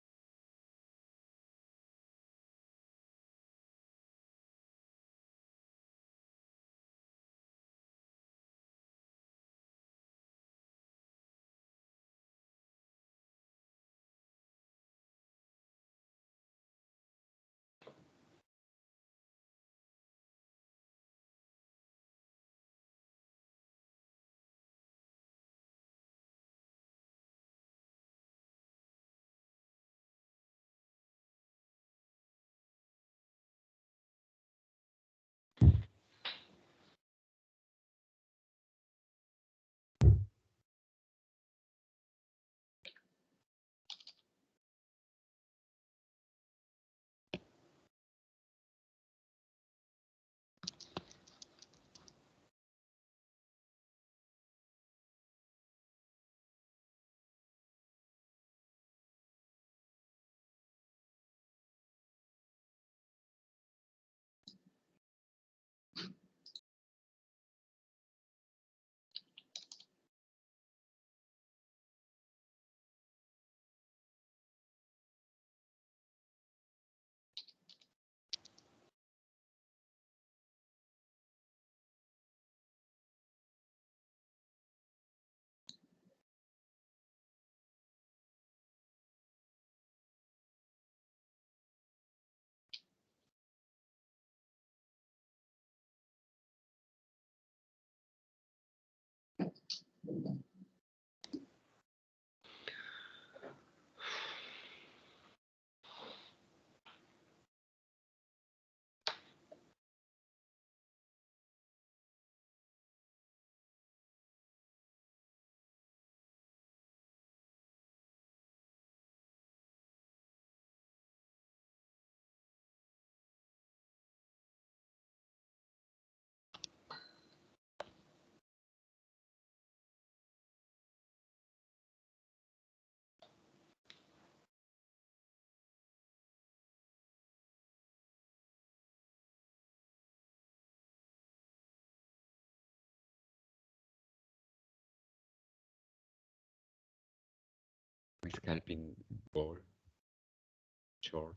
scalping ball short.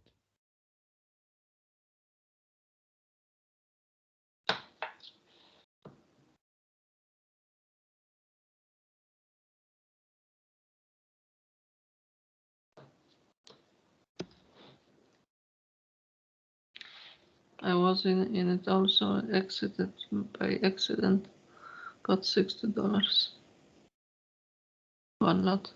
I was in it also, exited by accident, got $60. One lot.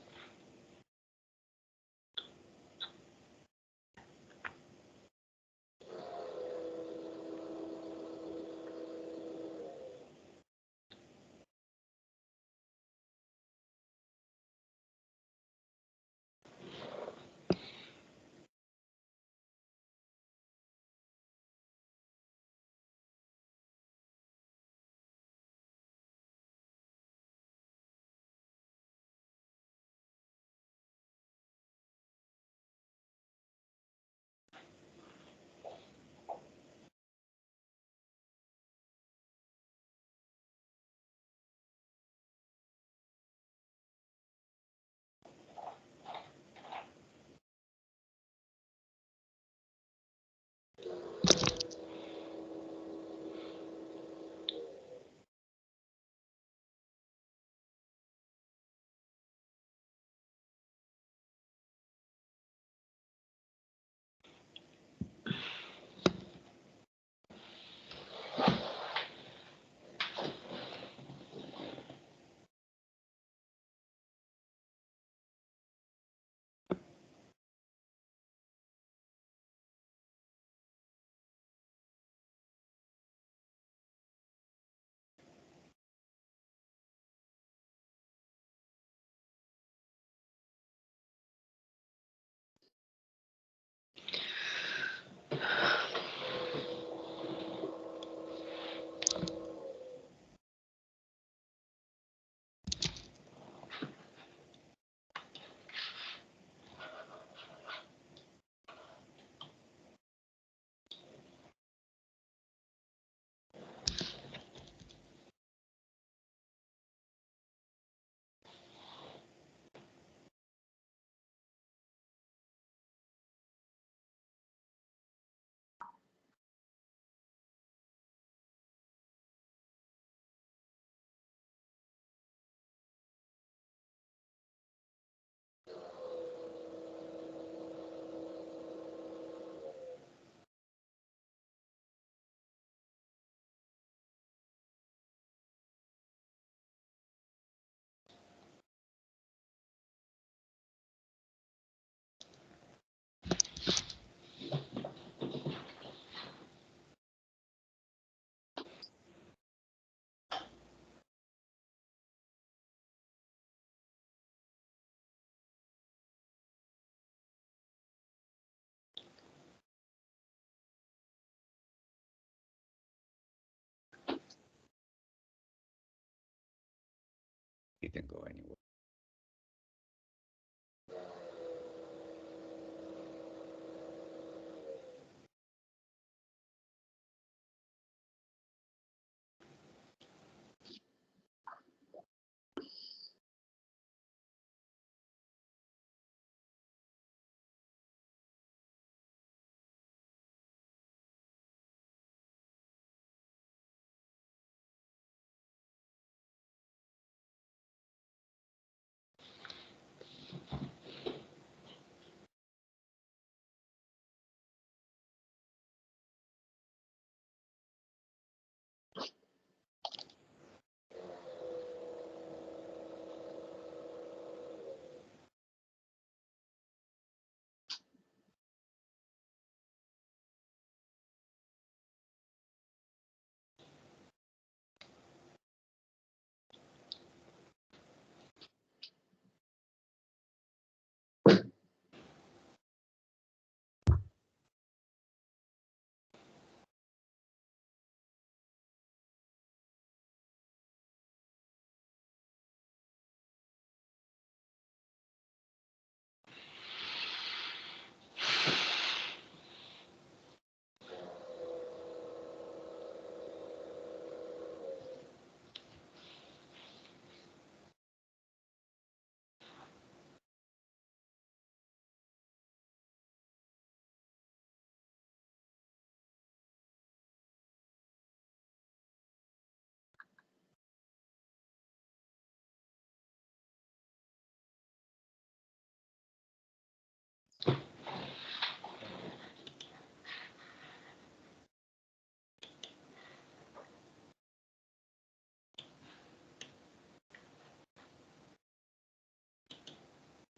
Didn't go anywhere.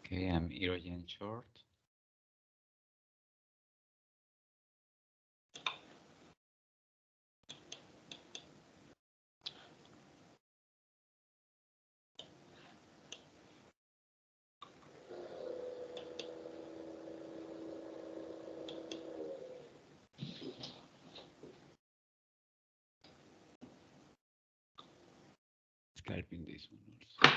Okay, I'm Erogen short. Scalping this one also.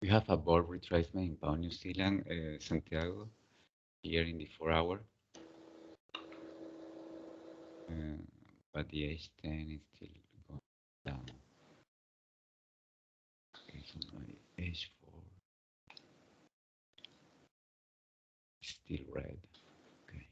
We have a ball retracement in Pau, New Zealand, Santiago, here in the 4 hour. But the H10 is still going down. Okay, so my H4 is still red. Okay.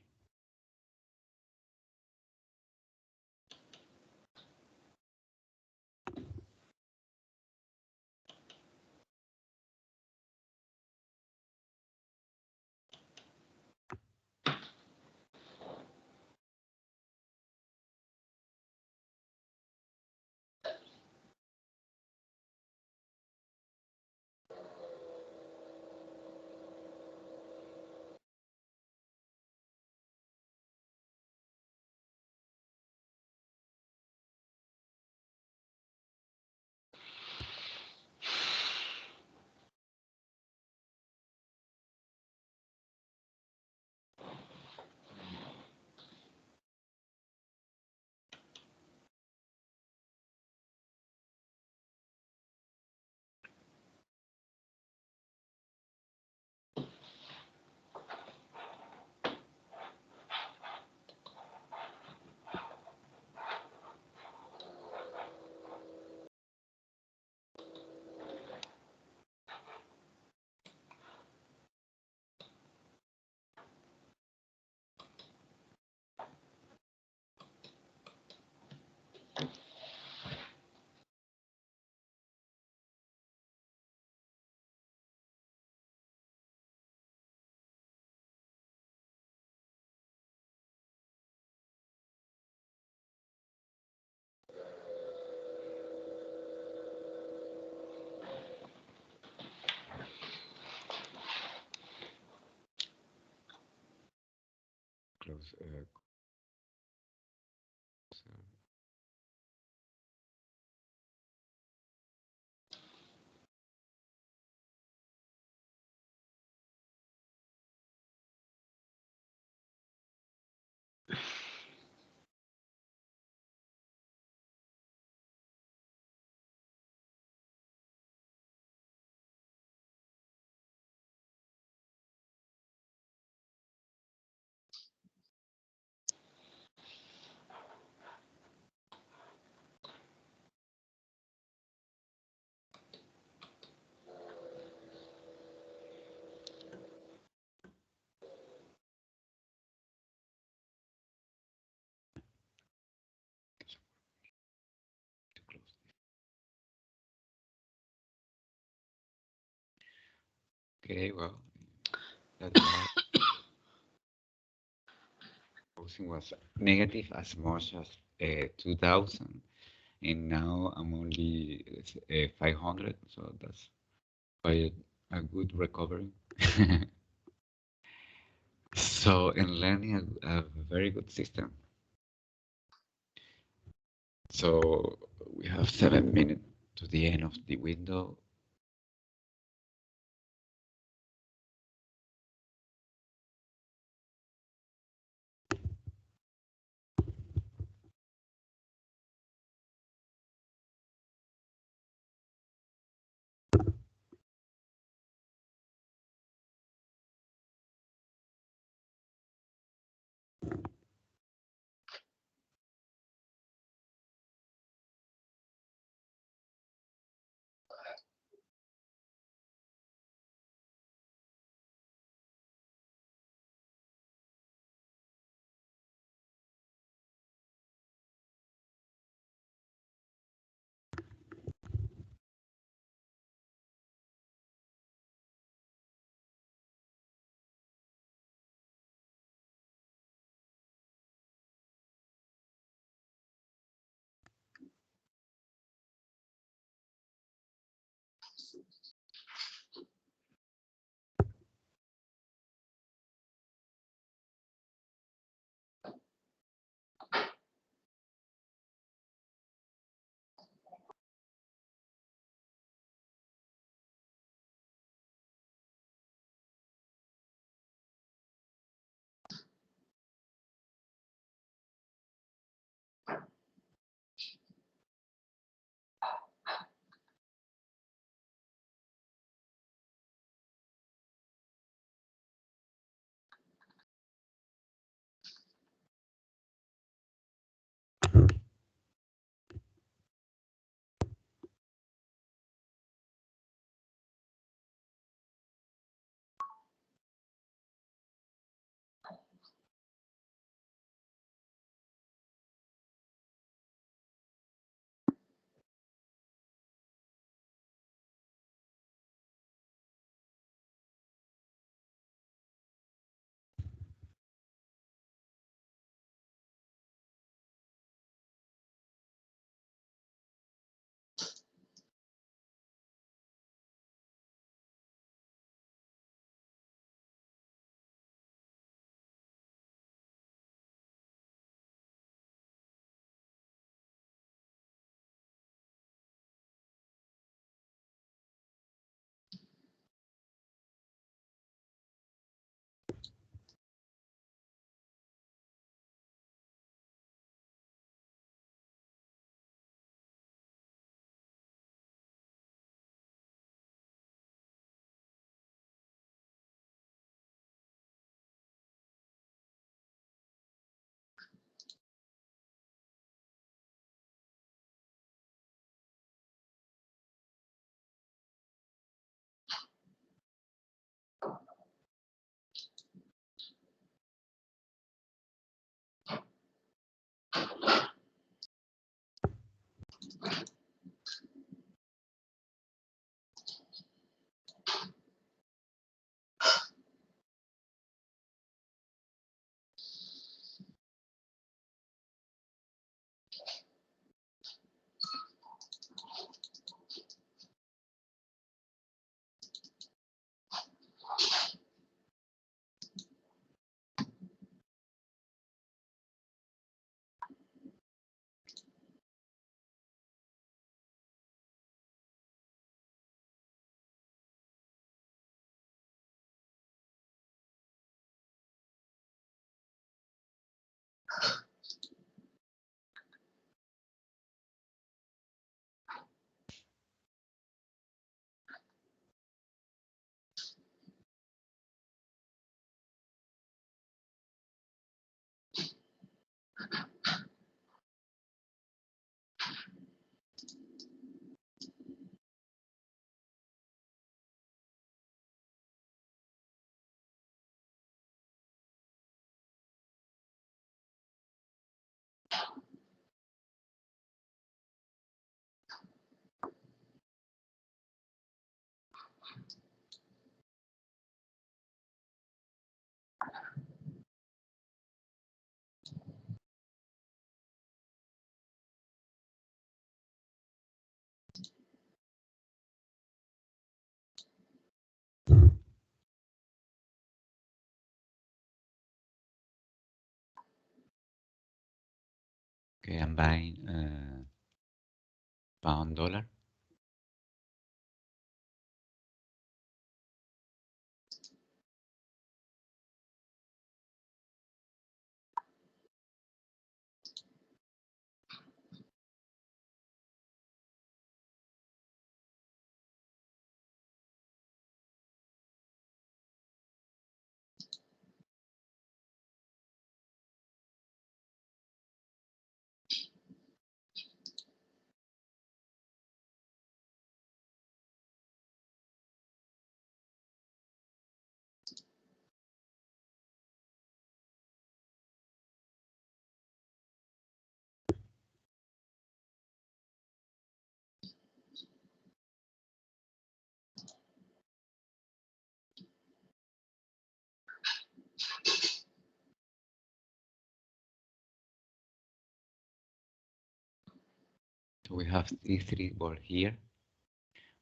Close. So to close this. Okay, well, that closing was negative as much as 2000, and now I'm only 500, so that's quite a good recovery. So, in learning a very good system. So we have 7 minutes to the end of the window. Okay, I'm buying pound dollar. So we have these three board here.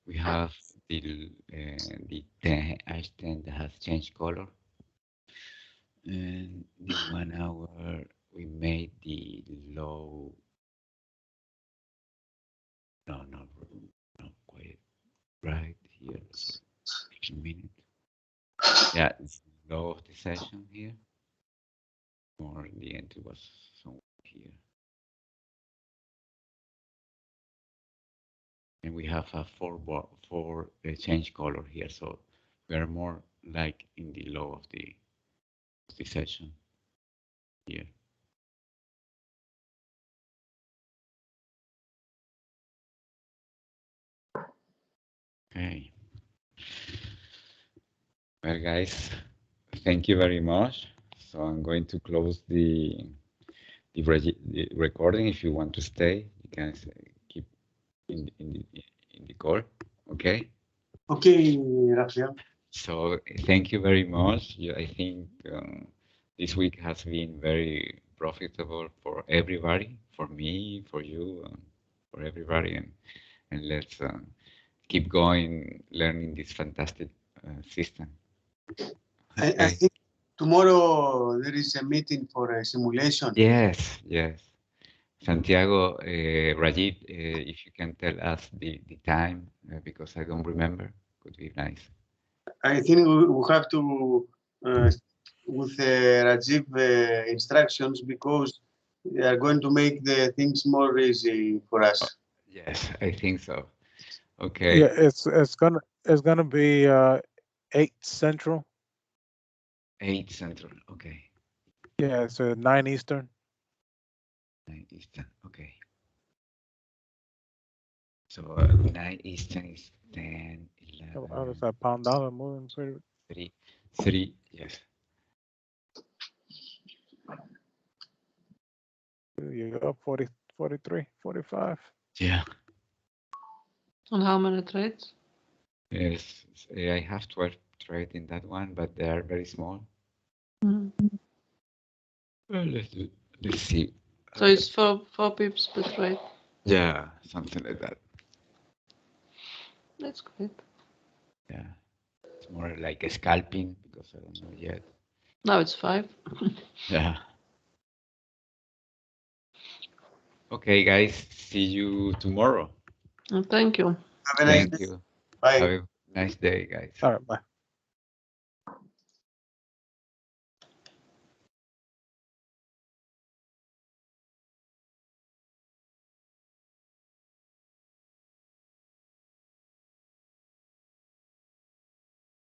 We have the 10 H10 that has changed color. And the 1 hour we made the low. No, not quite right here. Sorry. A minute. Yeah, it's the low of the session here. Or the entry was somewhere here. And we have a four change color here, so we are more like in the low of the session here. Okay. Well, guys, thank you very much. So I'm going to close the recording. If you want to stay, you can keep in the call. Okay. Okay, Rafael. So thank you very much. I think this week has been very profitable for everybody, for me, for you, for everybody, and let's keep going learning this fantastic system. I Okay. think tomorrow there is a meeting for a simulation. Yes, yes. Santiago, Rajiv, if you can tell us the time, because I don't remember, could be nice. I think we have to with Rajiv instructions because they are going to make the things more easy for us. Yes, I think so. Okay. Yeah, it's gonna be 8 Central. 8 Central. Okay. Yeah, so 9 Eastern. 9 Eastern. Okay. So 9 Eastern is 10, How does 11, that pound dollar moving pretty? 3. Yes. You're up 40, 43, 45. Yeah. On how many trades? Yes. I have 12 trade in that one, but they are very small. Mhm. Well, let's see. So it's four pips per trade. Yeah, something like that. That's great. Yeah. It's more like a scalping because I don't know yet. Now it's 5. Yeah. Okay, guys. See you tomorrow. Thank you. Have a nice Thank day. you. Bye. Have a nice day, guys. All right, bye.